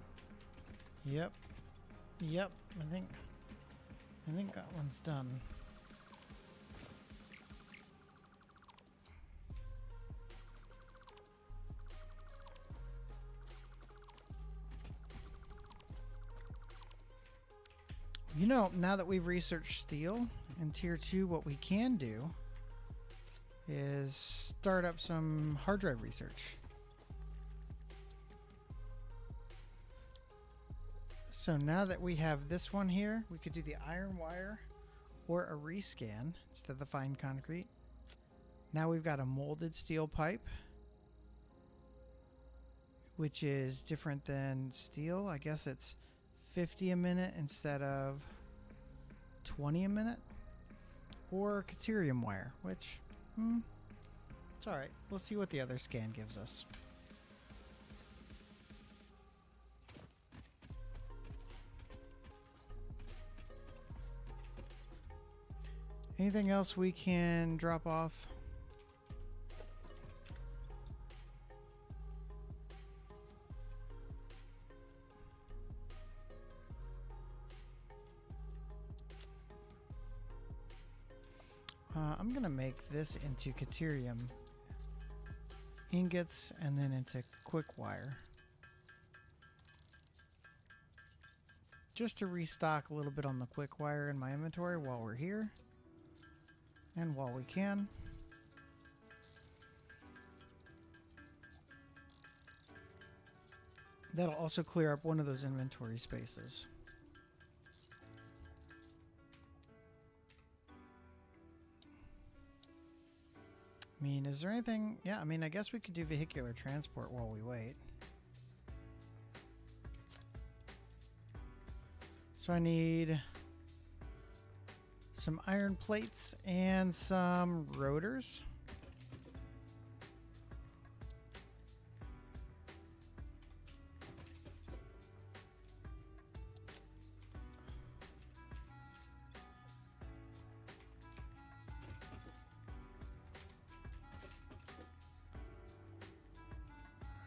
Yep. Yep, I think that one's done. You know, now that we've researched steel in tier 2, what we can do is start up some hard drive research. So now that we have this one here, we could do the iron wire or a rescan instead of the fine concrete. Now we've got a molded steel pipe, which is different than steel. I guess it's 50 a minute instead of 20 a minute. Or Caterium wire, which, it's alright. We'll see what the other scan gives us. Anything else we can drop off? I'm going to make this into Caterium ingots and then into quick wire. Just to restock a little bit on the quick wire in my inventory while we're here and while we can. That'll also clear up one of those inventory spaces. I mean, is there anything? Yeah, I mean, I guess we could do vehicular transport while we wait. So I need some iron plates and some rotors.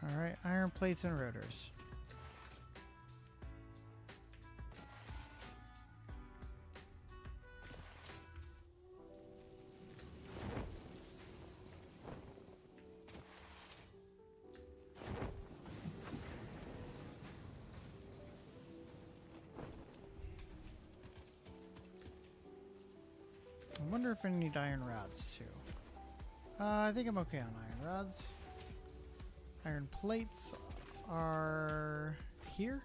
All right, iron plates and rotors. I wonder if I need iron rods too. I think I'm okay on iron rods. Iron plates are here.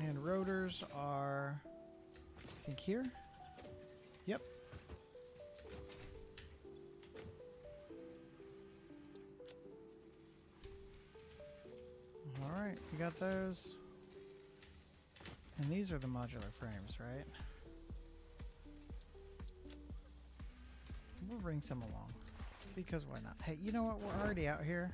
And rotors are, I think, here. Yep. All right, we got those. And these are the modular frames, right? We'll bring some along, because why not? Hey, you know what? We're already out here.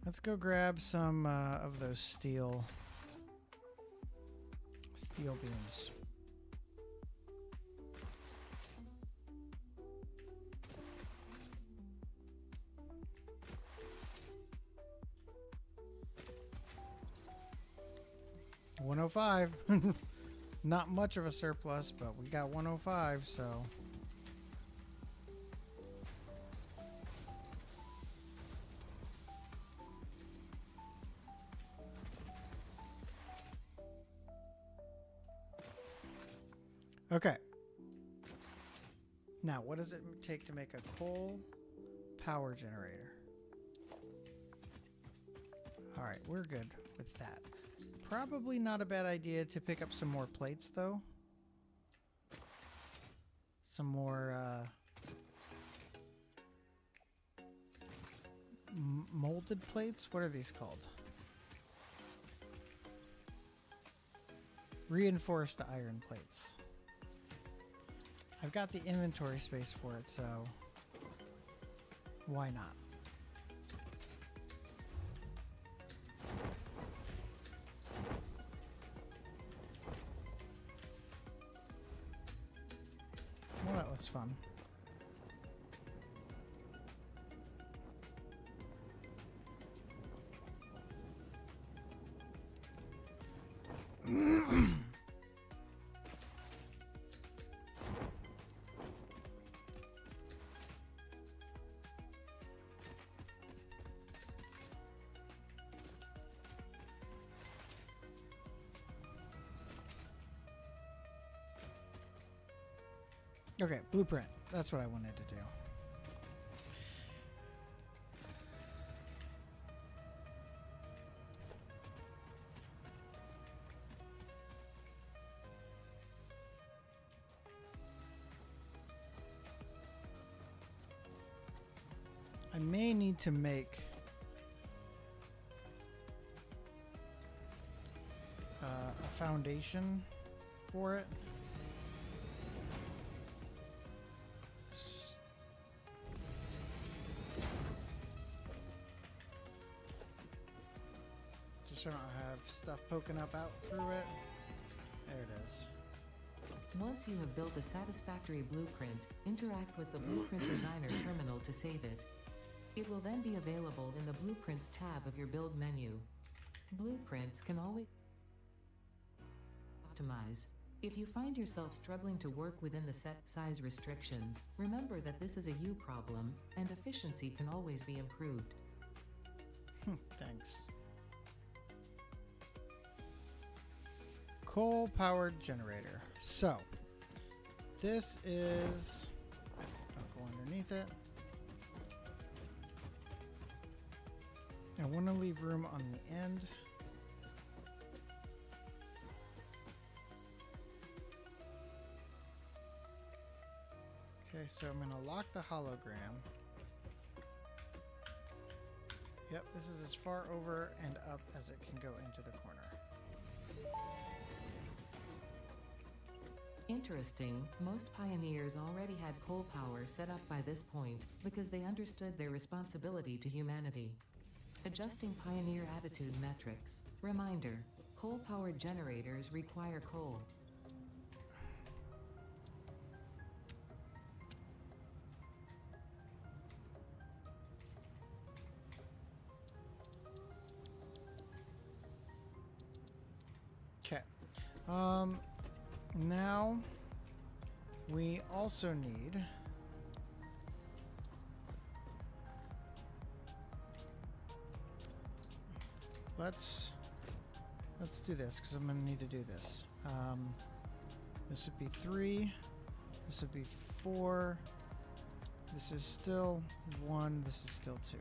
Let's go grab some of those steel beams. $105. Not much of a surplus, but we got 105, so. Okay. Now, what does it take to make a coal power generator? All right, we're good with that. Probably not a bad idea to pick up some more plates, though. Some more molded plates. What are these called? Reinforced iron plates. I've got the inventory space for it, so why not? Well, that was fun. Okay, blueprint. That's what I wanted to do. I may need to make a foundation for it. Just so I don't have stuff poking up out through it. There it is. Once you have built a satisfactory blueprint, interact with the Blueprint Designer terminal to save it. It will then be available in the Blueprints tab of your build menu. Blueprints can always optimize. If you find yourself struggling to work within the set size restrictions, remember that this is a you problem, and efficiency can always be improved. Thanks. Coal-powered generator. So, this is... Don't go underneath it. I want to leave room on the end. Okay, so I'm going to lock the hologram. Yep, this is as far over and up as it can go into the corner. Interesting, most pioneers already had coal power set up by this point because they understood their responsibility to humanity. Adjusting pioneer attitude metrics. Reminder, coal-powered generators require coal. Okay. Now we also need let's do this because I'm gonna need to do this. This would be 3. This would be 4. This is still 1. This is still 2.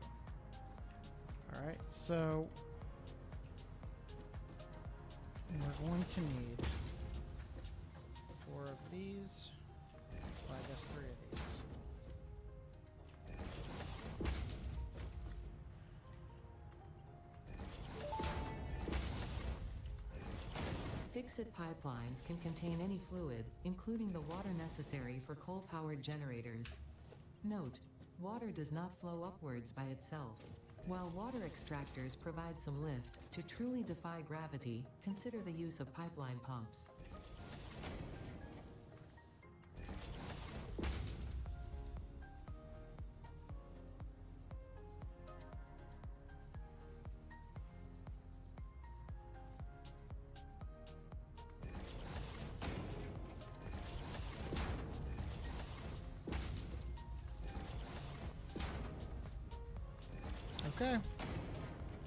All right. So we're going to need 4 of these. Well, I guess 3 of these. Fix-it pipelines can contain any fluid, including the water necessary for coal-powered generators. Note, water does not flow upwards by itself. While water extractors provide some lift, to truly defy gravity, consider the use of pipeline pumps. Okay,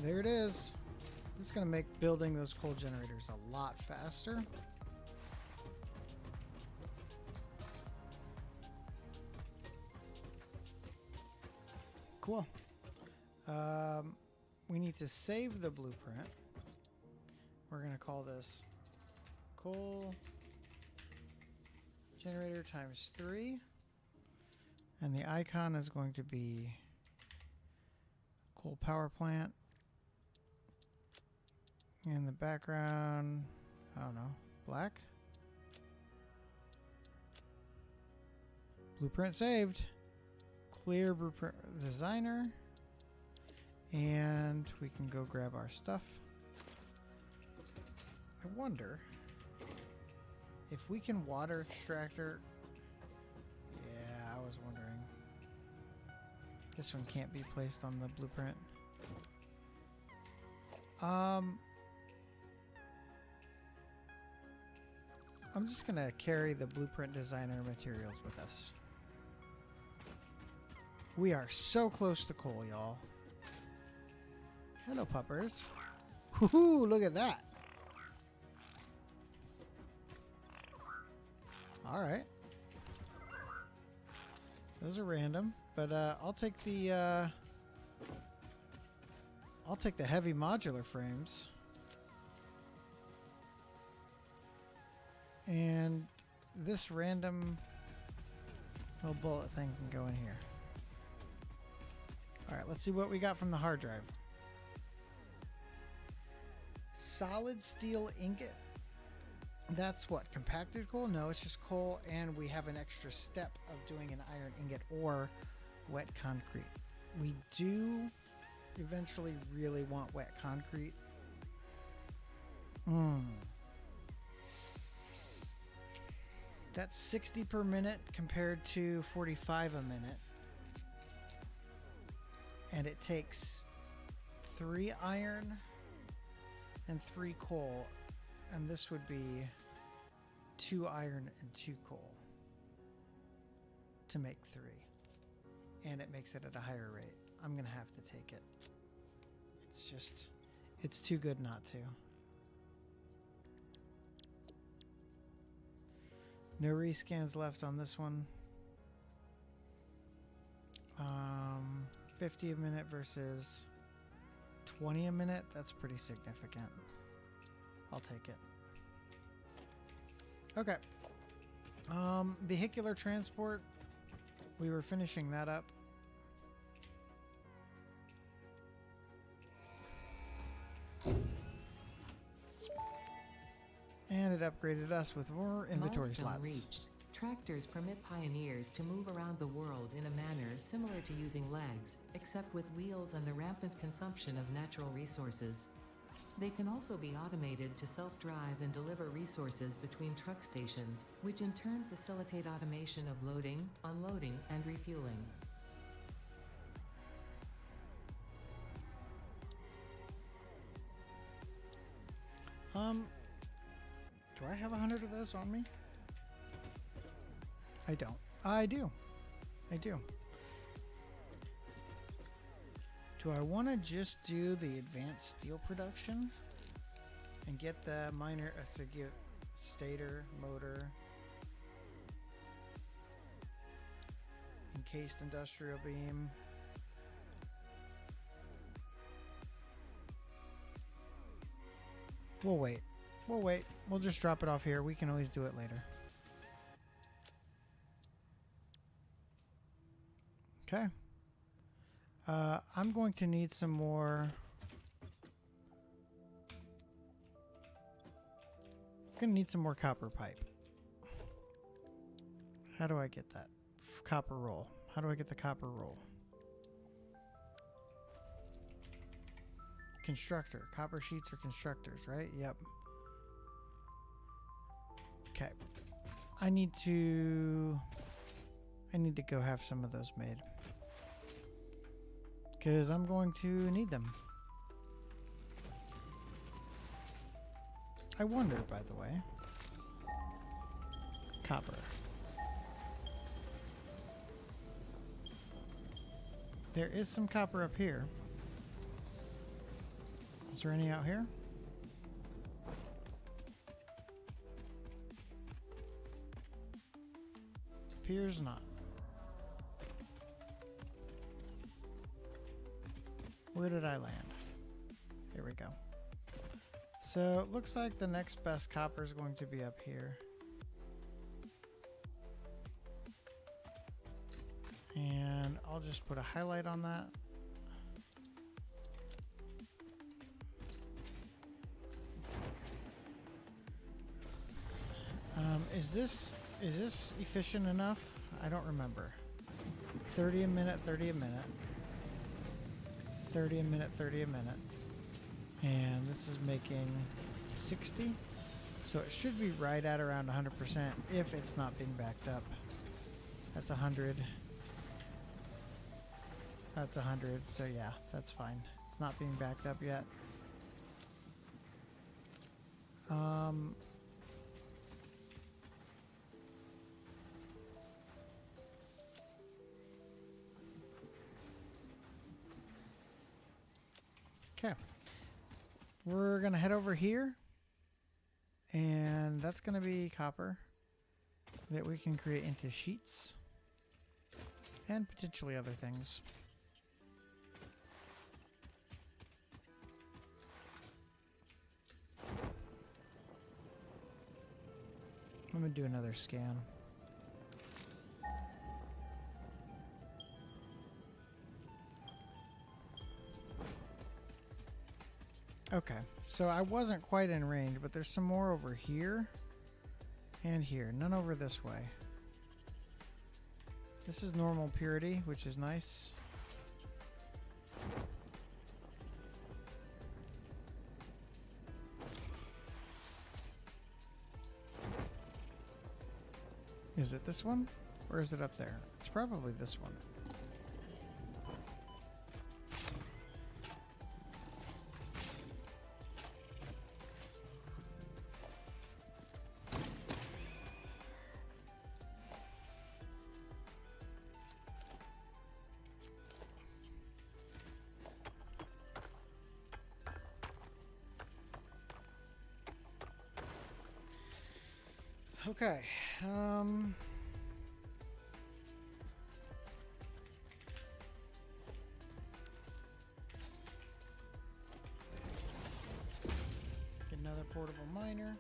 there it is. This is going to make building those coal generators a lot faster. Cool. We need to save the blueprint. We're going to call this coal generator times 3. And the icon is going to be coal power plant. In the background, I don't know, black. Blueprint saved. Clear blueprint designer. And we can go grab our stuff. I wonder if we can water extractor. Yeah, I was wondering. This one can't be placed on the blueprint. I'm just gonna carry the blueprint designer materials with us. We are so close to coal, y'all. Hello, puppers. Woohoo, look at that. All right. Those are random, but I'll take the heavy modular frames. And this random little bullet thing can go in here. All right, let's see what we got from the hard drive. Solid steel ingot. That's what, compacted coal? No, it's just coal, and we have an extra step of doing an iron ingot or wet concrete. We do eventually really want wet concrete. That's 60 per minute compared to 45 a minute. And it takes 3 iron and 3 coal. And this would be 2 iron and 2 coal to make 3. And it makes it at a higher rate. I'm going to have to take it. It's just, it's too good not to. No rescans left on this one. 50 a minute versus 20 a minute. That's pretty significant. I'll take it. Okay. Vehicular transport. We were finishing that up. And it upgraded us with more inventory Milestone slots. reached. Tractors permit pioneers to move around the world in a manner similar to using legs, except with wheels and the rampant consumption of natural resources. They can also be automated to self-drive and deliver resources between truck stations, which in turn facilitate automation of loading, unloading, and refueling. Do I have 100 of those on me? I don't. I do. I do. Do I want to just do the advanced steel production and get the minor, so get stator, motor, encased industrial beam? We'll wait. We'll wait. We'll just drop it off here. We can always do it later. Okay. I'm going to need some more. I'm going to need some more copper pipe. How do I get that? Copper roll. How do I get the copper roll? Constructor. Copper sheets are constructors, right? Yep. Okay. I need to go have some of those made. Because I'm going to need them. I wonder, by the way. Copper. There is some copper up here. Is there any out here? Appears not. Where did I land? Here we go. So it looks like the next best copper is going to be up here. And I'll just put a highlight on that. Is this efficient enough? I don't remember. 30 a minute, 30 a minute. 30 a minute, 30 a minute. And this is making 60. So it should be right at around 100% if it's not being backed up. That's 100. That's 100. So yeah, that's fine. It's not being backed up yet. Okay, we're gonna head over here, and that's gonna be copper that we can create into sheets and potentially other things. I'm gonna do another scan. Okay, so I wasn't quite in range, but there's some more over here and here. None over this way. This is normal purity, which is nice. Is it this one? Or is it up there? It's probably this one. Okay. Get another portable miner.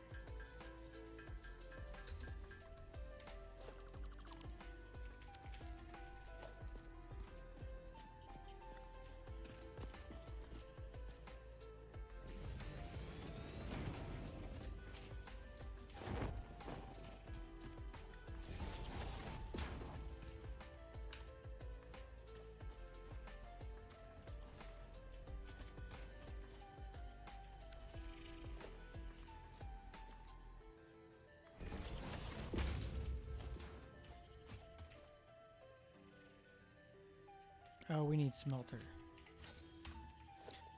Oh, we need smelter.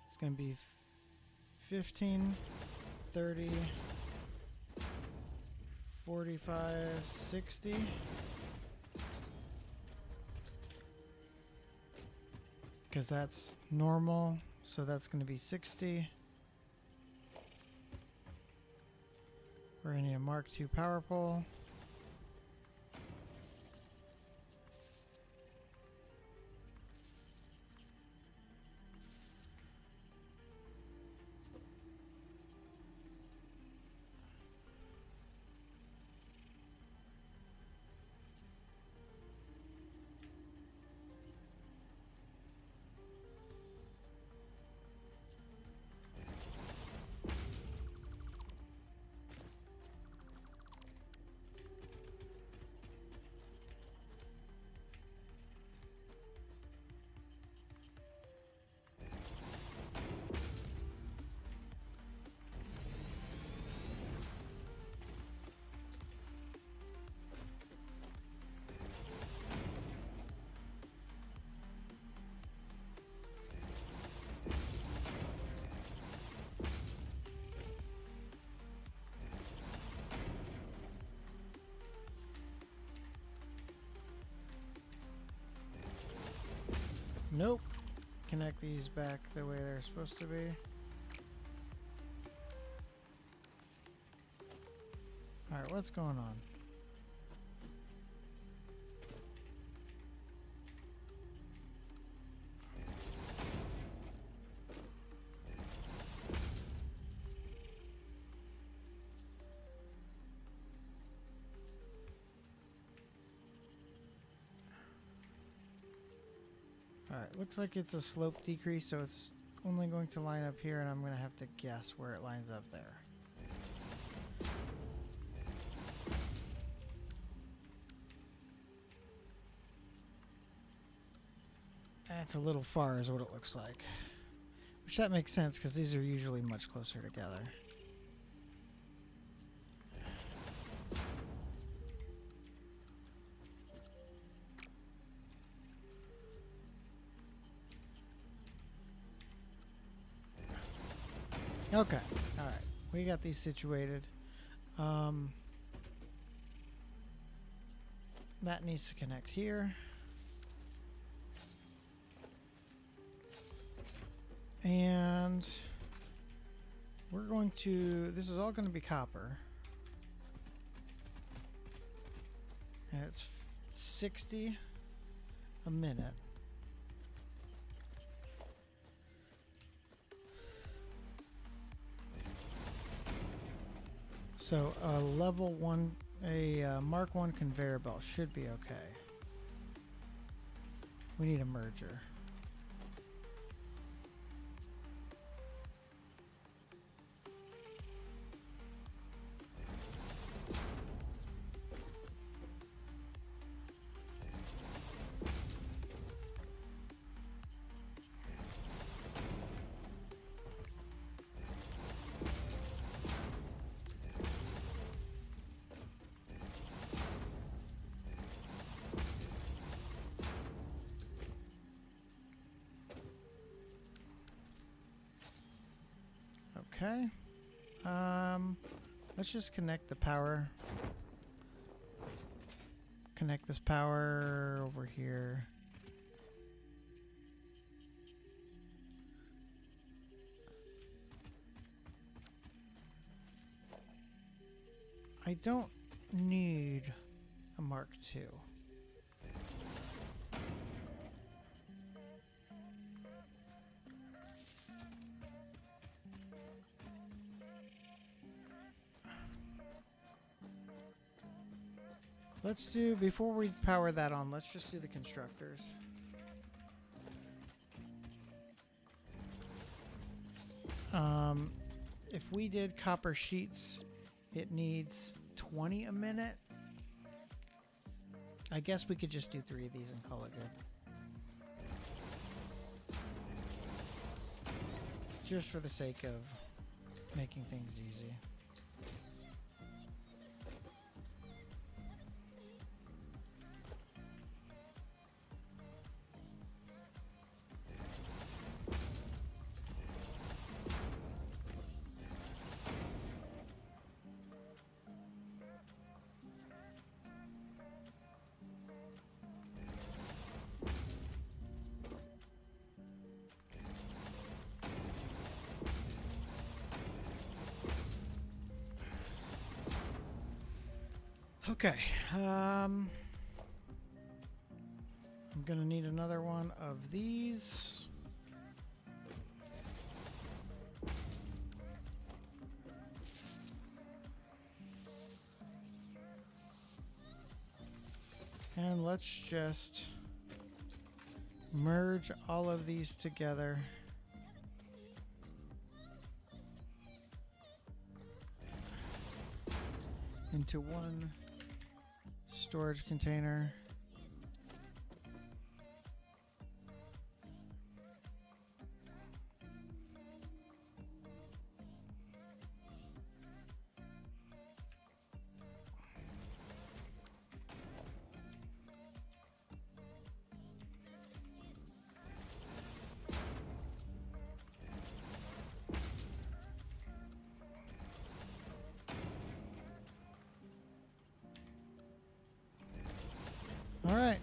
It's going to be 15, 30, 45, 60. Because that's normal, so that's going to be 60. We're going to need a Mark II power pole. Nope. Connect these back the way they're supposed to be. Alright, what's going on? Alright, looks like it's a slope decrease, so it's only going to line up here, and I'm going to have to guess where it lines up there. That's a little far is what it looks like. Which that makes sense, because these are usually much closer together. Okay, alright. We got these situated. That needs to connect here. And we're going to, this is all going to be copper. And it's 60 a minute. So a level 1, a Mark 1 conveyor belt should be okay. We need a merger. Okay. Let's just connect the power. Connect this power over here. I don't need a Mark II. Let's do, before we power that on, let's just do the constructors. If we did copper sheets, it needs 20 a minute. I guess we could just do 3 of these and call it good. Just for the sake of making things easy. Okay, I'm gonna need another one of these. And let's just merge all of these together. Into one storage container. All right,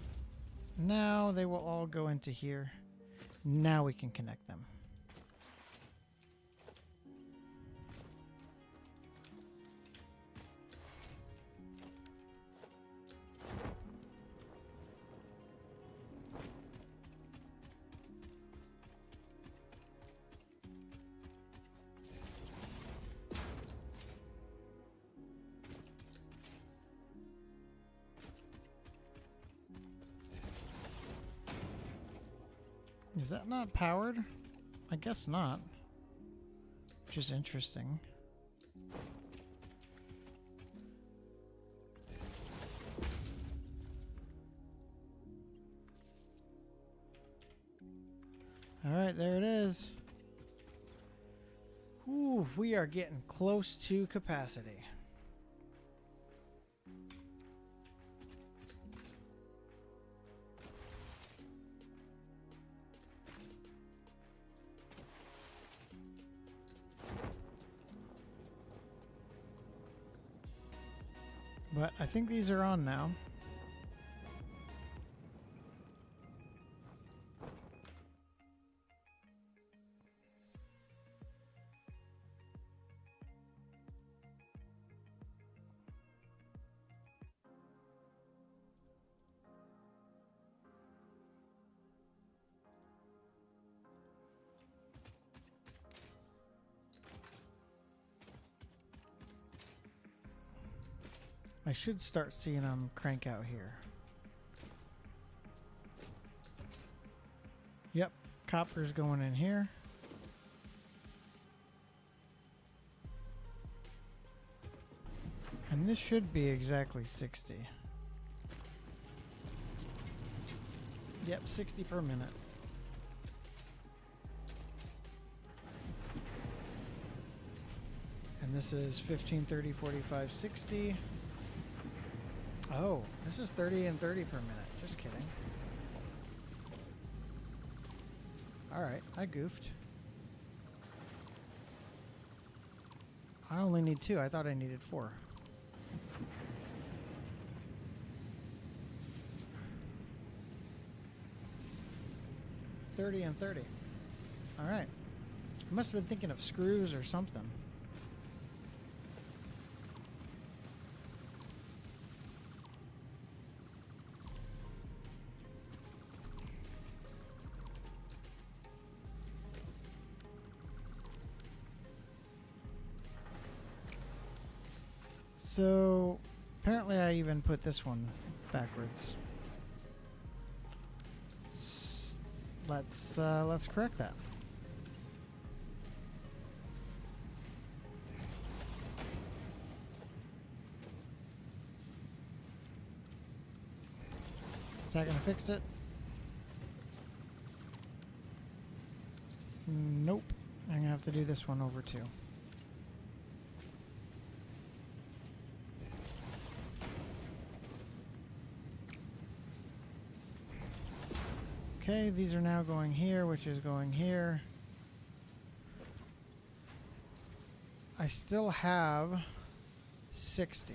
now they will all go into here. Now we can connect them. Is that not powered? I guess not. Which is interesting. All right, there it is. Ooh, we are getting close to capacity. But I think these are on now. I should start seeing them crank out here. Yep, copper's going in here. And this should be exactly 60. Yep, 60 per minute. And this is 15, 30, 45, 60. Oh, this is 30 and 30 per minute. Just kidding. Alright, I goofed. I only need 2. I thought I needed 4. $30 and $30. Alright. I must have been thinking of screws or something. So apparently I even put this one backwards. Let's correct that. Is that gonna fix it? Nope. I'm gonna have to do this one over too. Okay, these are now going here, which is going here. I still have 60.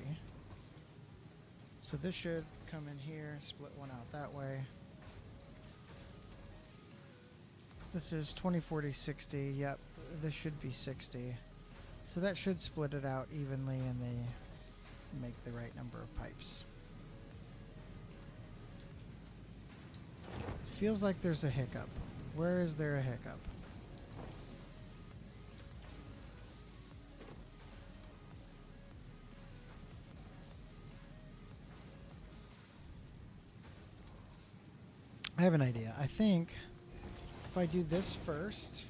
So this should come in here, split one out that way. This is 20, 40, 60. Yep, this should be 60. So that should split it out evenly and they make the right number of pipes. Feels like there's a hiccup. Where is there a hiccup? I have an idea. I think if I do this first,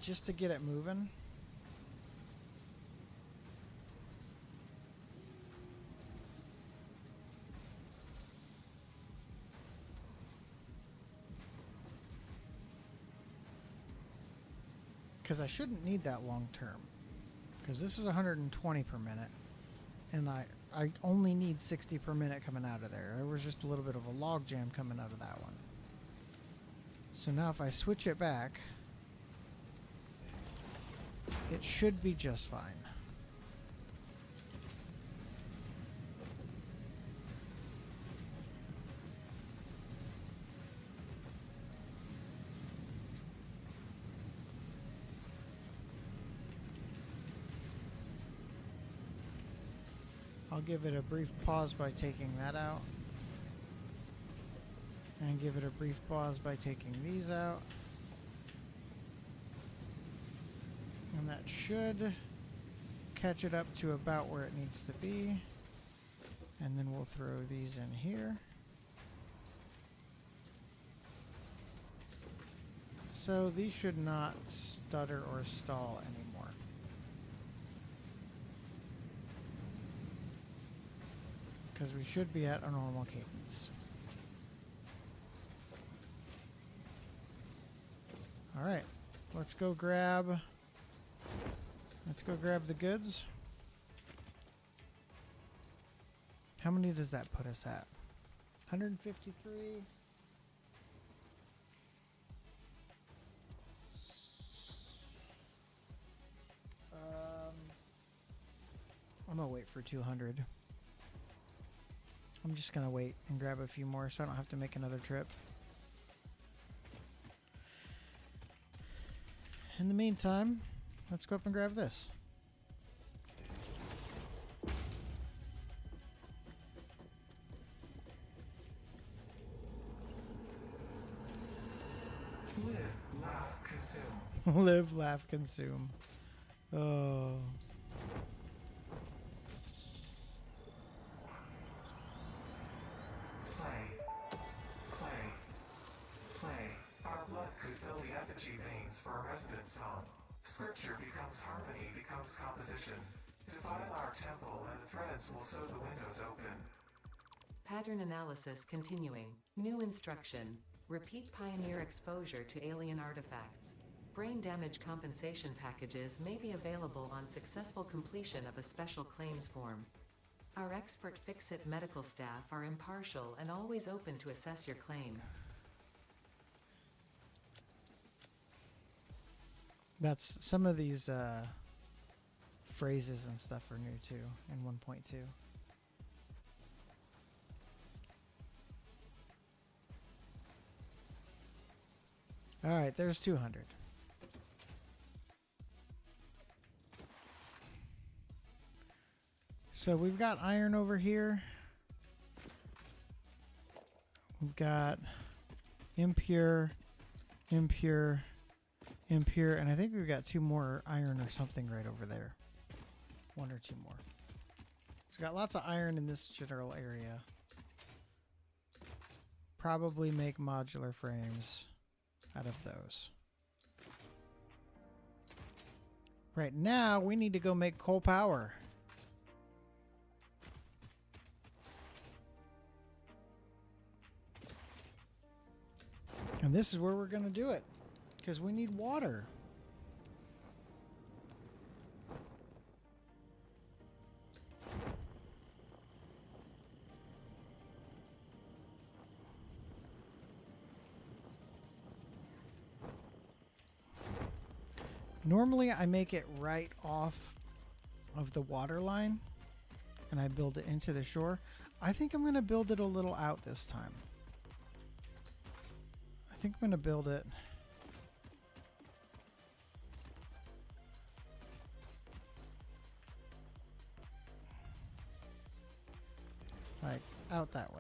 just to get it moving. Because I shouldn't need that long term. Because this is 120 per minute. And I only need 60 per minute coming out of there. There was just a little bit of a log jam coming out of that one. So now if I switch it back, it should be just fine. I'll give it a brief pause by taking that out. And give it a brief pause by taking these out. And that should catch it up to about where it needs to be. And then we'll throw these in here. So these should not stutter or stall anymore. Because we should be at a normal cadence. All right, let's go grab the goods. How many does that put us at? 153. I'm gonna wait for 200. I'm just gonna wait and grab a few more so I don't have to make another trip. In the meantime, let's go up and grab this. Live, laugh, consume. Live, laugh, consume. Oh. For a resident song. Scripture becomes harmony, becomes composition. Defile our temple and the threads will sew the windows open. Pattern analysis continuing. New instruction. Repeat pioneer exposure to alien artifacts. Brain damage compensation packages may be available on successful completion of a special claims form. Our expert Fix-It medical staff are impartial and always open to assess your claim. That's some of these phrases and stuff are new too in 1.2. All right, there's 200. So we've got iron over here. We've got impure, impure, impure, and I think we've got 2 more iron or something right over there. 1 or 2 more. It's got lots of iron in this general area. Probably make modular frames out of those. Right now, we need to go make coal power. And this is where we're going to do it, because we need water. Normally, I make it right off of the water line, and I build it into the shore. I think I'm going to build it a little out this time. I think I'm going to build it like out that way.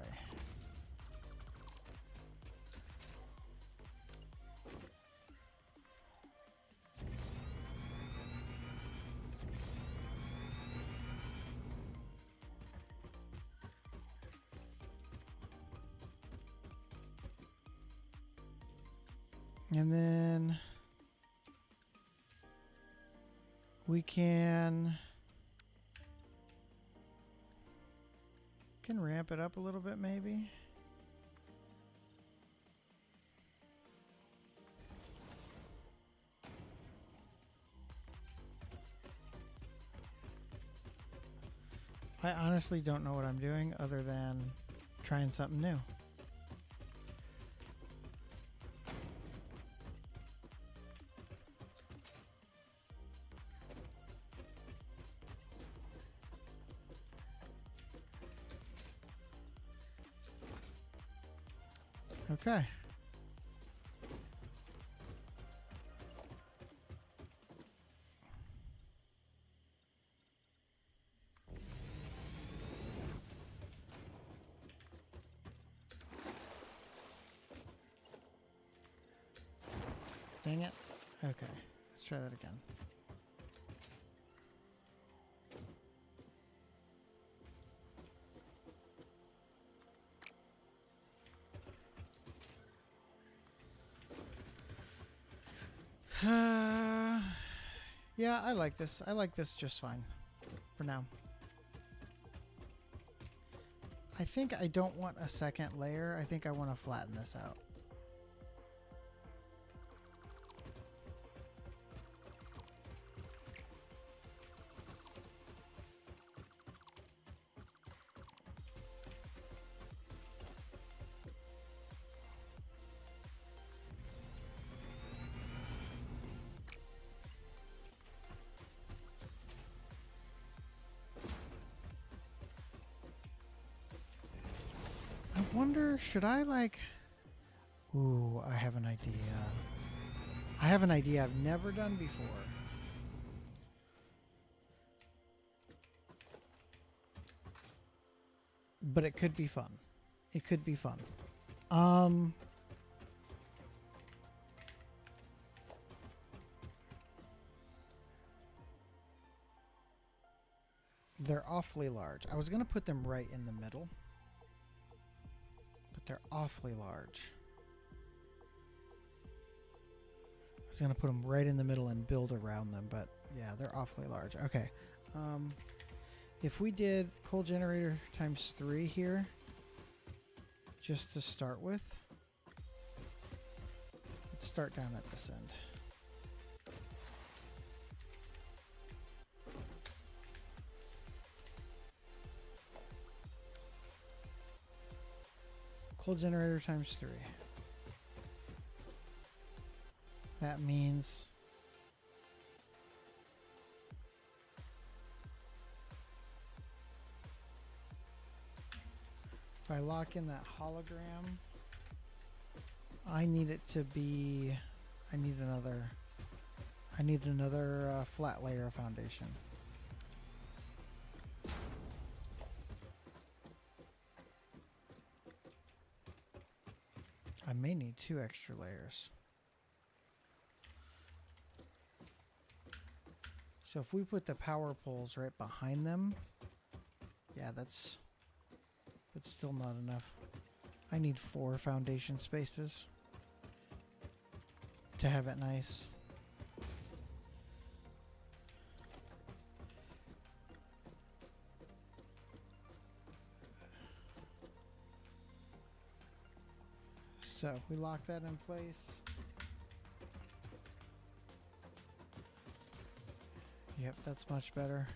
And then we can ramp it up a little bit maybe. I honestly don't know what I'm doing other than trying something new. Okay. Dang it. Okay, let's try that again. Yeah, I like this. I like this just fine for now. I think I don't want a second layer. I think I want to flatten this out. I wonder, should I like... Ooh, I have an idea. I have an idea I've never done before. But it could be fun. It could be fun. They're awfully large. I was going to put them right in the middle. But they're awfully large. I was going to put them right in the middle and build around them. But yeah, they're awfully large. Okay. If we did coal generator times 3 here, just to start with. Let's start down at this end. Coal generator times 3. That means if I lock in that hologram, I need it to be, I need another flat layer of foundation. I may need 2 extra layers. So if we put the power poles right behind them, Yeah, that's still not enough. I need 4 foundation spaces to have it nice. So we lock that in place. Yep, that's much better.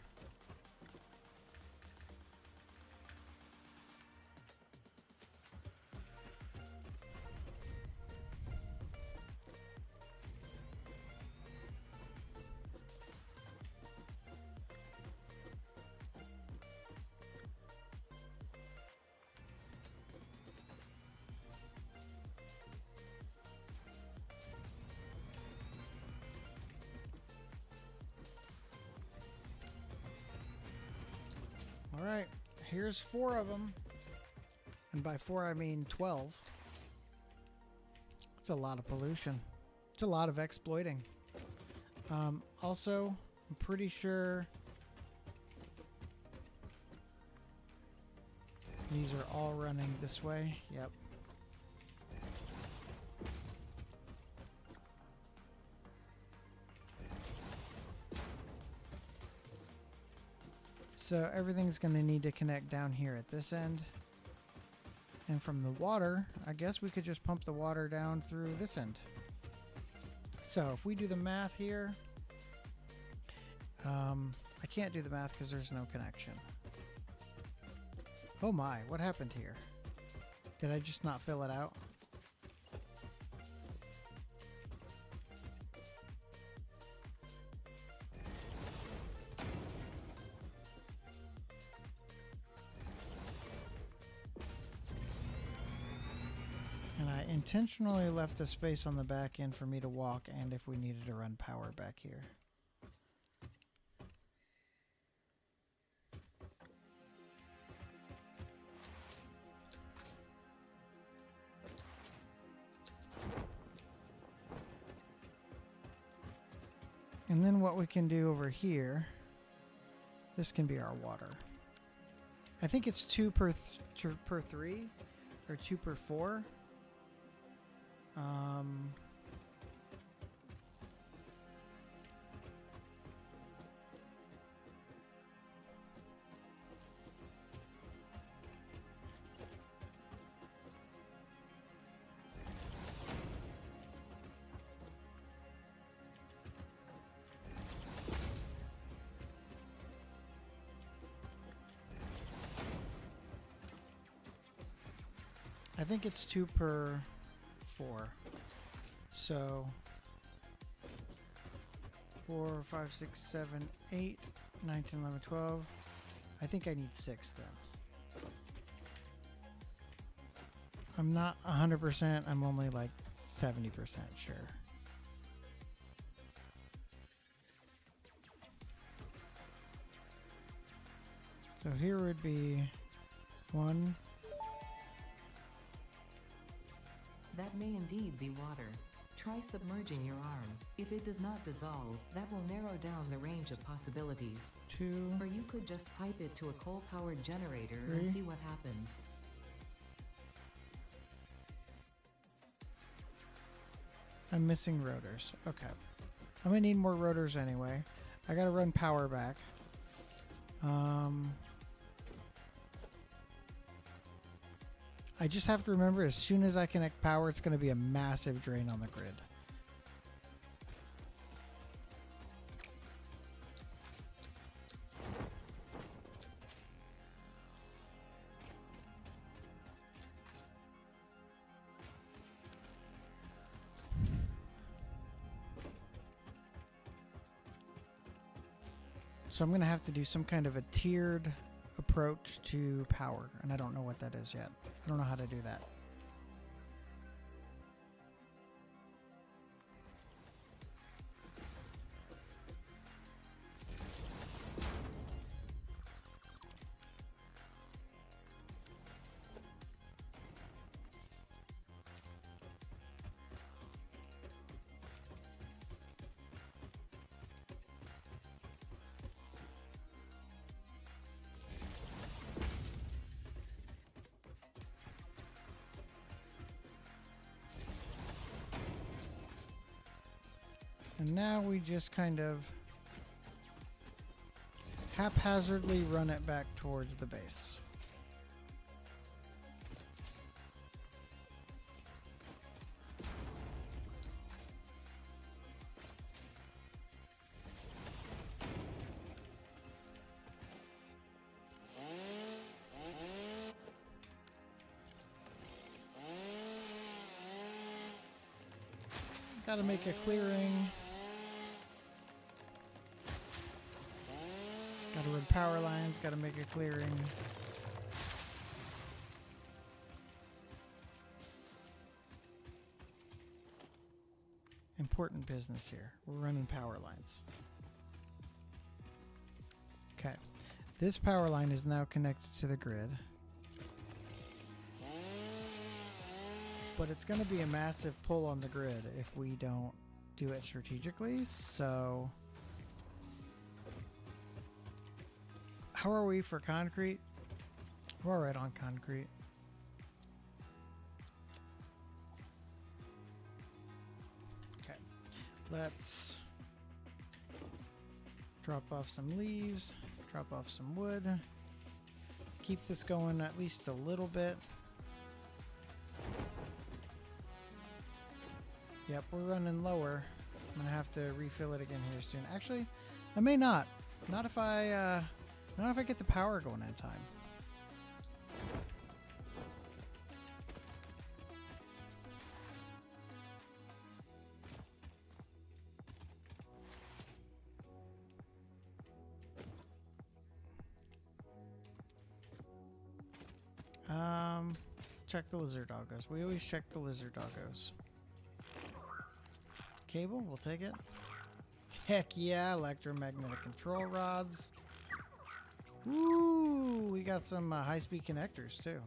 All right, here's 4 of them. And by 4, I mean 12. It's a lot of pollution. It's a lot of exploiting. Also, I'm pretty sure these are all running this way. Yep. So everything's going to need to connect down here at this end. And from the water, I guess we could just pump the water down through this end. So if we do the math here, I can't do the math because there's no connection. Oh my, what happened here? Did I just not fill it out? And I intentionally left a space on the back end for me to walk and if we needed to run power back here. And then what we can do over here, this can be our water. I think it's 2 per 3 or 2 per 4. I think it's 2 per 4. So 4, 5, 6, 7, 8, 9, 10, 11, 12. I think I need 6 then. I'm not 100%. I'm only like 70% sure. So here would be 1. That may indeed be water. Try submerging your arm. If it does not dissolve, that will narrow down the range of possibilities. 2. Or you could just pipe it to a coal-powered generator 3. and see what happens. I'm missing rotors. Okay. I'm gonna need more rotors anyway. I gotta run power back. I just have to remember as soon as I connect power, it's gonna be a massive drain on the grid. So I'm going to have to do some kind of a tiered approach to power, and I don't know what that is yet. I don't know how to do that. And now we just kind of haphazardly run it back towards the base. Gotta make a clearing. Gotta run power lines, gotta make a clearing. Important business here. We're running power lines. Okay. This power line is now connected to the grid. But it's going to be a massive pull on the grid if we don't do it strategically. So how are we for concrete? We're all right on concrete. Okay, let's drop off some leaves, drop off some wood, keep this going at least a little bit. Yep, we're running lower. I'm gonna have to refill it again here soon. Actually, I may not. Not if I get the power going in time. Check the lizard doggos. We always check the lizard doggos. Cable, we'll take it. Heck yeah, electromagnetic control rods. Ooh, we got some high-speed connectors too.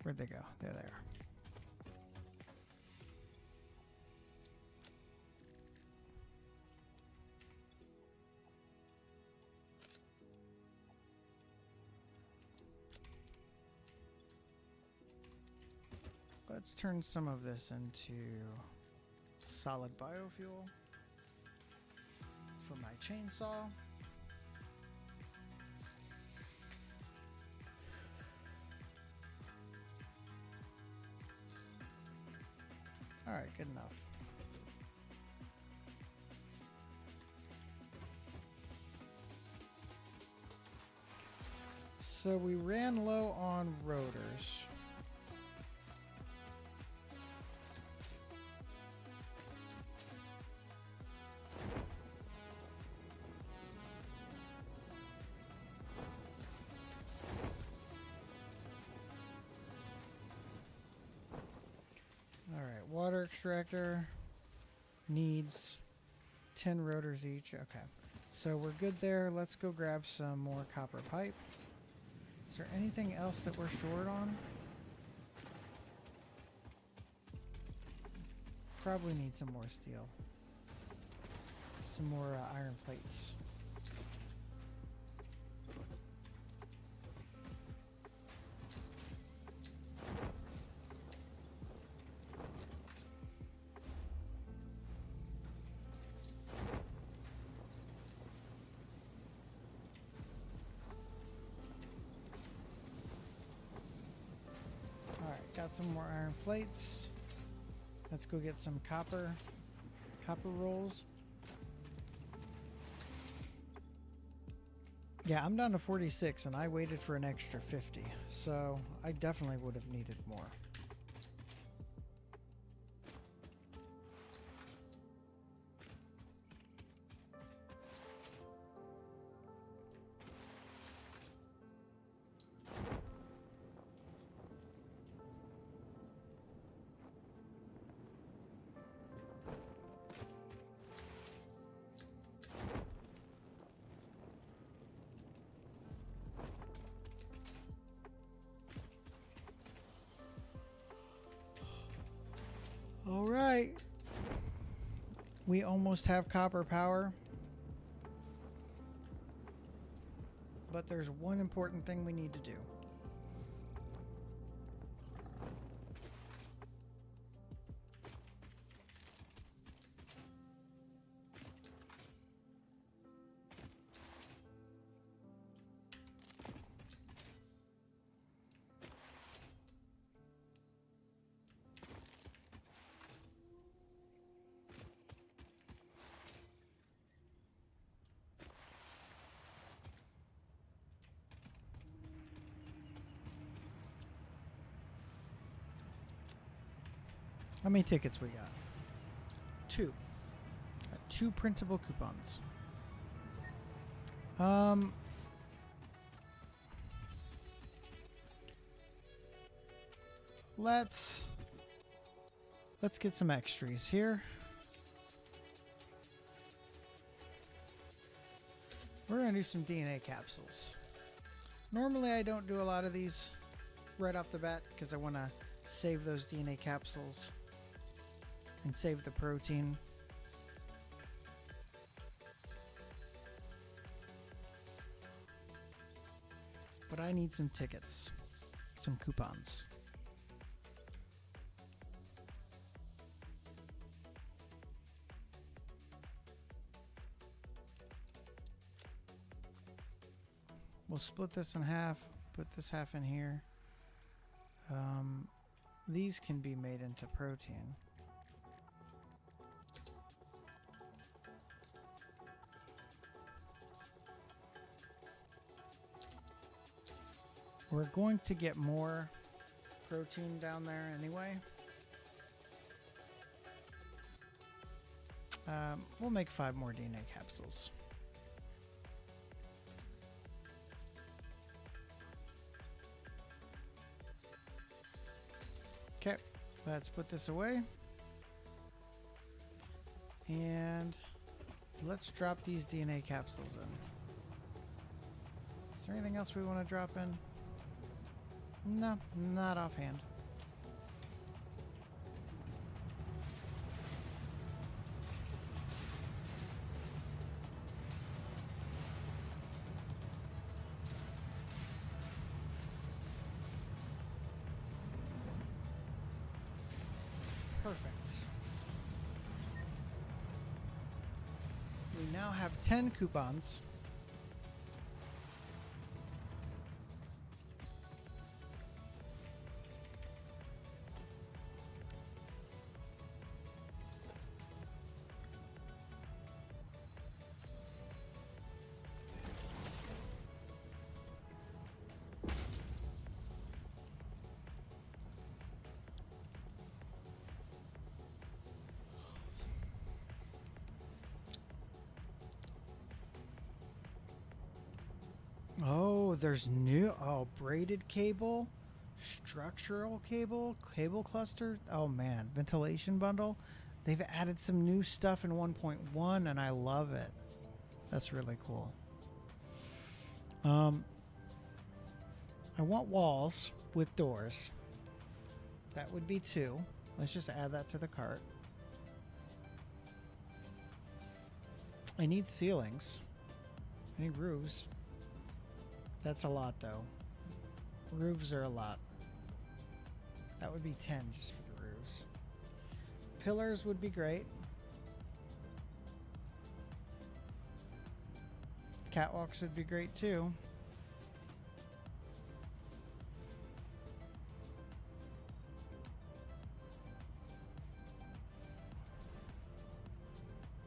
Where'd they go? There they are. Let's turn some of this into solid biofuel for my chainsaw. All right, good enough. So we ran low on rotors. Water extractor needs 10 rotors each. Okay, so we're good there. Let's go grab some more copper pipe. Is there anything else that we're short on? Probably need some more steel. Some more iron plates. Got some more iron plates. Let's go get some copper rolls. Yeah, I'm down to 46 and I waited for an extra 50. So I definitely would have needed more. All right. We almost have copper power. But there's one important thing we need to do. How many tickets we got? 2. Got 2 printable coupons. Let's get some extras here. We're gonna do some DNA capsules. Normally I don't do a lot of these right off the bat because I want to save those DNA capsules and save the protein. But I need some tickets, some coupons. We'll split this in half, put this half in here. These can be made into protein. We're going to get more protein down there anyway. We'll make 5 more DNA capsules. Okay, let's put this away. And let's drop these DNA capsules in. Is there anything else we want to drop in? No, not offhand. Perfect. We now have 10 coupons. Oh, there's new, braided cable, structural cable, cable cluster. Oh man, ventilation bundle. They've added some new stuff in 1.1 and I love it. That's really cool. I want walls with doors. That would be 2. Let's just add that to the cart. I need ceilings. I need roofs. That's a lot though. Roofs are a lot. That would be 10 just for the roofs. Pillars would be great. Catwalks would be great too.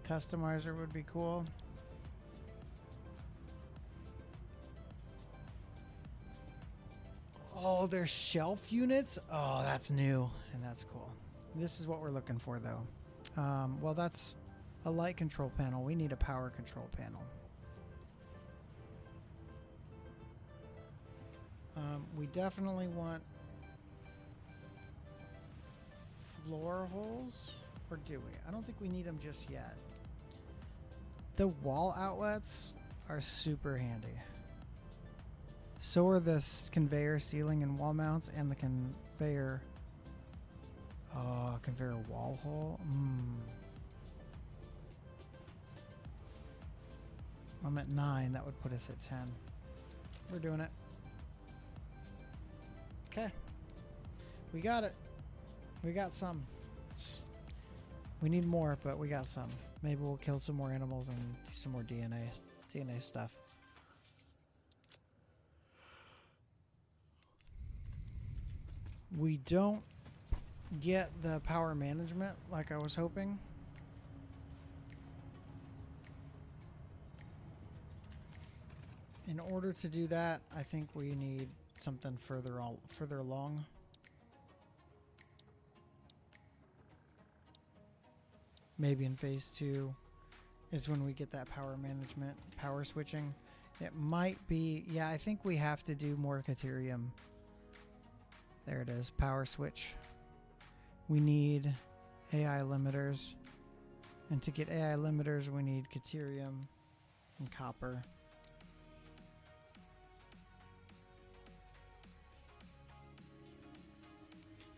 Customizer would be cool. Oh, there's shelf units. Oh, that's new and that's cool. This is what we're looking for though. Well, that's a light control panel. We need a power control panel. We definitely want floor holes, or do we? I don't think we need them just yet. The wall outlets are super handy. So are this conveyor ceiling and wall mounts and the conveyor conveyor wall hole. I'm at 9. That would put us at 10. We're doing it. Okay. We got it. We got some. We need more, but we got some. Maybe we'll kill some more animals and do some more DNA stuff. We don't get the power management like I was hoping. In order to do that, I think we need something further along. Maybe in phase 2 is when we get that power management, power switching. It might be, yeah, I think we have to do more Caterium. There it is, power switch. We need AI limiters. And to get AI limiters, we need Caterium and copper.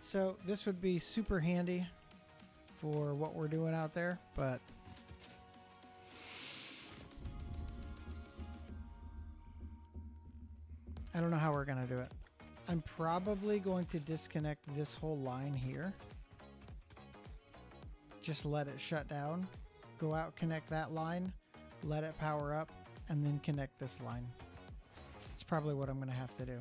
So this would be super handy for what we're doing out there, but I don't know how we're gonna do it. I'm probably going to disconnect this whole line here. Just let it shut down. Go out, connect that line, let it power up, and then connect this line. It's probably what I'm gonna have to do.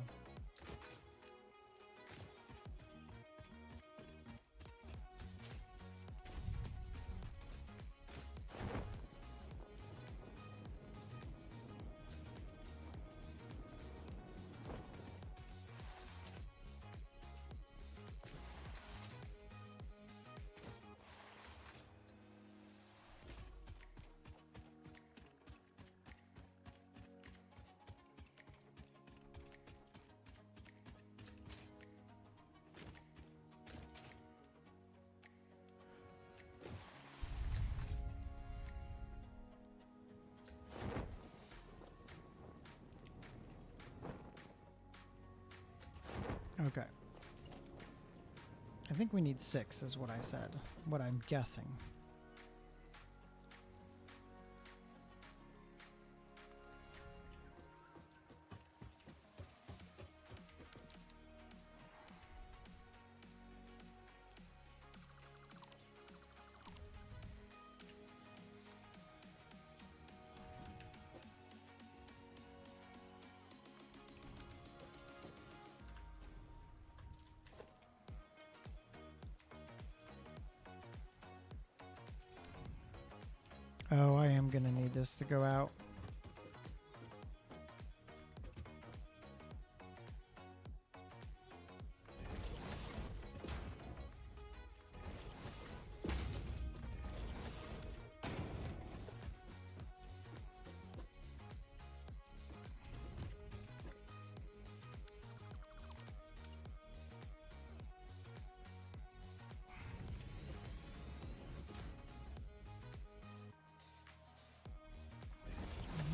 Okay. I think we need 6 is what I said. What I'm guessing. Oh, I am going to need this to go out.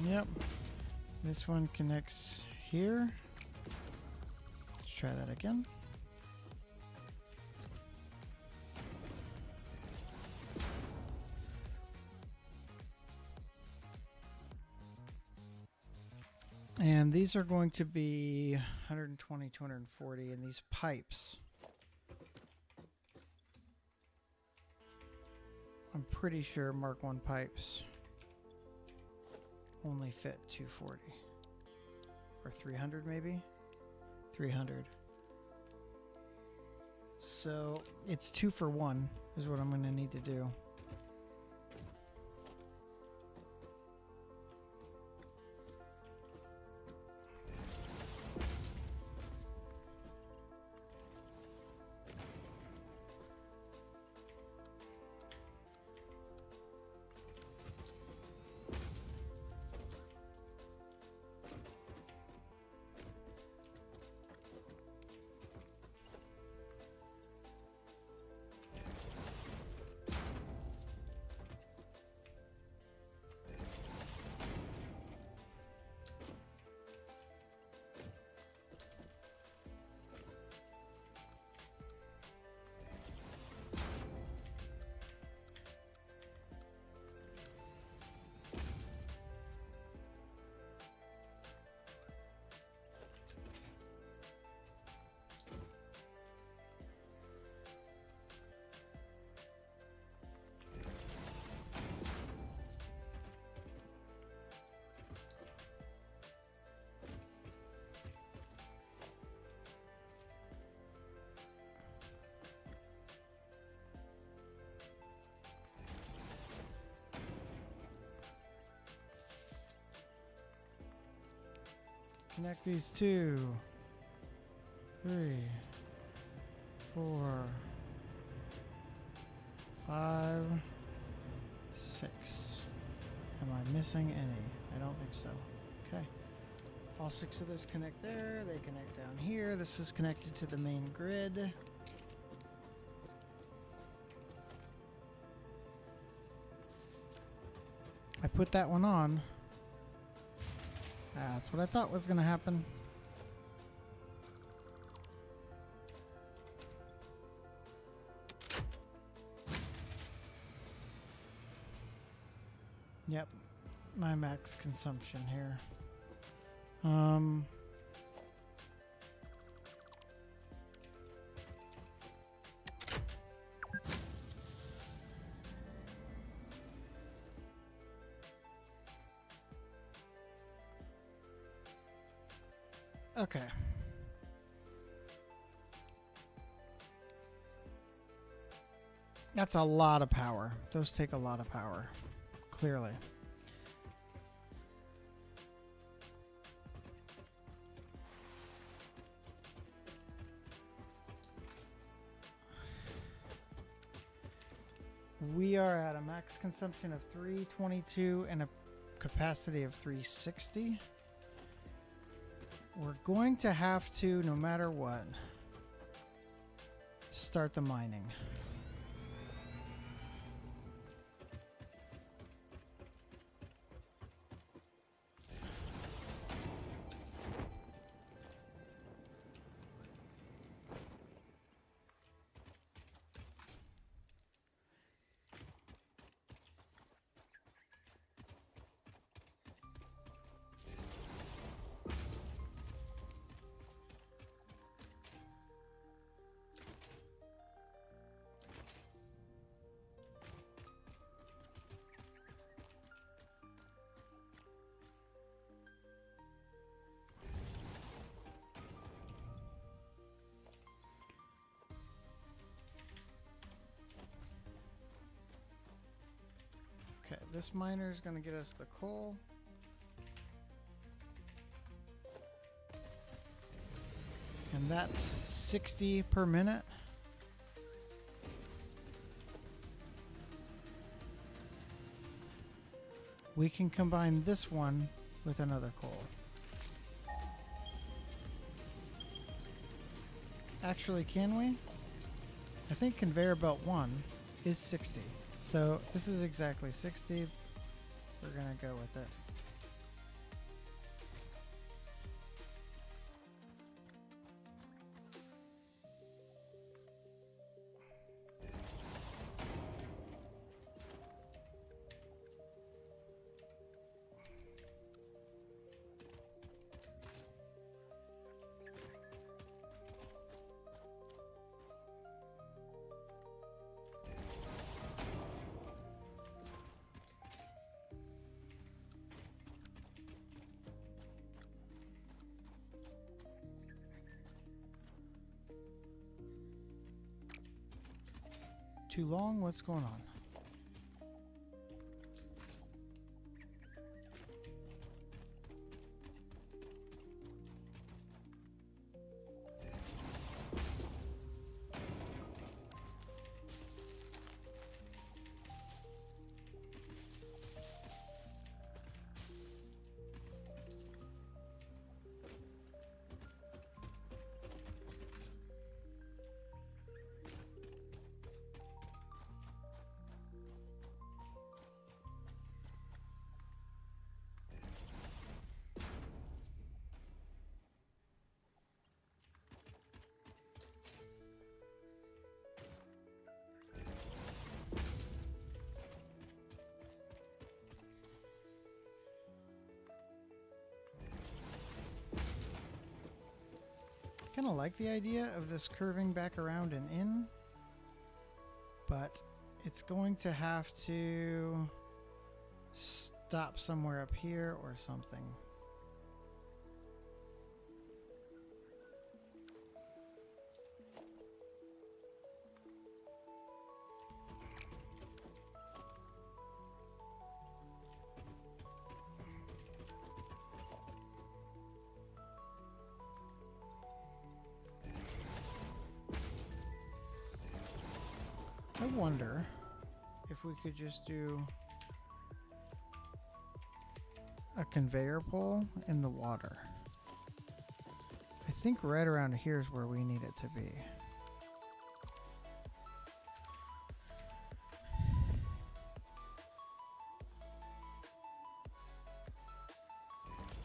Yep. This one connects here. Let's try that again. And these are going to be 120, 240, and these pipes. I'm pretty sure Mark 1 pipes only fit 240 or 300 maybe 300. So it's 2 for 1 is what I'm going to need to do. Connect these two. 3, 4, 5, 6. Am I missing any? I don't think so. Okay. All 6 of those connect there. They connect down here. This is connected to the main grid. I put that one on. That's what I thought was going to happen. Yep, my max consumption here. Okay. That's a lot of power. Those take a lot of power, clearly. We are at a max consumption of 322 and a capacity of 360. We're going to have to, no matter what, start the mining. Okay, this miner is going to get us the coal. And that's 60 per minute. We can combine this one with another coal. Actually, can we? I think conveyor belt 1 is 60. So this is exactly 60. We're going to go with it. Too long? What's going on? Kind of like the idea of this curving back around and in, but it's going to have to stop somewhere up here or something. wonder if we could just do a conveyor pole in the water. I think right around here is where we need it to be.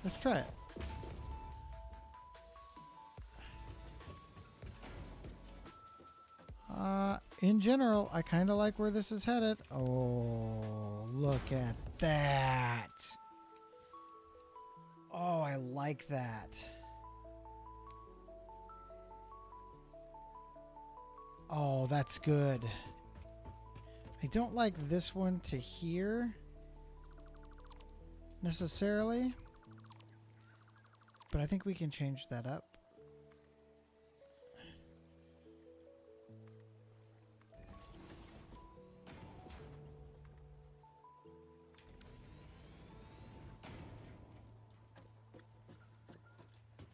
Let's try it. In general, I kind of like where this is headed. Oh, look at that. Oh, I like that. Oh, that's good. I don't like this one to here necessarily, but I think we can change that up.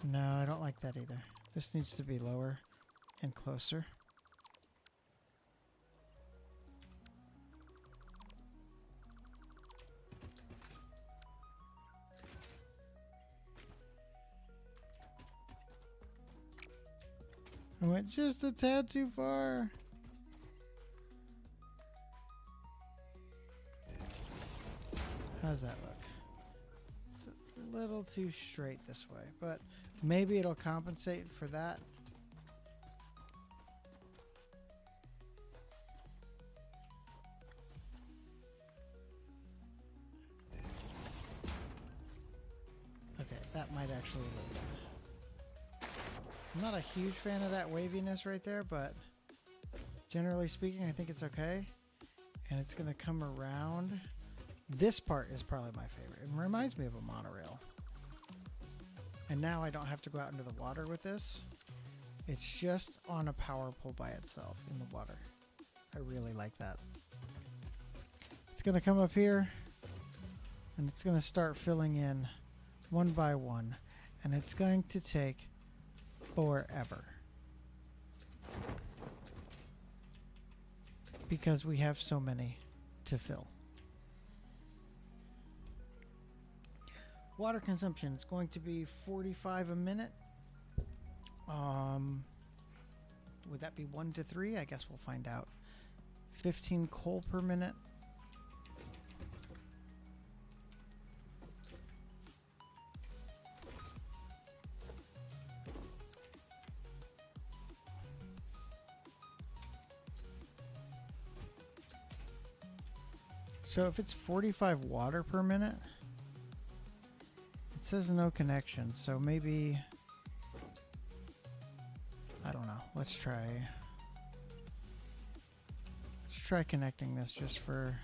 No, I don't like that either. This needs to be lower and closer. I went just a tad too far. How's that look? It's a little too straight this way, but maybe it'll compensate for that. Okay, that might actually look good. I'm not a huge fan of that waviness right there, but generally speaking, I think it's okay. And it's going to come around. This part is probably my favorite. It reminds me of a monorail. And now I don't have to go out into the water with this. It's just on a power pole by itself in the water. I really like that. It's going to come up here and it's going to start filling in one by one. And it's going to take forever. Because we have so many to fill. Water consumption is going to be 45 a minute. Would that be 1 to 3? I guess we'll find out. 15 coal per minute. So if it's 45 water per minute, it says no connection, so maybe, I don't know. Let's try connecting this just for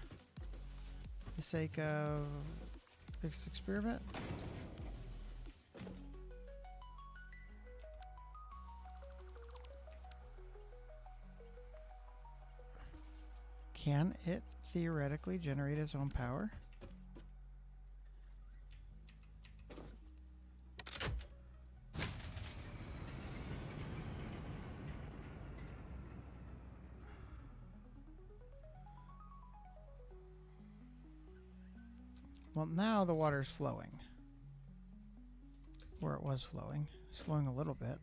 the sake of this experiment. Can it theoretically generate its own power? Well, now the water's flowing. Where it was flowing. It's flowing a little bit.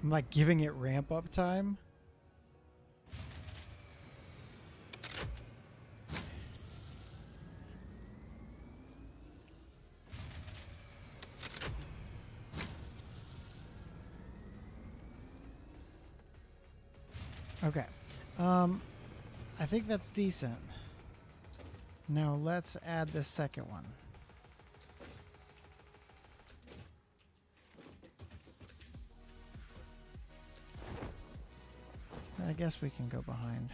I'm like giving it ramp up time. Okay. I think that's decent. Now let's add the second one. I guess we can go behind.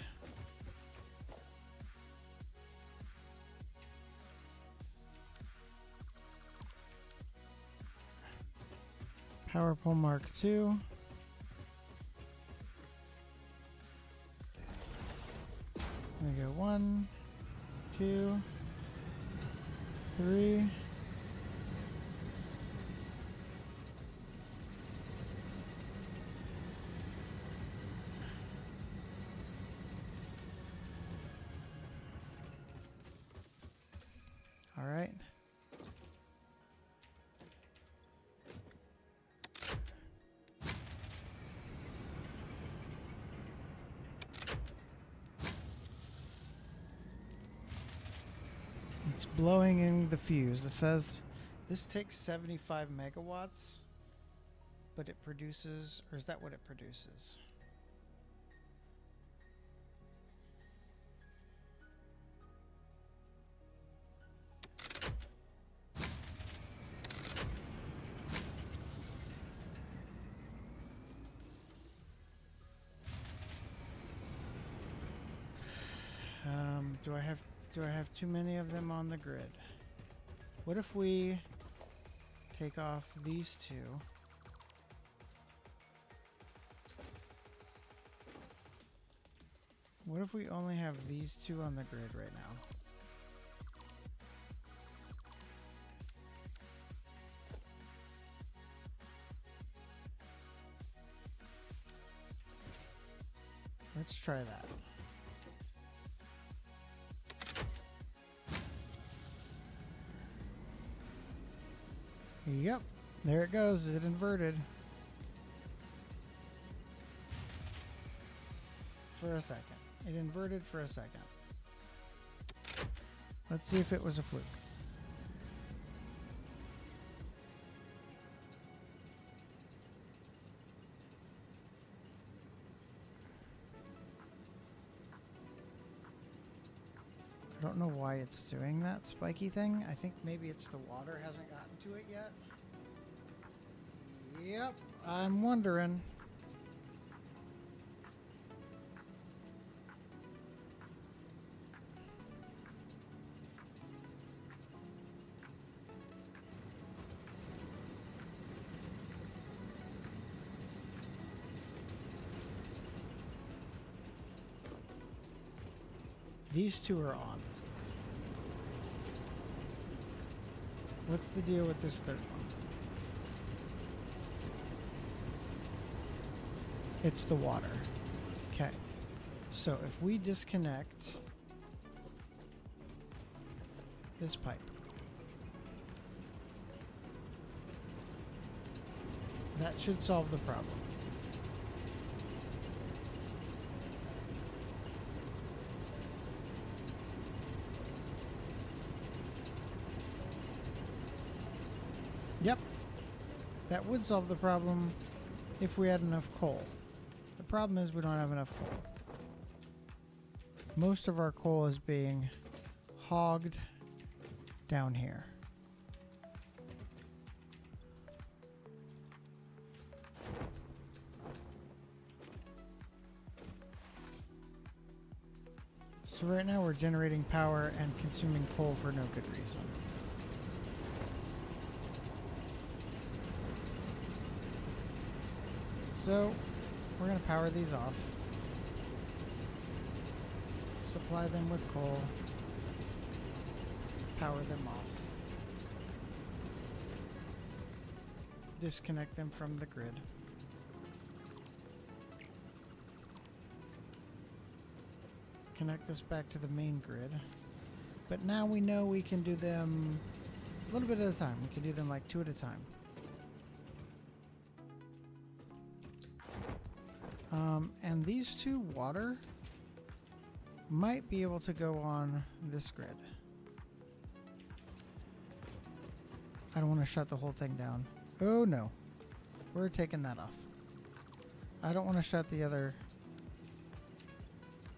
Power pole Mark II. see. All right. It's blowing in the fuse. It says this takes 75 megawatts, but it produces, or is that what it produces? Do I have too many of them on the grid? What if we take off these two? What if we only have these two on the grid right now? Let's try that. Yep, there it goes. It inverted. For a second. It inverted for a second. Let's see if it was a fluke. I don't know why it's doing that spiky thing. I think maybe it's the water hasn't gotten to it yet. Yep, I'm wondering. These two are on. What's the deal with this third one? It's the water. Okay. So if we disconnect this pipe, that should solve the problem. Yep. That would solve the problem if we had enough coal. The problem is we don't have enough coal. Most of our coal is being hogged down here. So right now we're generating power and consuming coal for no good reason. So we're going to power these off, supply them with coal, power them off, disconnect them from the grid. Connect this back to the main grid. But now we know we can do them a little bit at a time. We can do them like 2 at a time. And these two water might be able to go on this grid. I don't want to shut the whole thing down. Oh no, we're taking that off. I don't want to shut the other.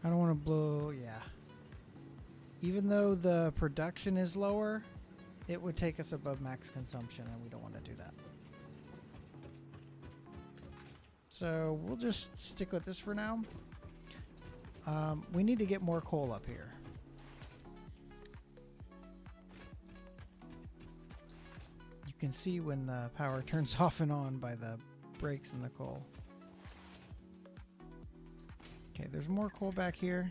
I don't want to blow, yeah. Even though the production is lower, it would take us above max consumption and we don't want to do that. So we'll just stick with this for now. We need to get more coal up here. You can see when the power turns off and on by the breaks in the coal. Okay, there's more coal back here.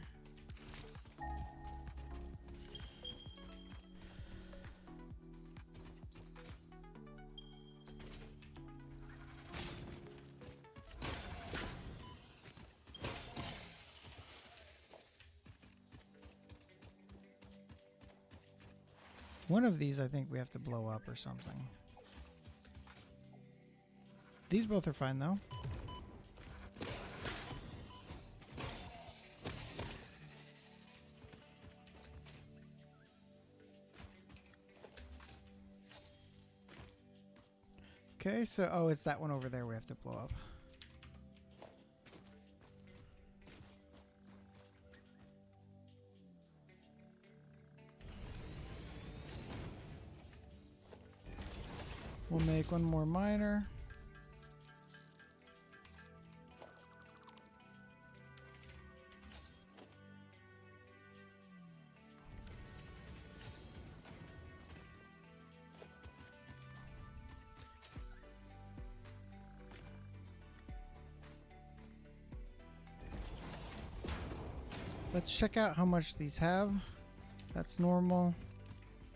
One of these I think we have to blow up or something. These both are fine though. Okay, so, oh, it's that one over there we have to blow up. We'll make one more miner. Let's check out how much these have. That's normal.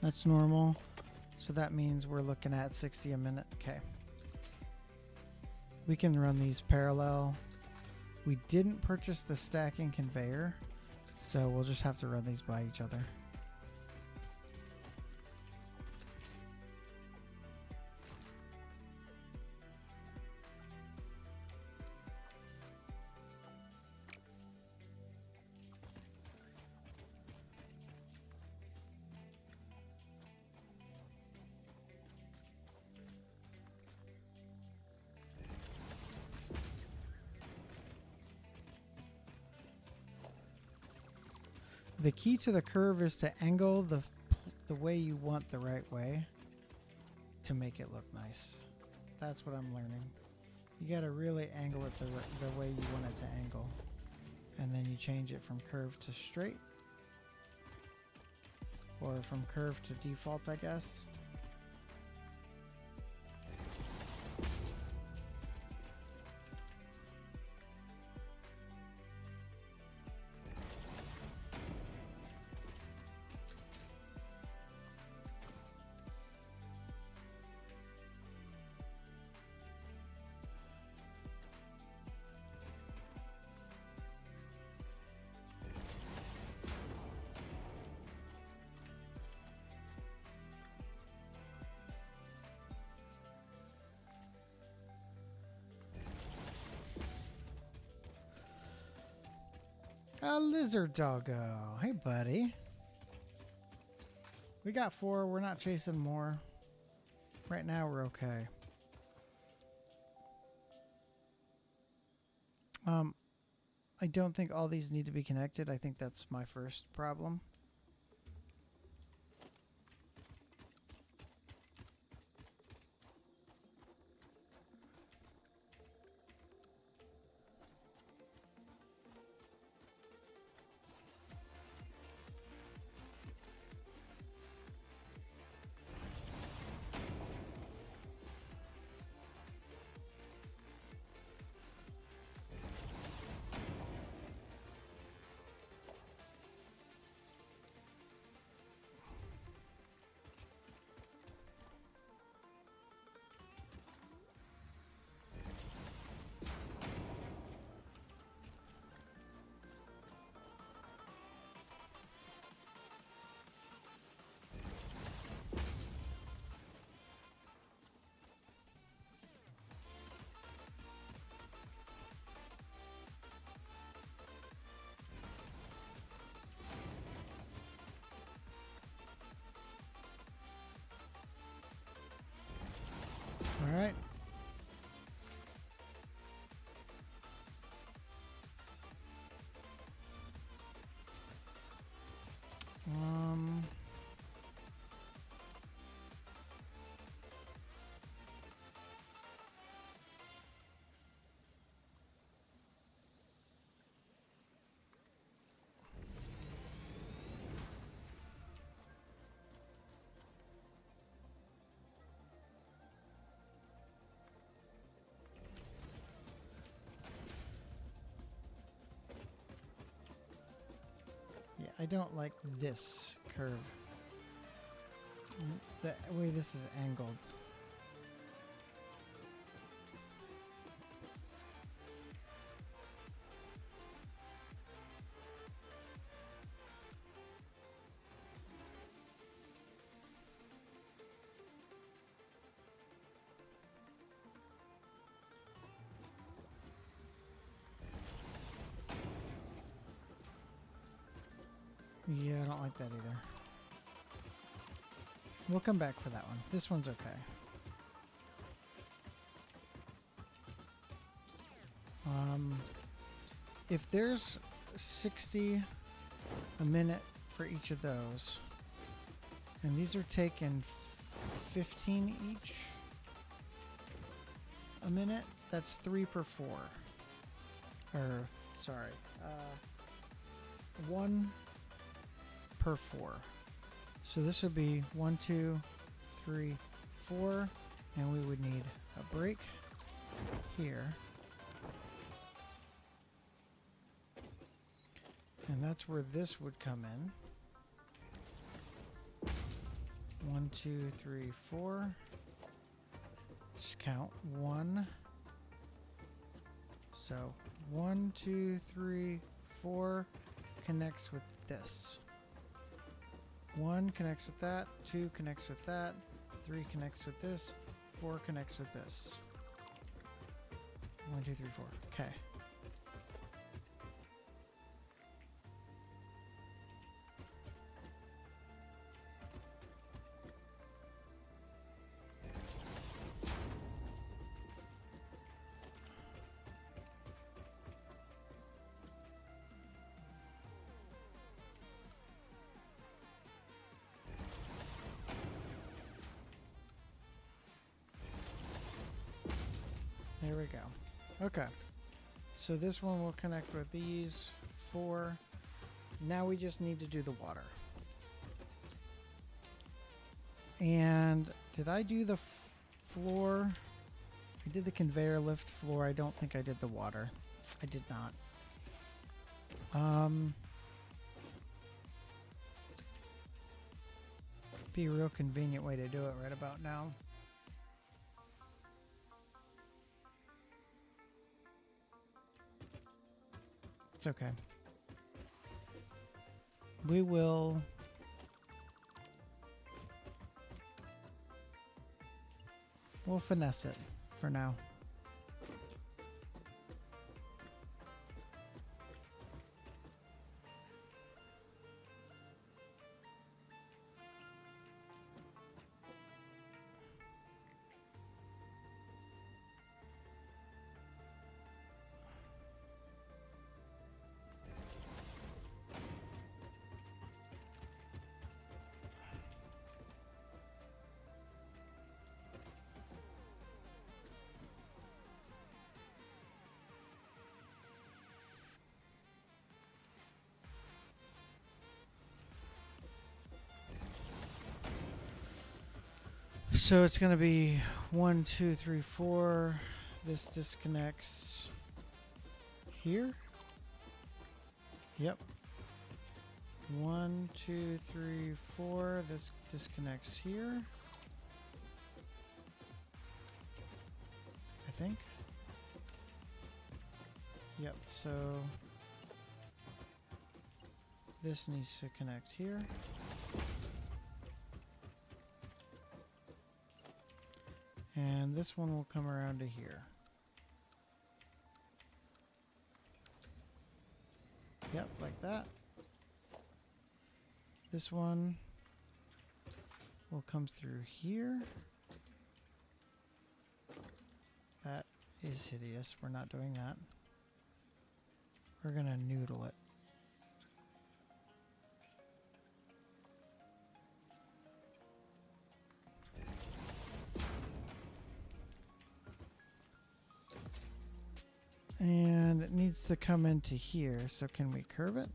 That's normal. So that means we're looking at 60 a minute. Okay. We can run these parallel. We didn't purchase the stacking conveyor, so we'll just have to run these by each other. The key to the curve is to angle the way you want the right way to make it look nice. That's what I'm learning. You gotta really angle it the way you want it to angle. And then you change it from curve to straight. Or from curve to default, I guess. A lizard doggo. Hey, buddy. We got 4. We're not chasing more. Right now, we're okay. I don't think all these need to be connected. I think that's my first problem. All right. Yeah, I don't like this curve. It's the way this is angled. Yeah, I don't like that either. We'll come back for that one. This one's okay. If there's 60 a minute for each of those, and these are taking 15 each a minute, that's 3 per 4. Or, sorry, 1 per 4. So this would be 1, 2, 3, 4, and we would need a break here. And that's where this would come in. 1, 2, 3, 4. Let's count 1. So 1, 2, 3, 4 connects with this. 1 connects with that, 2 connects with that, 3 connects with this, 4 connects with this. 1, 2, 3, 4. Okay. There we go. Okay. So this one will connect with these 4. Now we just need to do the water. And did I do the floor? I did the conveyor lift floor. I don't think I did the water. I did not. Be a real convenient way to do it right about now. It's okay. We'll finesse it for now. So it's going to be 1, 2, 3, 4. This disconnects here. Yep. 1, 2, 3, 4. This disconnects here. I think. Yep. So this needs to connect here. And this one will come around to here. Yep, like that. This one will come through here. That is hideous. We're not doing that. We're gonna noodle it. And it needs to come into here, so can we curve it?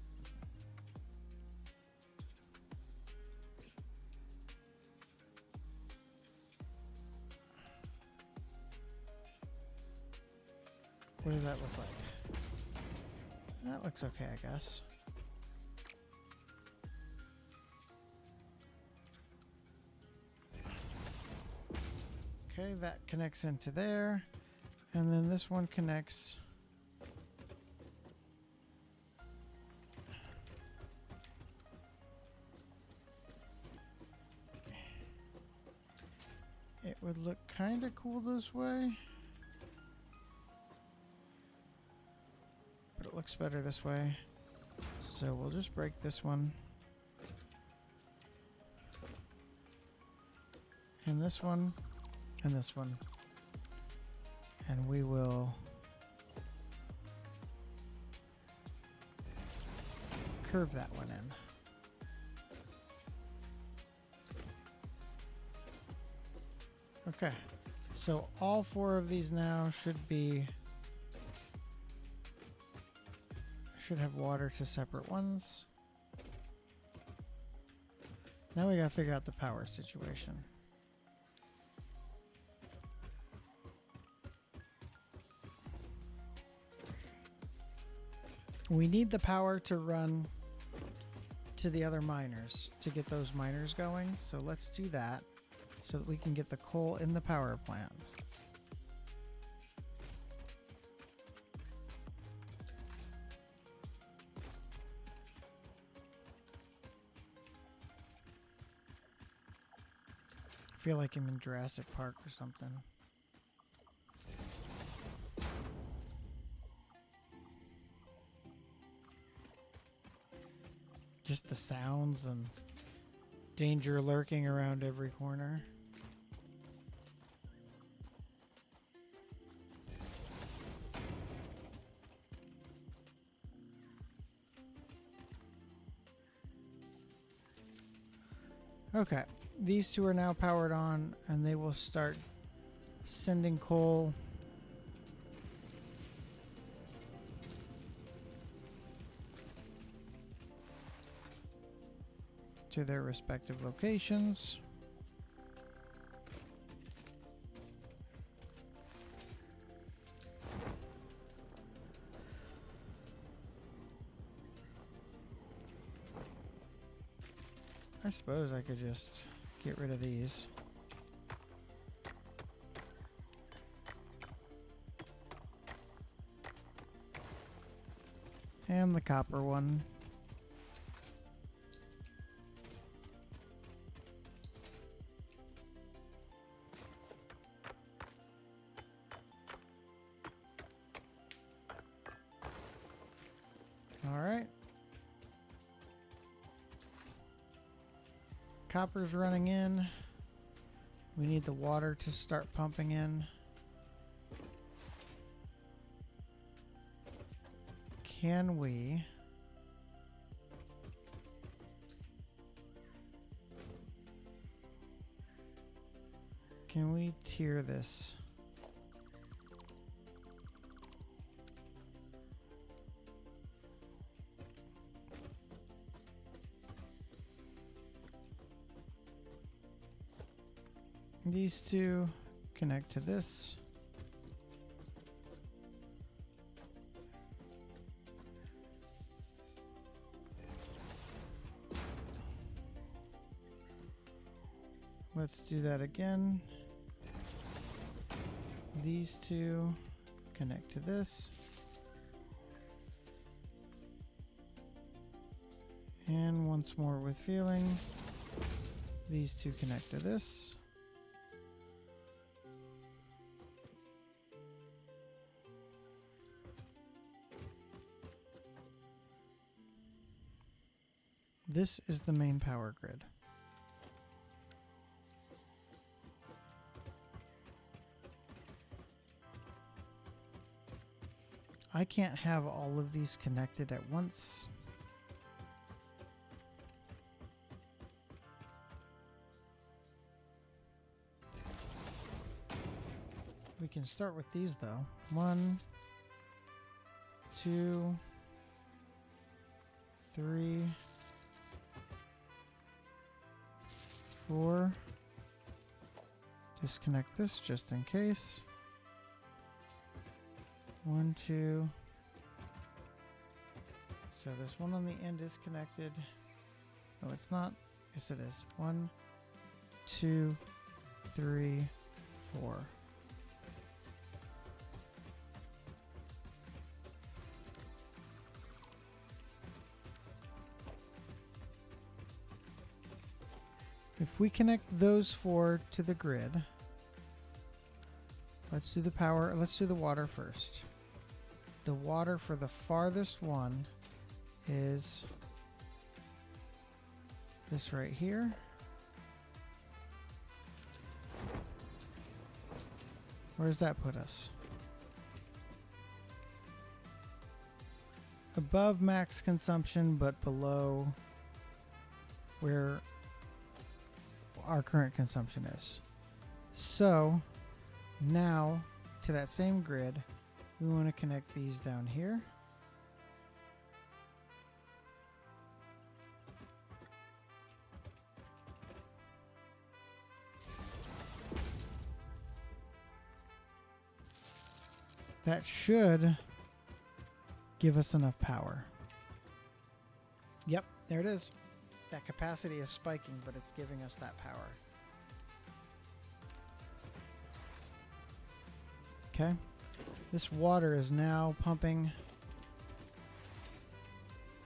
What does that look like? That looks okay, I guess. Okay, that connects into there. And then this one connects it would look kind of cool this way, but it looks better this way. So we'll just break this one. and this one, and this one. And we will curve that one in. Okay, so all 4 of these now should have water to separate ones. Now we gotta figure out the power situation. We need the power to run to the other miners to get those miners going. So let's do that so that we can get the coal in the power plant. I feel like I'm in Jurassic Park or something. Just the sounds and danger lurking around every corner. Okay, these 2 are now powered on, and they will start sending coal to their respective locations. I suppose I could just get rid of these. And the copper one. All right. Copper's running in. We need the water to start pumping in. Can we tier this? These 2 connect to this. Let's do that again. These 2 connect to this. And once more with feeling. These 2 connect to this. This is the main power grid. I can't have all of these connected at once. We can start with these though. 1, 2, 3, 4. Disconnect this just in case. 1, 2. So this one on the end is connected. No, it's not. Yes, it is. 1, 2, 3, 4. If we connect those 4 to the grid, let's do the power, let's do the water first. The water for the farthest one is this right here. Where does that put us? Above max consumption, but below where our current consumption is. So now to that same grid, we want to connect these down here. That should give us enough power. Yep, there it is. That capacity is spiking, but it's giving us that power. Okay. This water is now pumping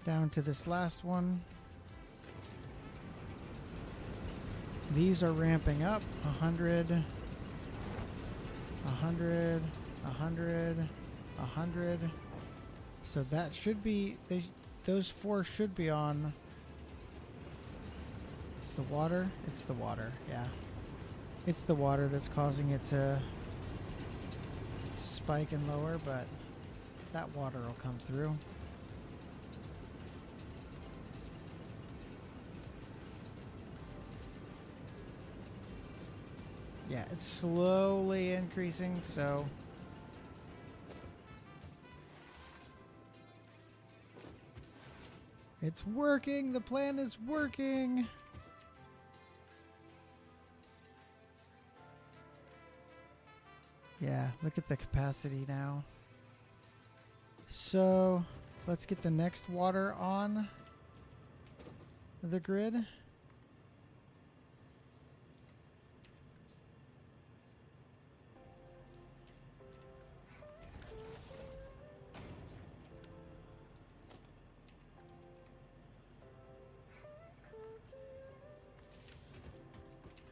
down to this last one. These are ramping up 100, 100, 100, 100. So that should be, those four should be on. It's the water? It's the water, yeah. It's the water that's causing it to spike and lower, but that water will come through. Yeah, it's slowly increasing, so it's working. The plan is working. Yeah, look at the capacity now. So let's get the next water on the grid.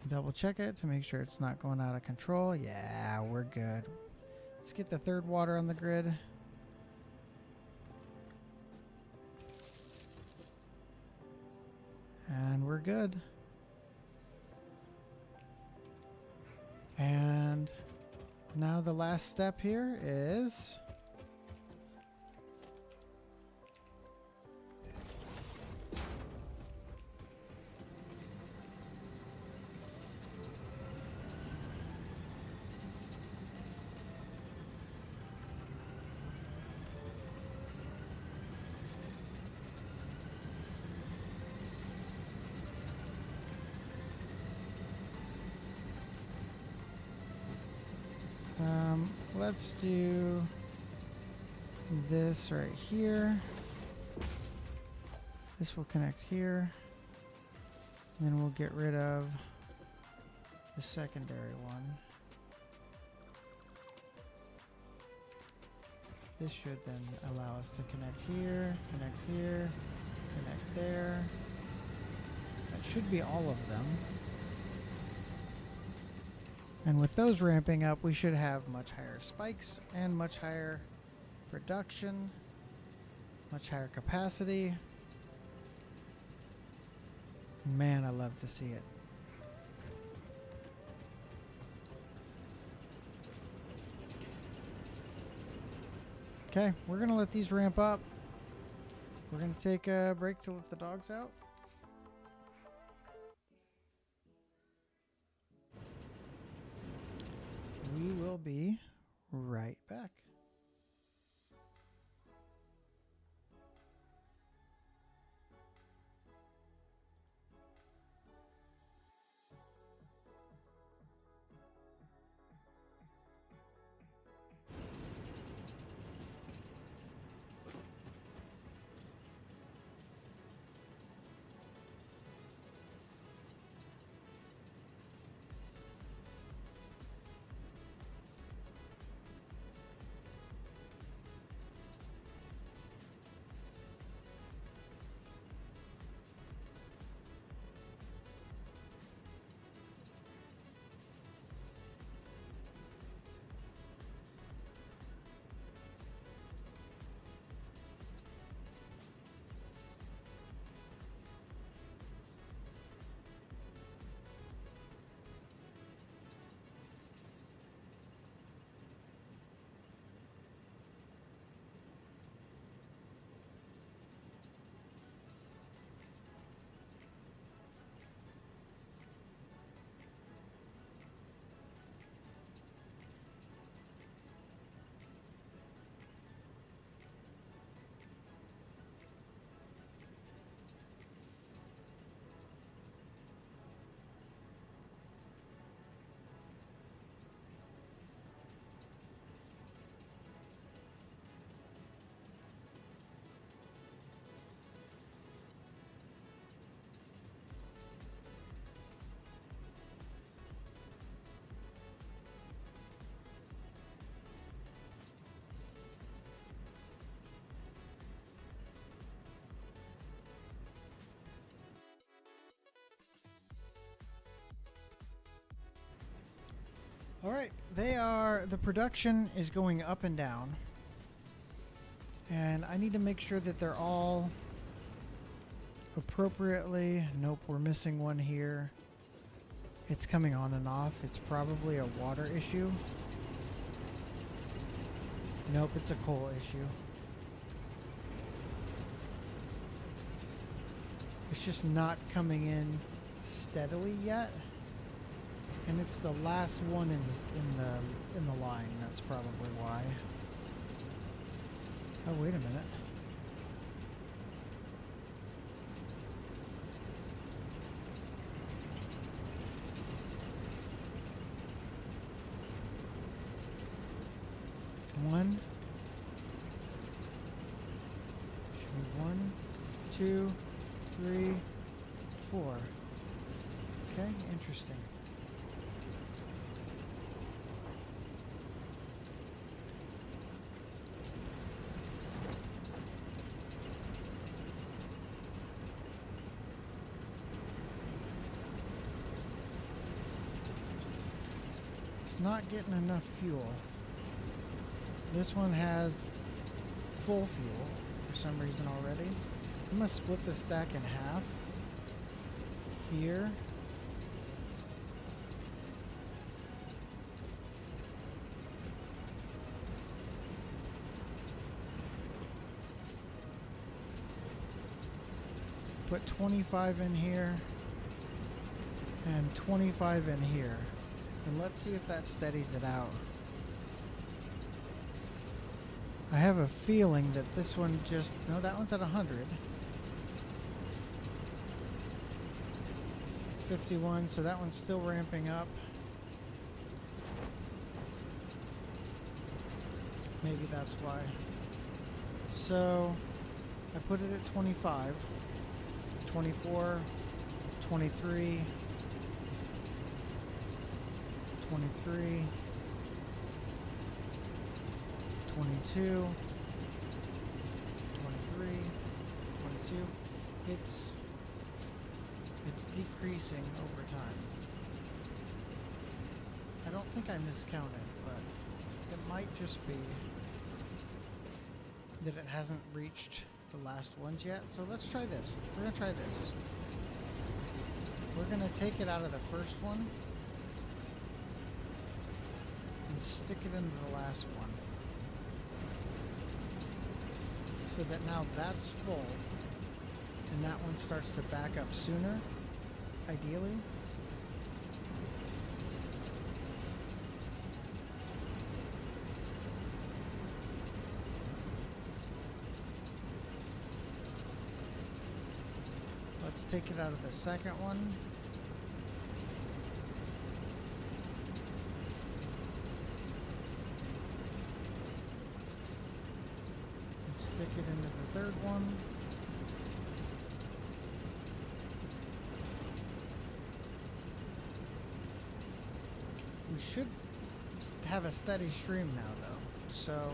Double check it to make sure it's not going out of control. Yeah, we're good. Let's get the third water on the grid. And we're good. And now the last step here is let's do this right here. This will connect here. And then we'll get rid of the secondary one. This should then allow us to connect here, connect there. That should be all of them. And with those ramping up, we should have much higher spikes and much higher production, much higher capacity. Man, I love to see it. Okay, we're going to let these ramp up. We're going to take a break to let the dogs out. We will be right back. All right, the production is going up and down. And I need to make sure that they're all appropriately. Nope, we're missing one here. It's coming on and off. It's probably a water issue. Nope, it's a coal issue. It's just not coming in steadily yet. And it's the last one in the line. That's probably why. Oh, wait a minute. One. Should be 1, 2, 3, 4. Okay, interesting. It's not getting enough fuel. This one has full fuel for some reason already. I'm gonna split the stack in half here. Put 25 in here and 25 in here. And let's see if that steadies it out. I have a feeling that this one just... No, that one's at 100. 51, so that one's still ramping up. Maybe that's why. So, I put it at 25. 24, 23, 23, 22, 23, 22. It's decreasing over time. I don't think I miscounted, but it might just be that it hasn't reached the last ones yet. So let's try this. We're gonna try this. We're gonna take it out of the first one and stick it into the last one. So that now that's full and that one starts to back up sooner, ideally. Let's take it out of the second one. And stick it into the third one. We should have a steady stream now, though. So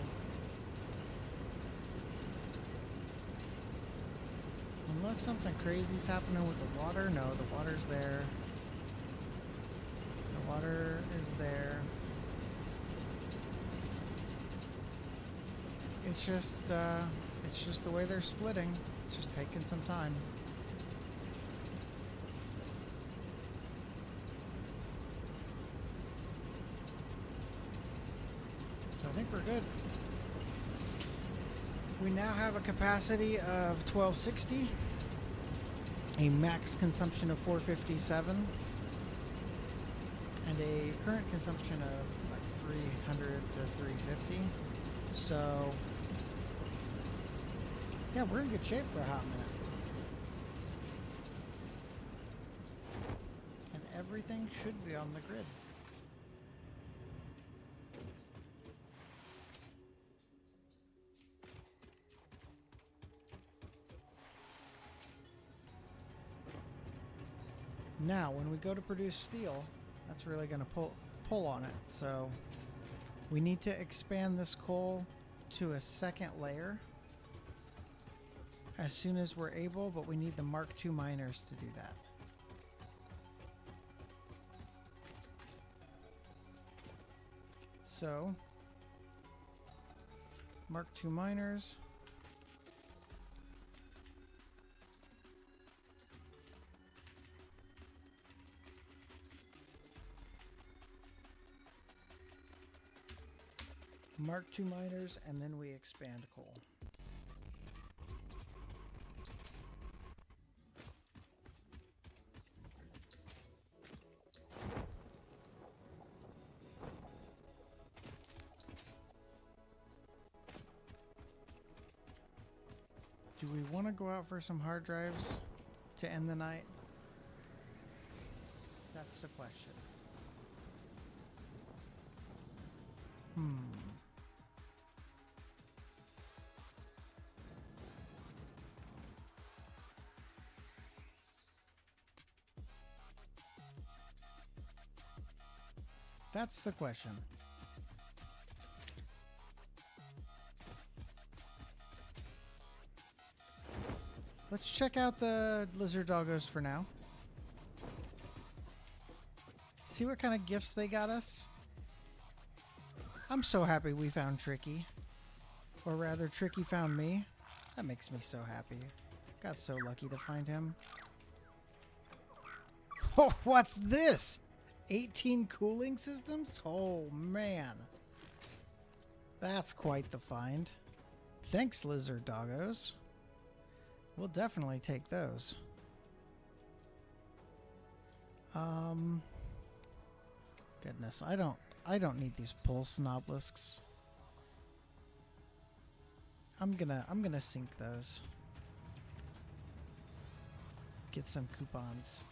unless something crazy's happening with the water, no, the water's there. The water is there. It's just the way they're splitting. It's just taking some time. So I think we're good. We now have a capacity of 1260, a max consumption of 457, and a current consumption of like 300 to 350. So, yeah, we're in good shape for a hot minute. And everything should be on the grid. Now, when we go to produce steel, that's really going to pull on it. So we need to expand this coal to a second layer as soon as we're able, but we need the Mark II miners to do that. So, Mark II miners. Mark II miners, and then we expand coal. Do we want to go out for some hard drives to end the night? That's the question. That's the question. Let's check out the lizard doggos for now. See what kind of gifts they got us. I'm so happy we found Tricky. Or rather, Tricky found me. That makes me so happy. Got so lucky to find him. Oh, what's this? 18 cooling systems? Oh, man. That's quite the find. Thanks, lizard doggos. We'll definitely take those. Goodness, I don't need these pulse obelisks. I'm gonna sink those. Get some coupons.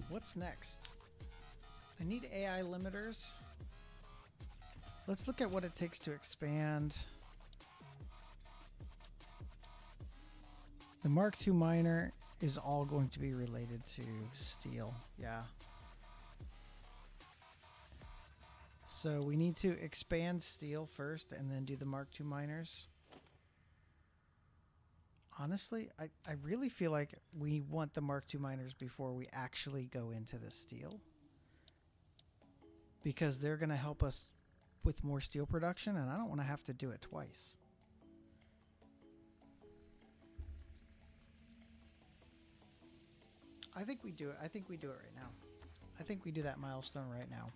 What's next? I need AI limiters. Let's look at what it takes to expand. The Mark II miner is all going to be related to steel. Yeah. So we need to expand steel first and then do the Mark II miners. Honestly, I really feel like we want the Mark II miners before we actually go into the steel. Because they're going to help us with more steel production, and I don't want to have to do it twice. I think we do it. I think we do it right now. I think we do that milestone right now.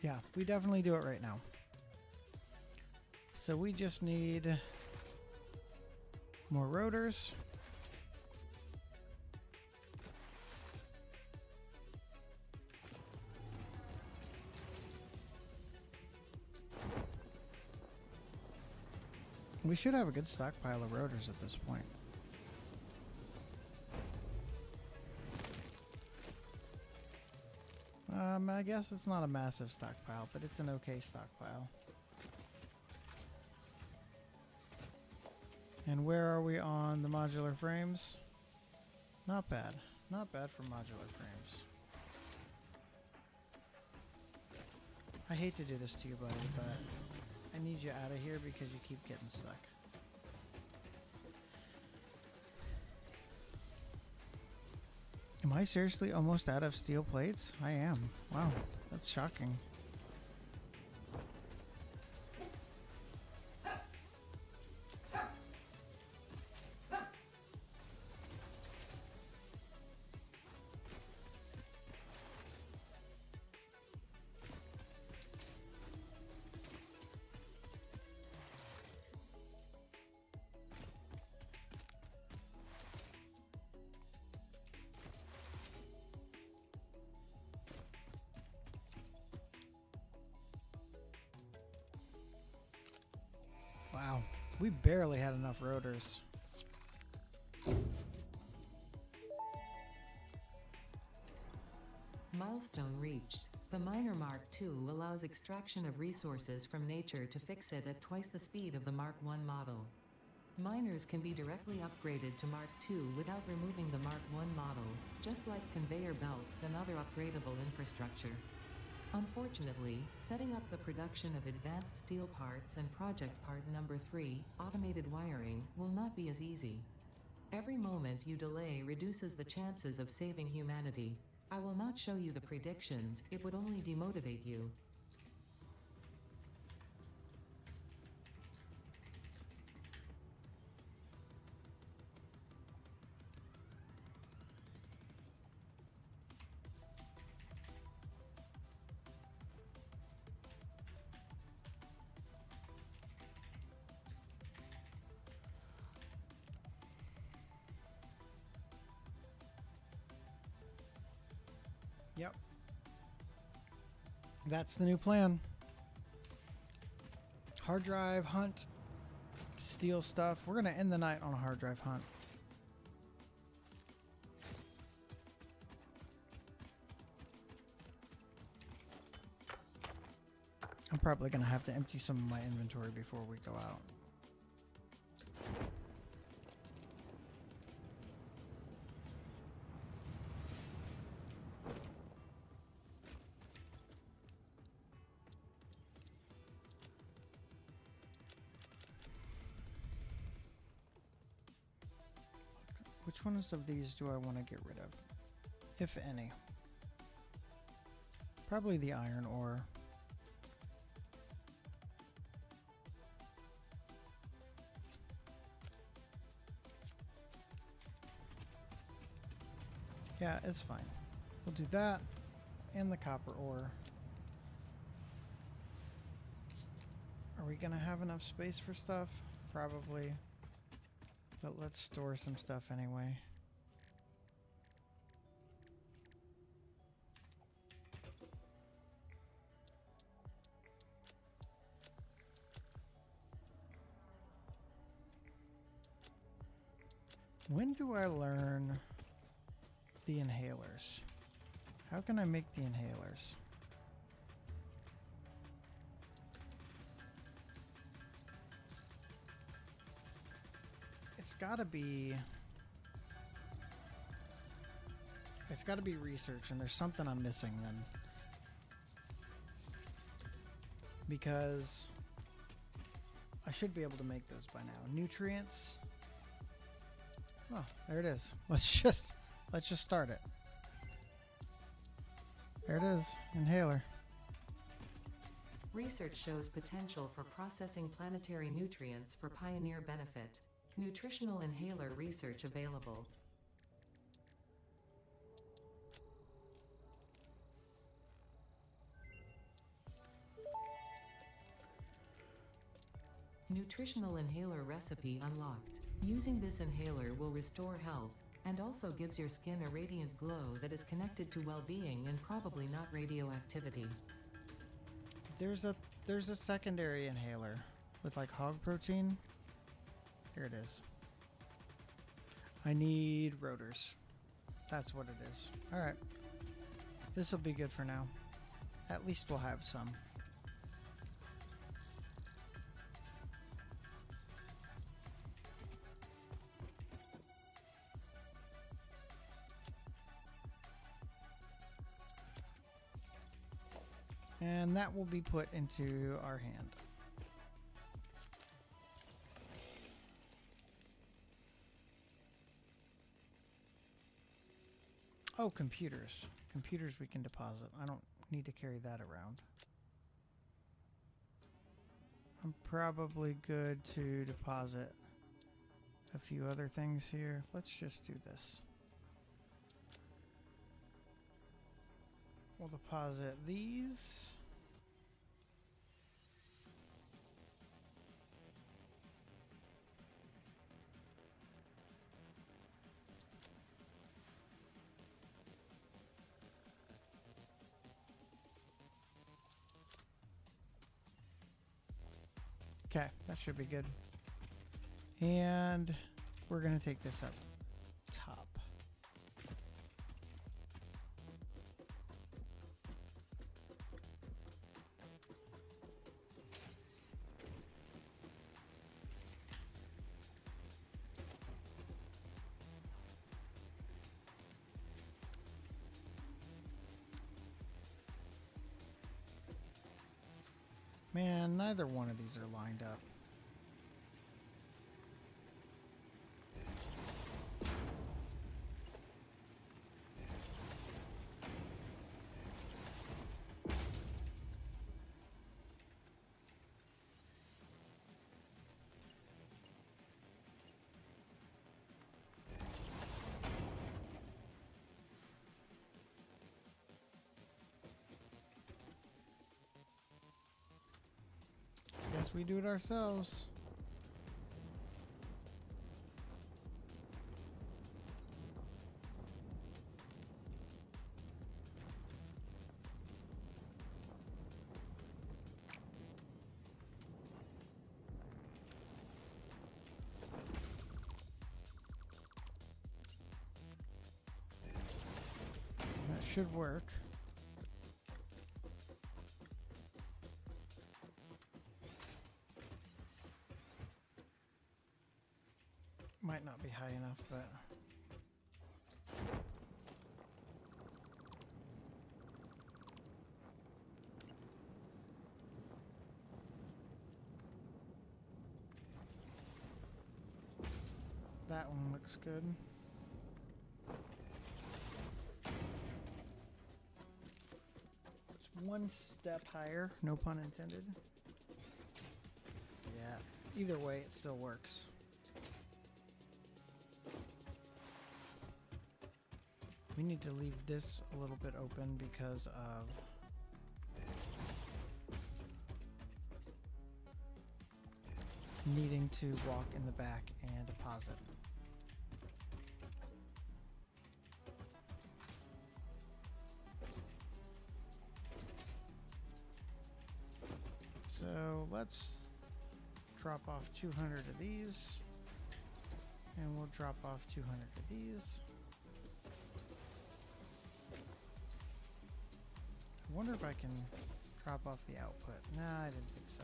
Yeah, we definitely do it right now. So we just need more rotors. We should have a good stockpile of rotors at this point. I guess it's not a massive stockpile, but it's an okay stockpile. And where are we on the modular frames? Not bad. Not bad for modular frames. I hate to do this to you, buddy, but I need you out of here because you keep getting stuck. Am I seriously almost out of steel plates? I am. Wow, that's shocking. Wow, we barely had enough rotors. Milestone reached. The Miner Mark II allows extraction of resources from nature to fix it at twice the speed of the Mark I model. Miners can be directly upgraded to Mark II without removing the Mark I model, just like conveyor belts and other upgradable infrastructure. Unfortunately, setting up the production of advanced steel parts and project part number 3, automated wiring, will not be as easy. Every moment you delay reduces the chances of saving humanity. I will not show you the predictions, it would only demotivate you. Yep. That's the new plan. Hard drive hunt. Steal stuff. We're going to end the night on a hard drive hunt. I'm probably going to have to empty some of my inventory before we go out. Which ones of these do I want to get rid of, if any? Probably the iron ore. Yeah, it's fine. We'll do that and the copper ore. Are we gonna have enough space for stuff? Probably. But let's store some stuff anyway. When do I learn the inhalers? How can I make the inhalers? It's gotta be research, and there's something I'm missing then. Because I should be able to make those by now. Nutrients. Oh, there it is. Let's just start it. There it is. Inhaler. Research shows potential for processing planetary nutrients for pioneer benefit. Nutritional inhaler research available. Nutritional inhaler recipe unlocked. Using this inhaler will restore health, and also gives your skin a radiant glow that is connected to well-being and probably not radioactivity. There's a secondary inhaler with like hog protein. Here it is. I need rotors. That's what it is. All right. This will be good for now. At least we'll have some. And that will be put into our hand. Oh, computers. Computers we can deposit. I don't need to carry that around. I'm probably good to deposit a few other things here. Let's just do this. We'll deposit these. Okay, that should be good. And we're going to take this up top. Man, neither one of these are lined up. Guess we do it ourselves. That should work. Might not be high enough, but that one looks good. It's one step higher, no pun intended. Yeah, either way, it still works. We need to leave this a little bit open because of needing to walk in the back and deposit. So let's drop off 200 of these, and we'll drop off 200 of these. I wonder if I can drop off the output. Nah, I didn't think so.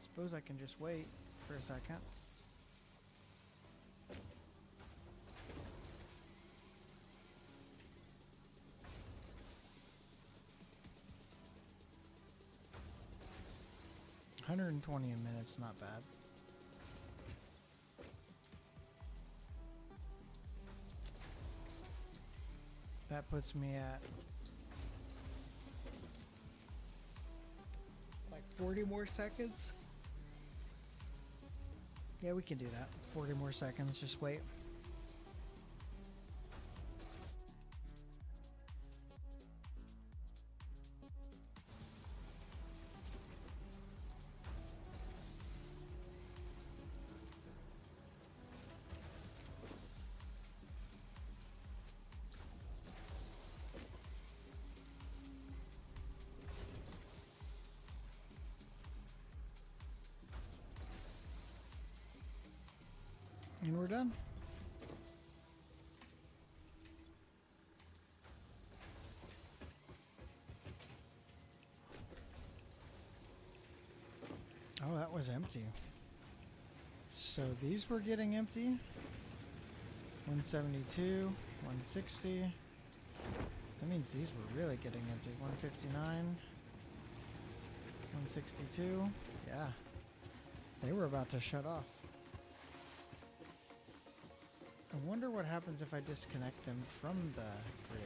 Suppose I can just wait for a second. $120 a minute's not bad. That puts me at like 40 more seconds. Yeah, we can do that. 40 more seconds, just wait. And we're done. Oh, that was empty. So these were getting empty. 172, 160. That means these were really getting empty. 159, 162. Yeah. They were about to shut off. I wonder what happens if I disconnect them from the grid.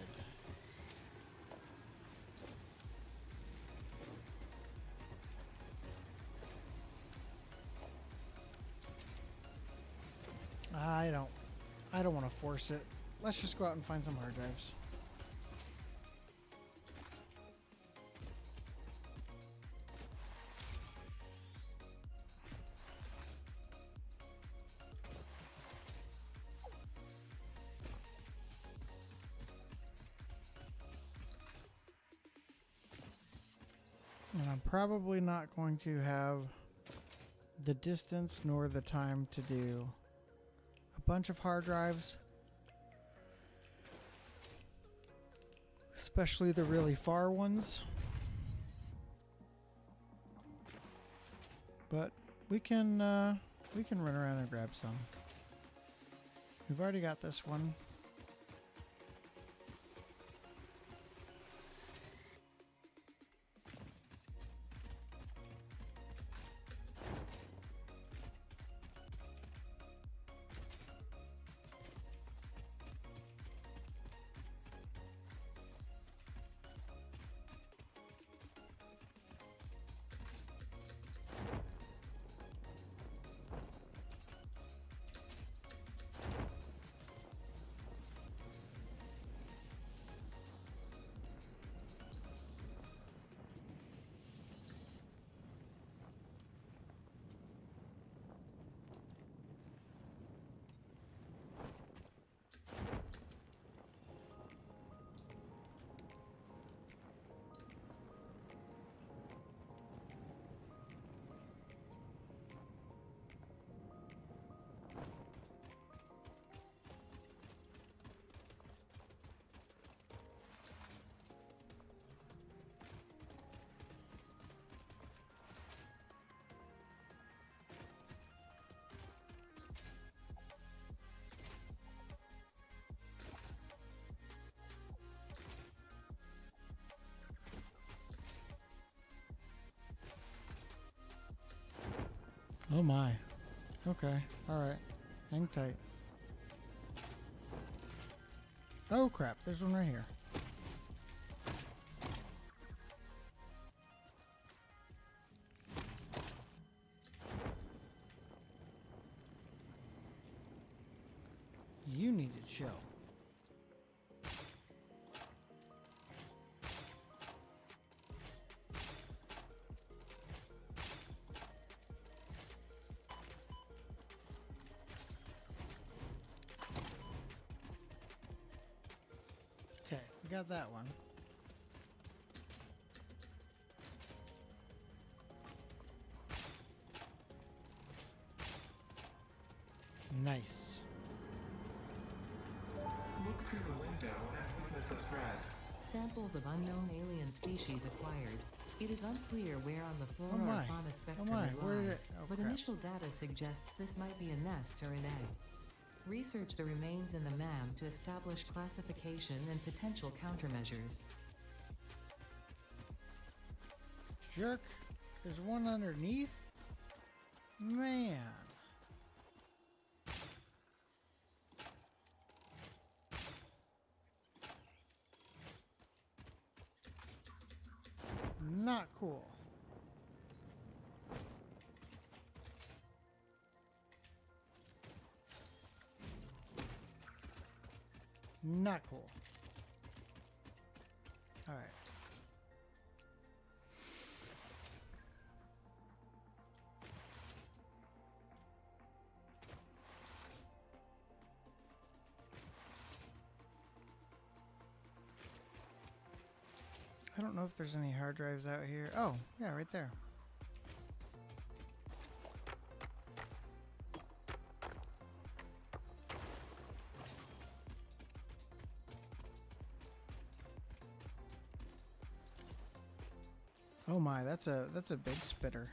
I don't want to force it. Let's just go out and find some hard drives. And I'm probably not going to have the distance nor the time to do a bunch of hard drives especially the really far ones. But we can run around and grab some. We've already got this one. Oh my. Okay. Alright. Hang tight. Oh crap, there's one right here. You needed show. Okay, we got that one. Nice. Look through the window and witness a threat. Samples of unknown alien species acquired. It is unclear where on the flora Oh my. or fauna Oh spectrum my. it Where did lies, it? Oh but crap. initial data suggests this might be a nest or an egg. Research the remains in the MAM to establish classification and potential countermeasures. Jerk. There's one underneath? Man. Not cool. Not cool. All right. I don't know if there's any hard drives out here. Oh, yeah, right there. Oh my, that's a big spitter.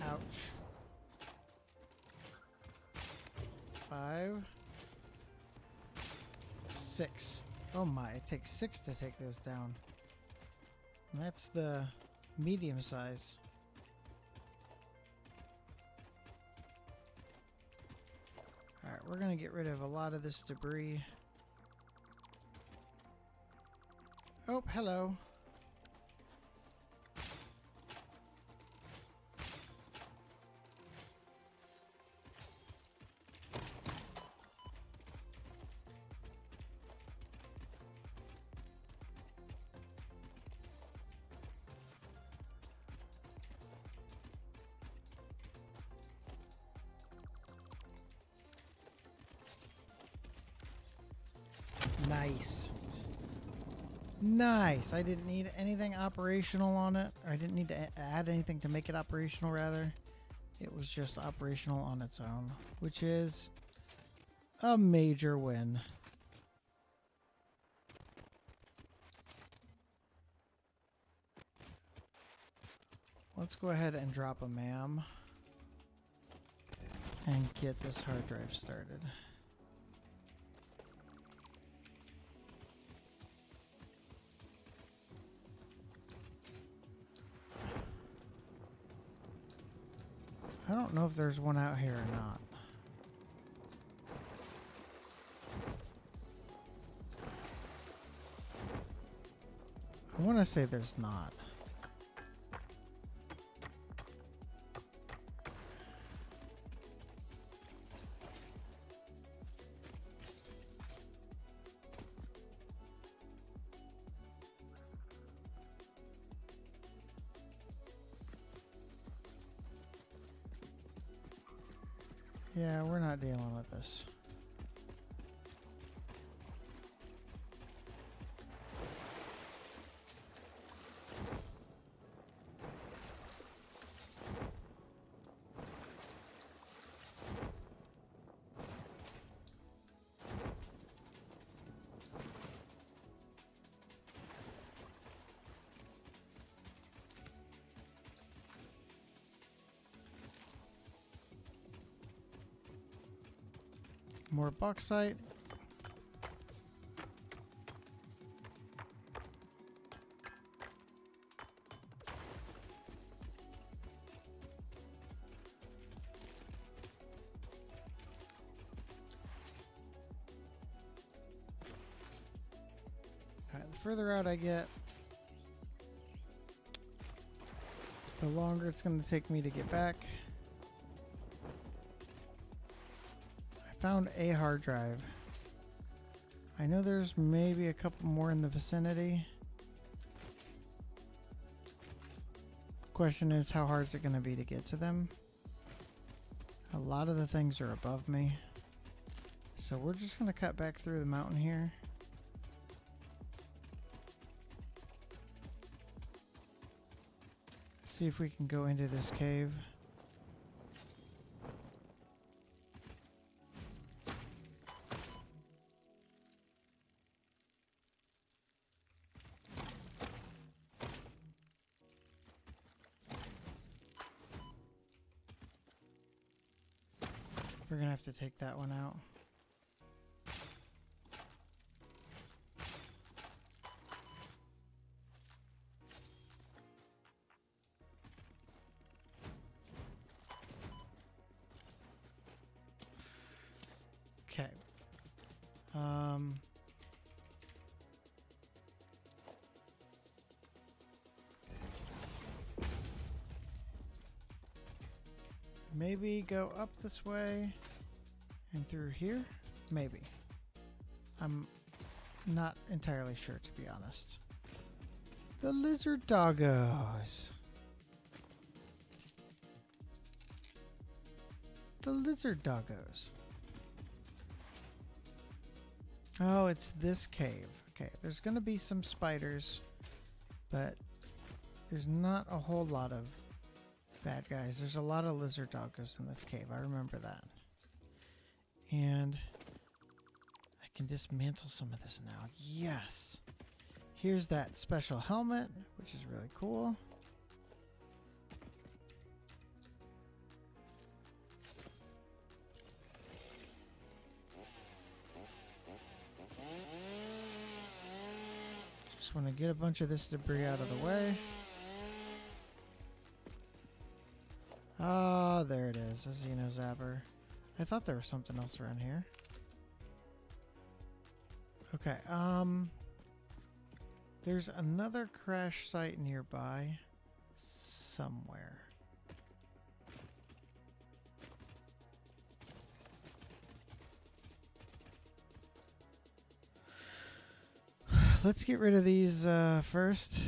Ouch. 5, 6. Oh my, it takes 6 to take those down. And that's the medium size. Alright, we're gonna get rid of a lot of this debris. Oh, hello. Nice. Nice. I didn't need anything operational on it. Or I didn't need to add anything to make it operational, rather. It was just operational on its own, which is a major win. Let's go ahead and drop a MAM and get this hard drive started. I don't know if there's one out here or not. I want to say there's not. Yeah, we're not dealing with this. More bauxite. Alright, the further out I get, the longer it's going to take me to get back. Found a hard drive. I know there's maybe a couple more in the vicinity. Question is, how hard is it going to be to get to them? A lot of the things are above me. So we're just going to cut back through the mountain here. See if we can go into this cave. We're gonna have to take that one out. Okay. Maybe go up this way and through here? Maybe. I'm not entirely sure, to be honest. The lizard doggos. The lizard doggos. Oh, it's this cave. Okay, there's gonna be some spiders, but there's not a whole lot of bad guys. There's a lot of lizard doggos in this cave. I remember that. And I can dismantle some of this now. Yes! Here's that special helmet, which is really cool. Just want to get a bunch of this debris out of the way. Ah, there it is, a Xeno Zapper. I thought there was something else around here. Okay, there's another crash site nearby somewhere. Let's get rid of these first.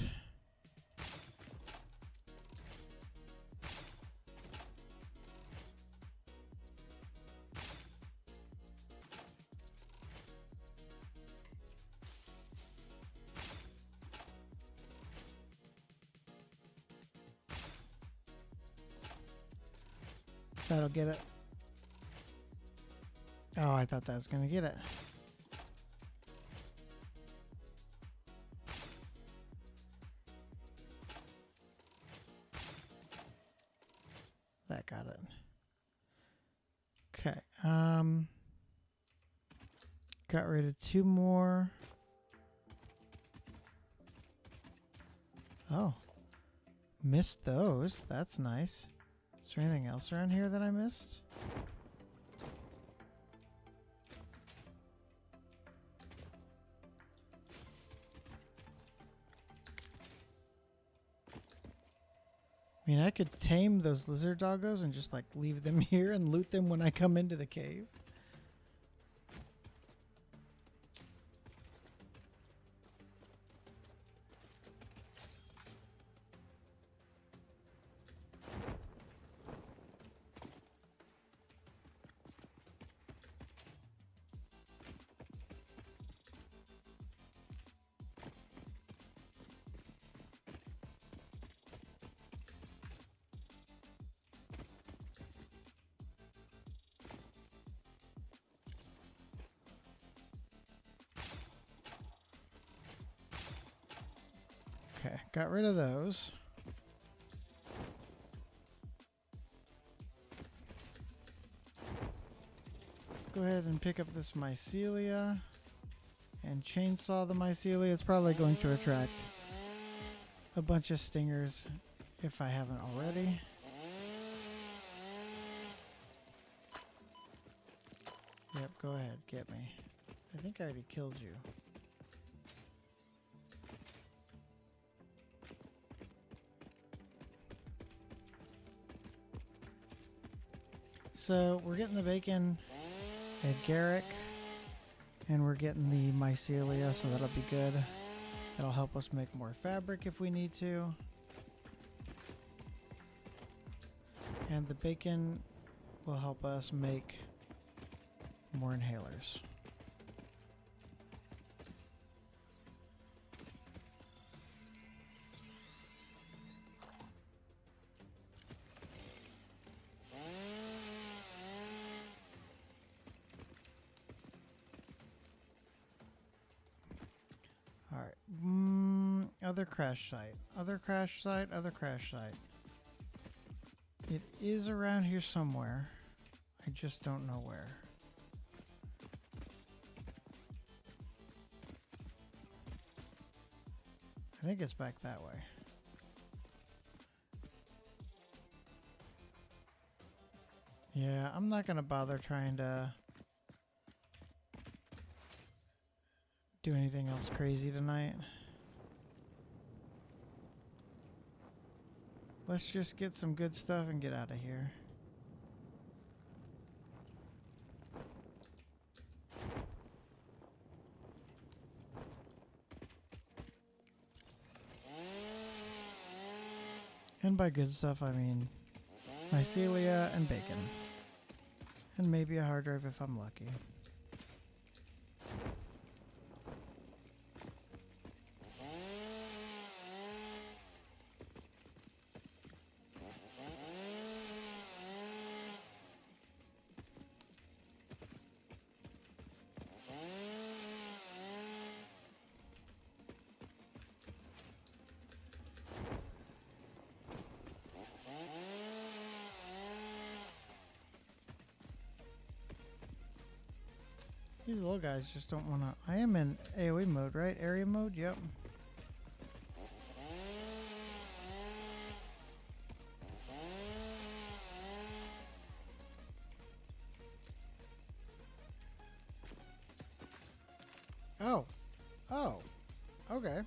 That'll get it. Oh, I thought that was going to get it. That got it. Okay. Got rid of 2 more. Oh. Missed those. That's nice. Is there anything else around here that I missed? I mean, I could tame those lizard doggos and just like leave them here and loot them when I come into the cave. Okay, got rid of those. Let's go ahead and pick up this mycelia and chainsaw the mycelia. It's probably going to attract a bunch of stingers if I haven't already. Yep, go ahead, get me. I think I already killed you. So we're getting the bacon at Garrick, and we're getting the mycelia, so that'll be good. That'll help us make more fabric if we need to. And the bacon will help us make more inhalers. Other crash site. Other crash site. Other crash site. It is around here somewhere. I just don't know where. I think it's back that way. Yeah, I'm not gonna bother trying to do anything else crazy tonight. Let's just get some good stuff and get out of here. And by good stuff, I mean mycelia and bacon. And maybe a hard drive if I'm lucky. These little guys just don't want to... I am in AoE mode, right? Area mode? Yep. Oh. Oh. Okay.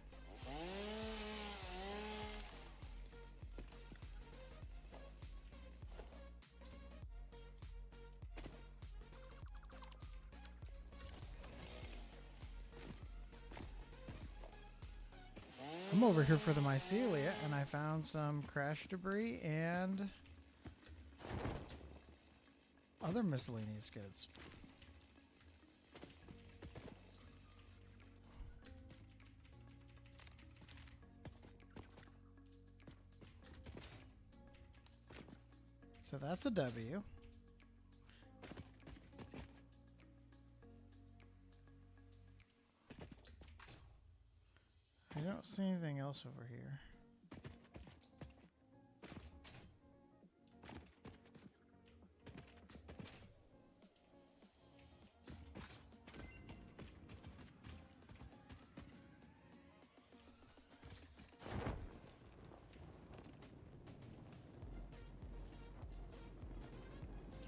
I'm over here for the mycelia, and I found some crash debris and other miscellaneous goods. So that's a W. I don't see anything else over here.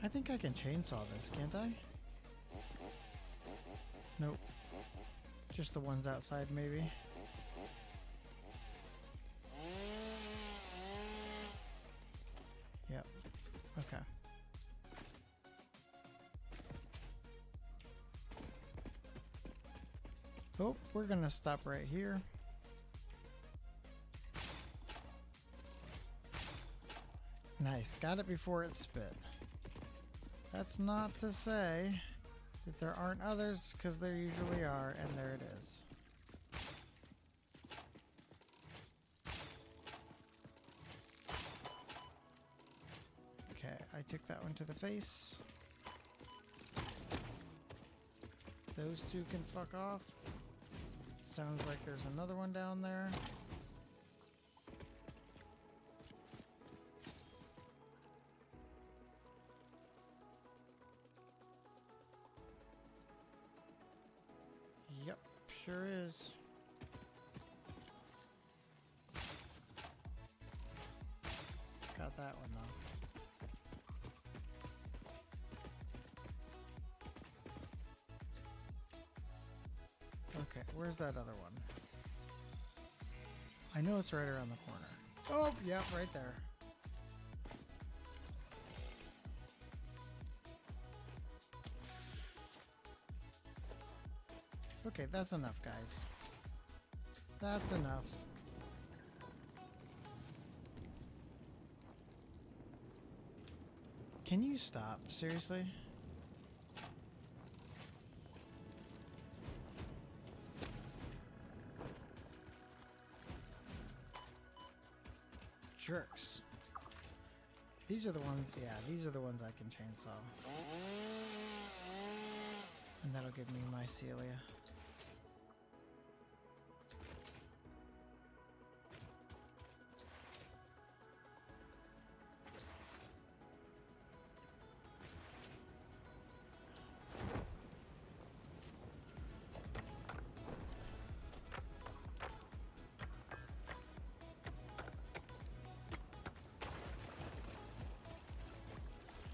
I think I can chainsaw this, can't I? Nope. Just the ones outside, maybe. Yep. Okay. Oh, we're gonna stop right here. Nice. Got it before it spit. That's not to say that there aren't others, because there usually are, and there it is. Okay, I took that one to the face. Those two can fuck off. Sounds like there's another one down there. Yep, sure is. Got that one though. Okay, where's that other one? I know it's right around the corner. Oh, yep, right there. Okay, that's enough, guys. That's enough. Can you stop? Seriously? Jerks. These are the ones, yeah, these are the ones I can chainsaw. And that'll give me my Celia.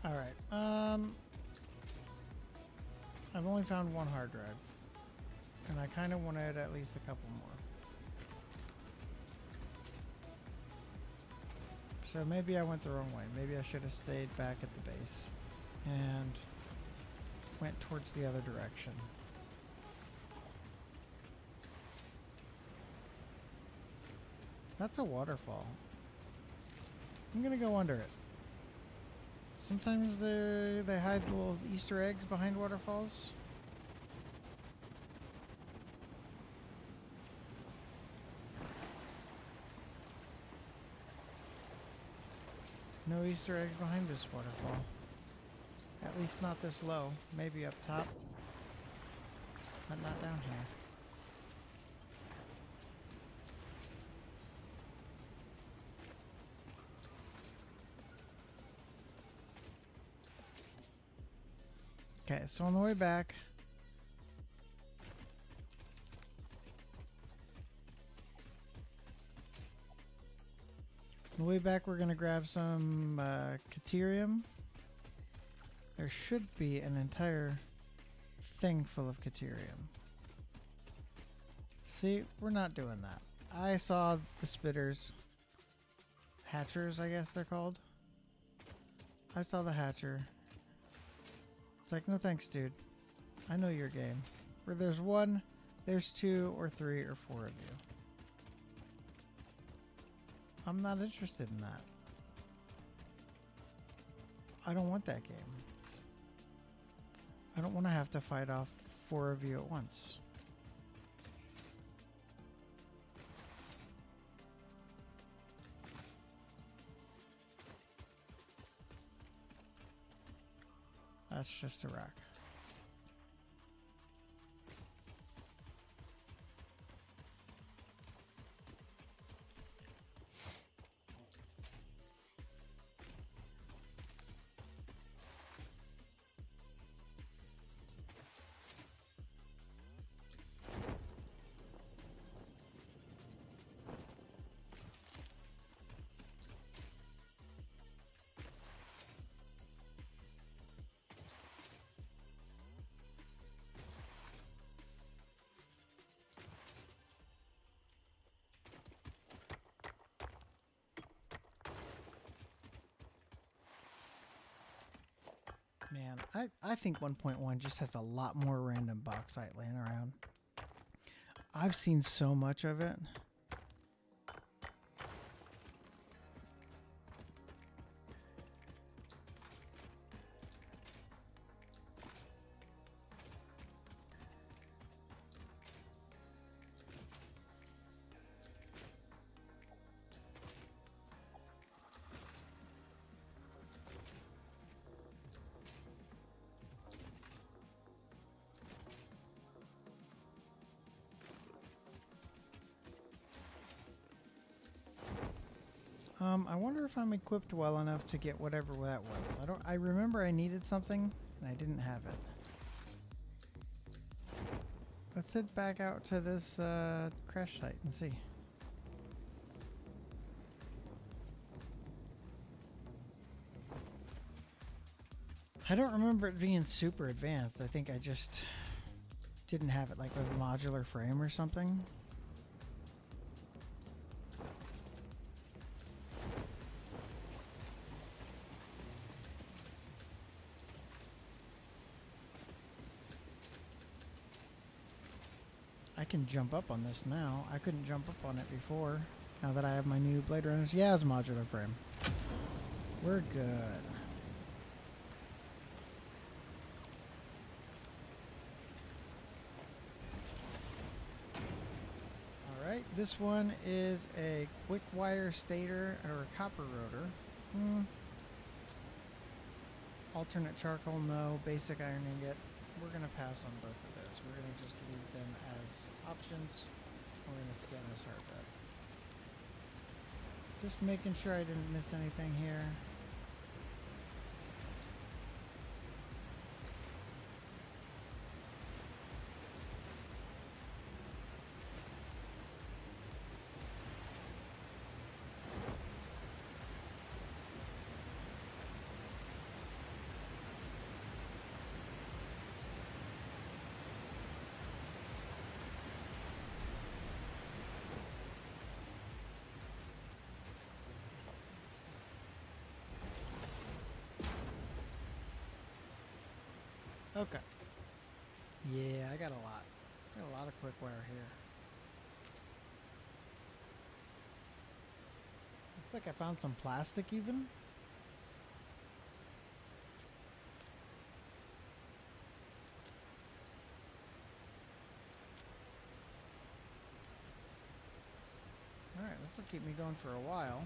Alright, I've only found one hard drive, and I kind of wanted at least a couple more. So maybe I went the wrong way. Maybe I should have stayed back at the base and went towards the other direction. That's a waterfall. I'm gonna go under it. Sometimes they hide little Easter eggs behind waterfalls. No Easter eggs behind this waterfall. At least not this low. Maybe up top, but not down here. Okay, so on the way back, we're going to grab some Caterium. There should be an entire thing full of Caterium. See, we're not doing that. I saw the spitters. Hatchers, I guess they're called. I saw the hatcher. It's like, no thanks, dude. I know your game. Where there's one, there's two or three or four of you. I'm not interested in that. I don't want that game. I don't want to have to fight off four of you at once. That's just a rock. Man, I think 1.1 just has a lot more random bauxite laying around. I've seen so much of it. I wonder if I'm equipped well enough to get whatever that was. I remember I needed something and I didn't have it. Let's head back out to this crash site and see. I don't remember it being super advanced. I think I just didn't have it like with a modular frame or something. I can jump up on this now. I couldn't jump up on it before. Now that I have my new Blade Runners. Yeah, it's a modular frame. We're good. Alright, this one is a quick wire stator or a copper rotor. Alternate charcoal, no. Basic iron ingot. We're going to pass on both of those. We're going to just leave them as options. We're going to scan this hard drive. Just making sure I didn't miss anything here. Okay. Yeah, I got a lot. Got a lot of quick wire here. Looks like I found some plastic even. Alright, this will keep me going for a while.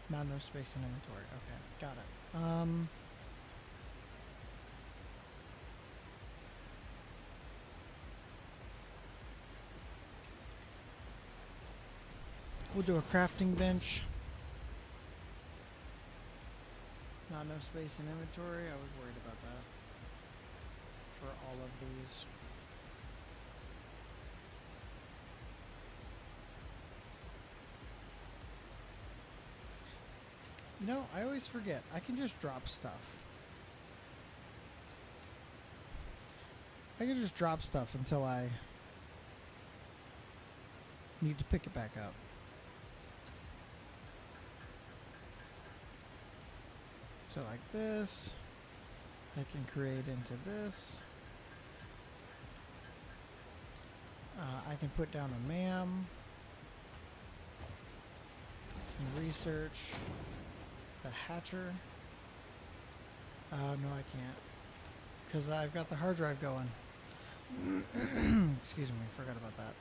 Not no space in inventory. Okay, got it. We'll do a crafting bench. Not no space in inventory. I was worried about that for all of these. You know, I always forget. I can just drop stuff. I can just drop stuff until I need to pick it back up. So like this, I can create into this. I can put down a MAM and research. the hatcher. No, I can't. Because I've got the hard drive going. Excuse me, forgot about that.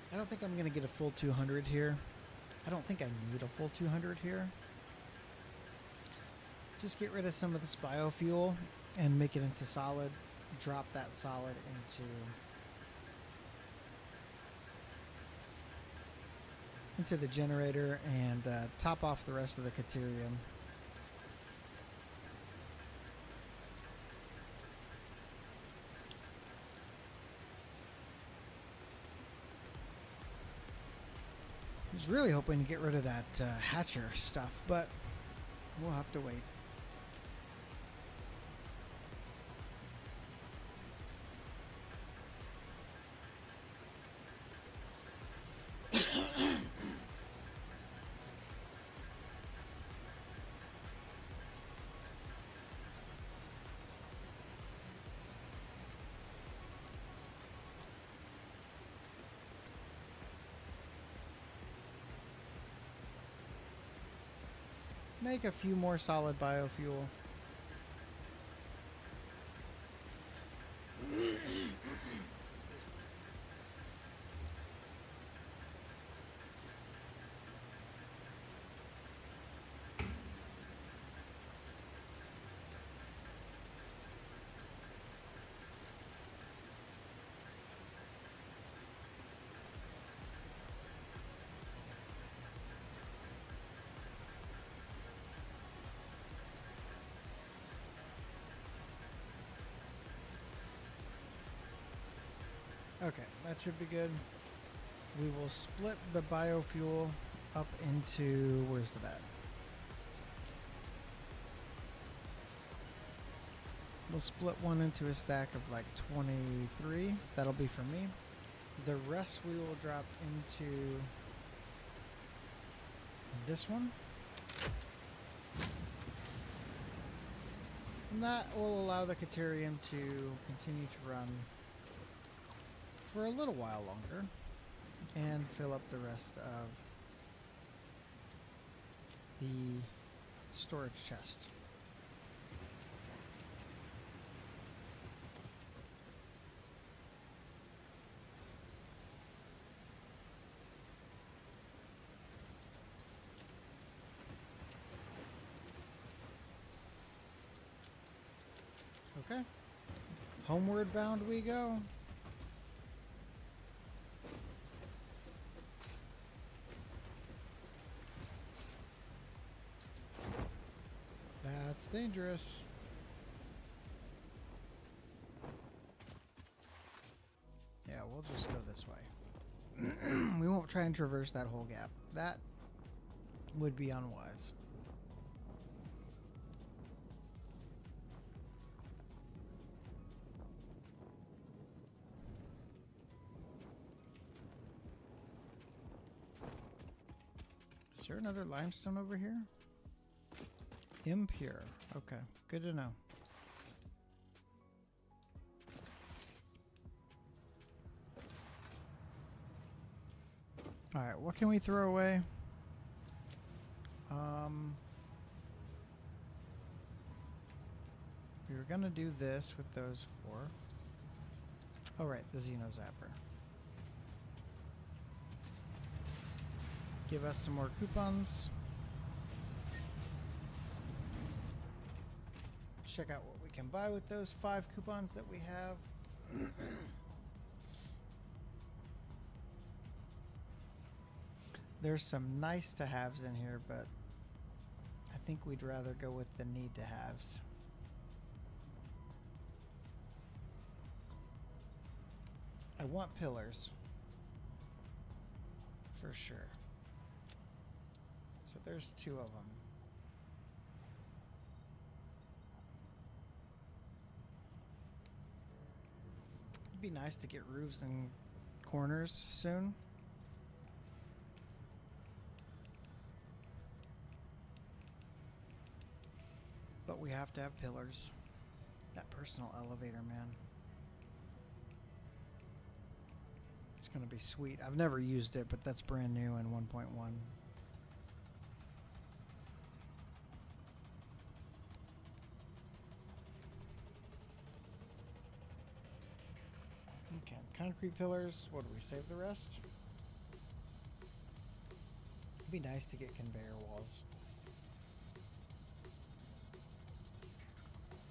I don't think I'm going to get a full 200 here. I don't think I need a full 200 here. Just get rid of some of this biofuel and make it into solid. Drop that solid into the generator and top off the rest of the Caterium. I was really hoping to get rid of that hatcher stuff, but we'll have to wait. Make a few more solid biofuel. Okay, that should be good. We will split the biofuel up into, where's the bat? We'll split one into a stack of like 23. That'll be for me. The rest we will drop into this one. And that will allow the Caterium to continue to run for a little while longer and fill up the rest of the storage chest. Okay, homeward bound we go. That's dangerous. Yeah, we'll just go this way. We won't try and traverse that whole gap. That would be unwise. Is there another limestone over here? Impure. Okay, good to know. Alright, what can we throw away? We were gonna do this with those four. Oh right, the Xeno Zapper. give us some more coupons. Check out what we can buy with those 5 coupons that we have. There's some nice to haves in here, but I think we'd rather go with the need to haves. I want pillars for sure. So there's 2 of them. It'd be nice to get roofs and corners soon. But we have to have pillars. That personal elevator, man. It's gonna be sweet. I've never used it, but that's brand new in 1.1. Okay, concrete pillars. What do we save the rest? It'd be nice to get conveyor walls.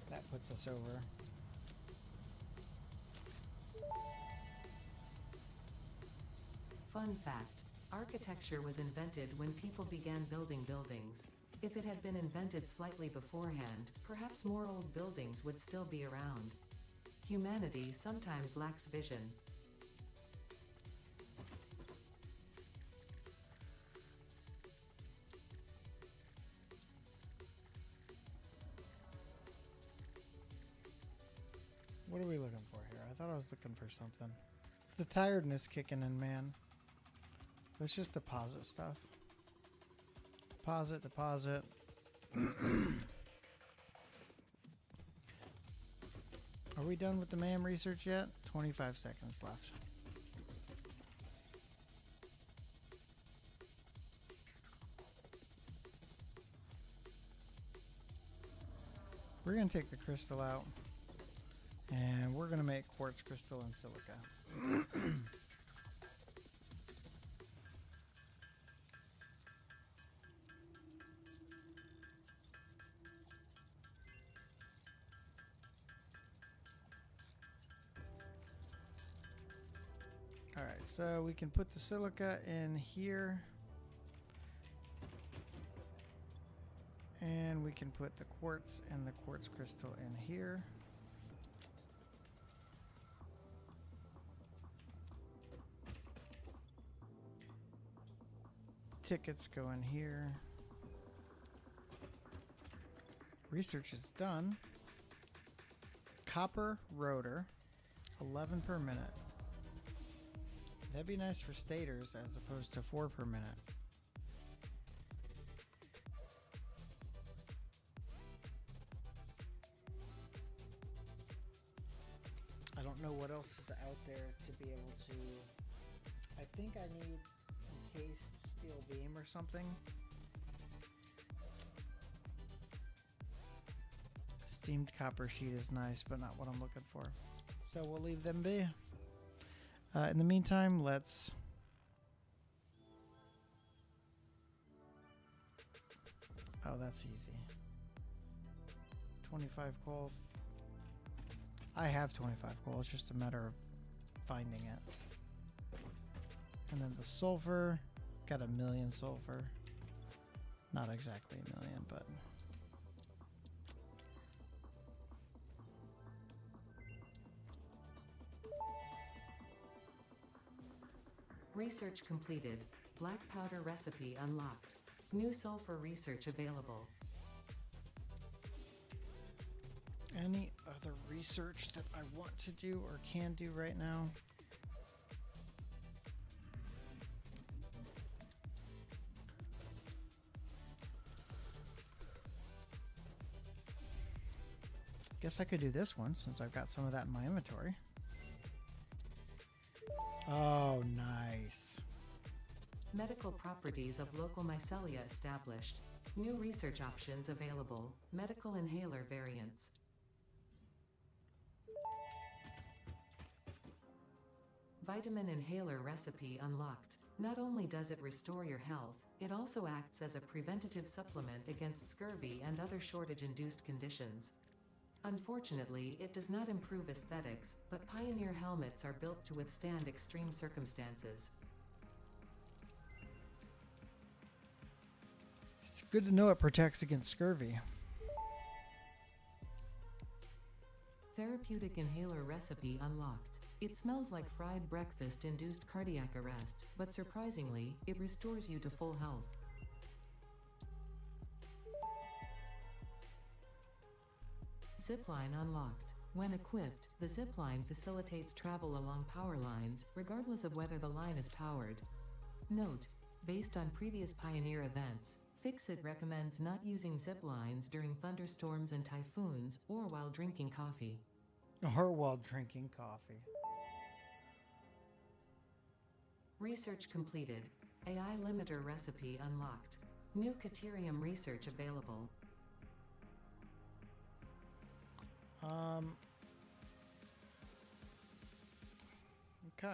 That puts us over. Fun fact: architecture was invented when people began building buildings. If it had been invented slightly beforehand, perhaps more old buildings would still be around. Humanity sometimes lacks vision. What are we looking for here? I thought I was looking for something. It's the tiredness kicking in, man. Let's just deposit stuff. Deposit, deposit. Are we done with the MAM research yet? 25 seconds left. We're going to take the crystal out. And we're going to make quartz crystal and silica. Alright, so we can put the silica in here. And we can put the quartz and the quartz crystal in here. Tickets go in here. Research is done. Copper rotor, 11 per minute. That'd be nice for stators as opposed to 4 per minute. I don't know what else is out there to be able to... I think I need encased steel beam or something. Steamed copper sheet is nice, but not what I'm looking for. So we'll leave them be. In the meantime, let's... Oh, that's easy. 25 coal. I have 25 coal. It's just a matter of finding it. And then the sulfur. Got 1 million sulfur. Not exactly 1 million, but... Research completed. Black powder recipe unlocked. New sulfur research available. Any other research that I want to do or can do right now? Guess I could do this one since I've got some of that in my inventory. Oh, nice. Medical properties of local mycelia established. New research options available. Medical inhaler variants. Vitamin inhaler recipe unlocked. Not only does it restore your health, it also acts as a preventative supplement against scurvy and other shortage-induced conditions. Unfortunately, it does not improve aesthetics, but Pioneer helmets are built to withstand extreme circumstances. It's good to know it protects against scurvy. Therapeutic inhaler recipe unlocked. It smells like fried breakfast-induced cardiac arrest, but surprisingly, it restores you to full health. Zipline unlocked. When equipped, the zipline facilitates travel along power lines, regardless of whether the line is powered. Note: based on previous Pioneer events, Fixit recommends not using ziplines during thunderstorms and typhoons, or while drinking coffee. Or while drinking coffee. Research completed. AI limiter recipe unlocked. New Caterium research available. Okay.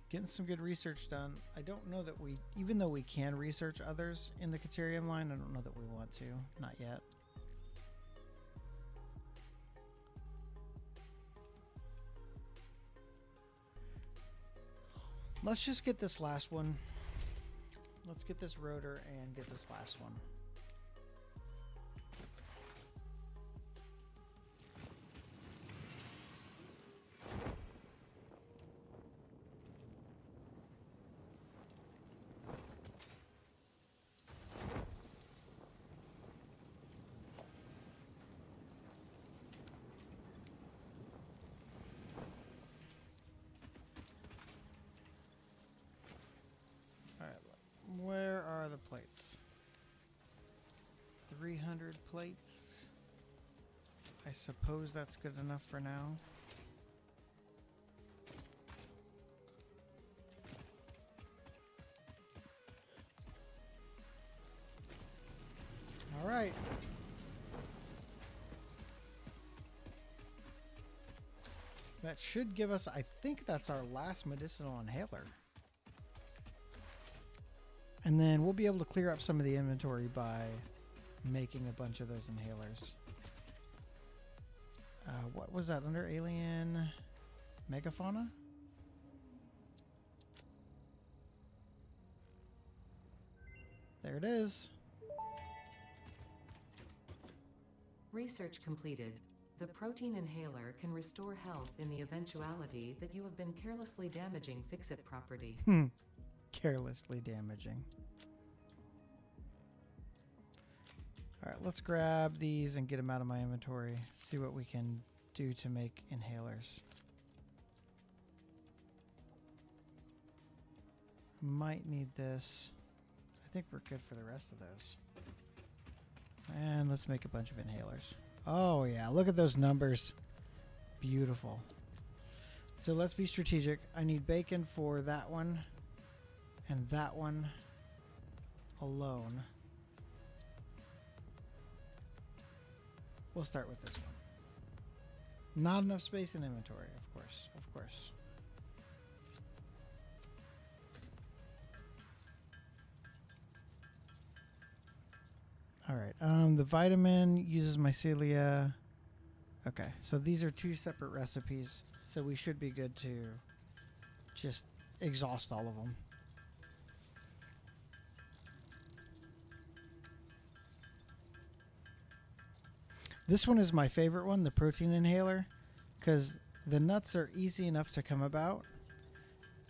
Getting some good research done. I don't know that we, even though we can research others in the Caterium line, I don't know that we want to. Not yet. Let's just get this last one. Let's get this rotor and get this last one. Where are the plates? 300 plates. I suppose that's good enough for now. All right. That should give us, I think that's our last medicinal inhaler. And then we'll be able to clear up some of the inventory by making a bunch of those inhalers. What was that under alien megafauna? There it is. Research completed. The protein inhaler can restore health in the eventuality that you have been carelessly damaging Fixit property. Carelessly damaging. All right, let's grab these and get them out of my inventory. See what we can do to make inhalers. Might need this. I think we're good for the rest of those. And let's make a bunch of inhalers. Oh yeah, look at those numbers. Beautiful. So let's be strategic. I need bacon for that one and that one alone. We'll start with this one. Not enough space in inventory, of course, of course. All right, the vitamin uses mycelia. Okay, so these are two separate recipes, so we should be good to just exhaust all of them. This one is my favorite one, the protein inhaler, because the nuts are easy enough to come about,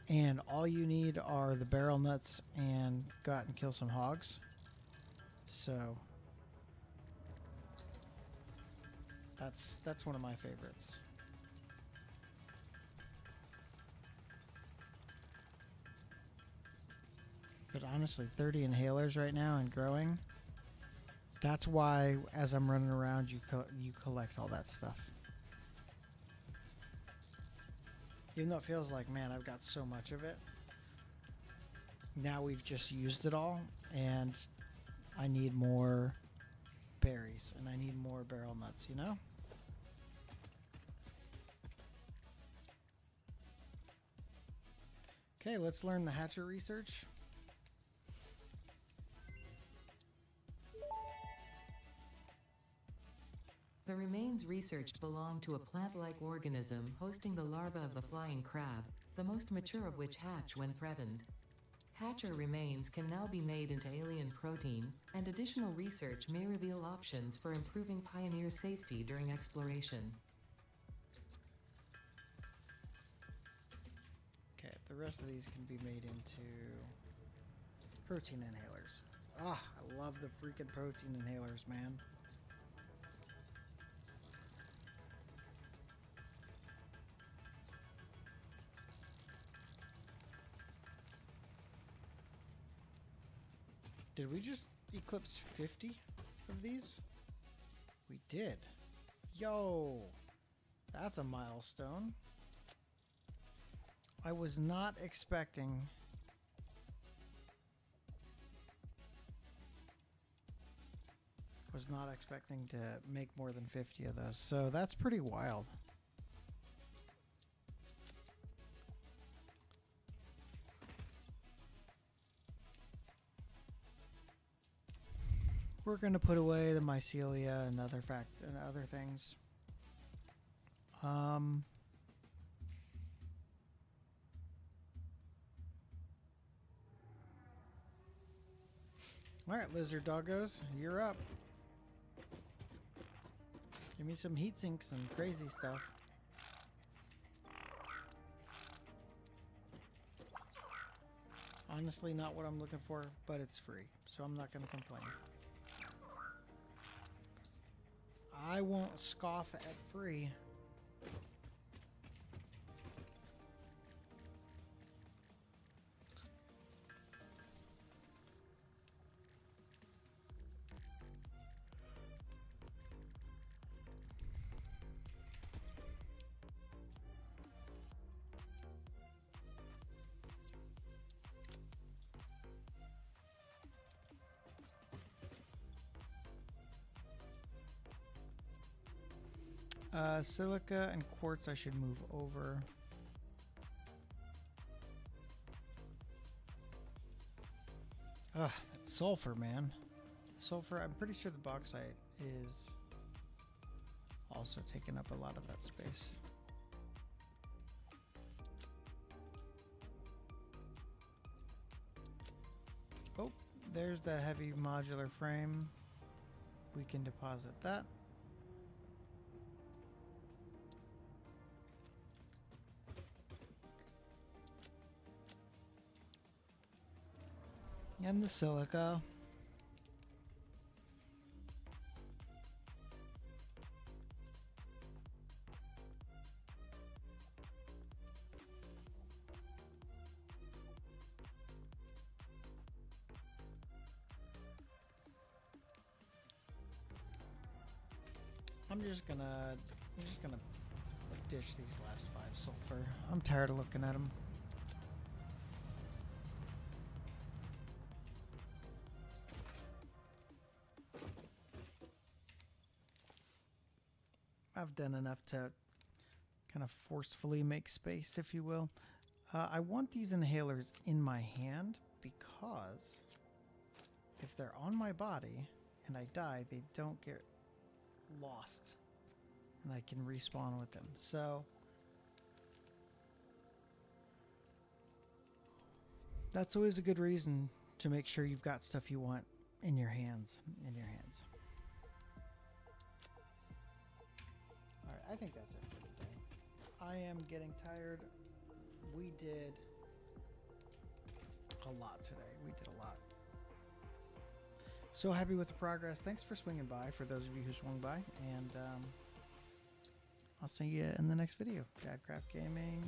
and all you need are the barrel nuts and go out and kill some hogs. So that's one of my favorites. But honestly, 30 inhalers right now and growing. That's why, as I'm running around, you collect all that stuff. Even though it feels like, man, I've got so much of it. Now we've just used it all, and I need more berries, and I need more barrel nuts, you know? Okay, let's learn the hatcher research. The remains researched belong to a plant-like organism hosting the larva of the flying crab, the most mature of which hatch when threatened. Hatcher remains can now be made into alien protein, and additional research may reveal options for improving pioneer safety during exploration. Okay, the rest of these can be made into protein inhalers. Ah, I love the freaking protein inhalers, man. Did we just eclipse 50 of these? We did. Yo, that's a milestone. I was not expecting to make more than 50 of those. So that's pretty wild. We're going to put away the mycelia and other things. All right, lizard doggos, you're up. Give me some heat sinks and crazy stuff. Honestly, not what I'm looking for, but it's free, so I'm not going to complain. I won't scoff at free. Silica and quartz I should move over. Ugh, that's sulfur, man. Sulfur, I'm pretty sure the bauxite is also taking up a lot of that space. Oh, there's the heavy modular frame. We can deposit that. And the silica. I'm just gonna dish these last 5 sulfur. I'm tired of looking at them. I've done enough to kind of forcefully make space, if you will. I want these inhalers in my hand because if they're on my body and I die, they don't get lost and I can respawn with them. So that's always a good reason to make sure you've got stuff you want in your hands. Alright, I think that's it for today. I am getting tired. We did a lot today. We did a lot. So happy with the progress. Thanks for swinging by, for those of you who swung by. And I'll see you in the next video. Dadcraft Gaming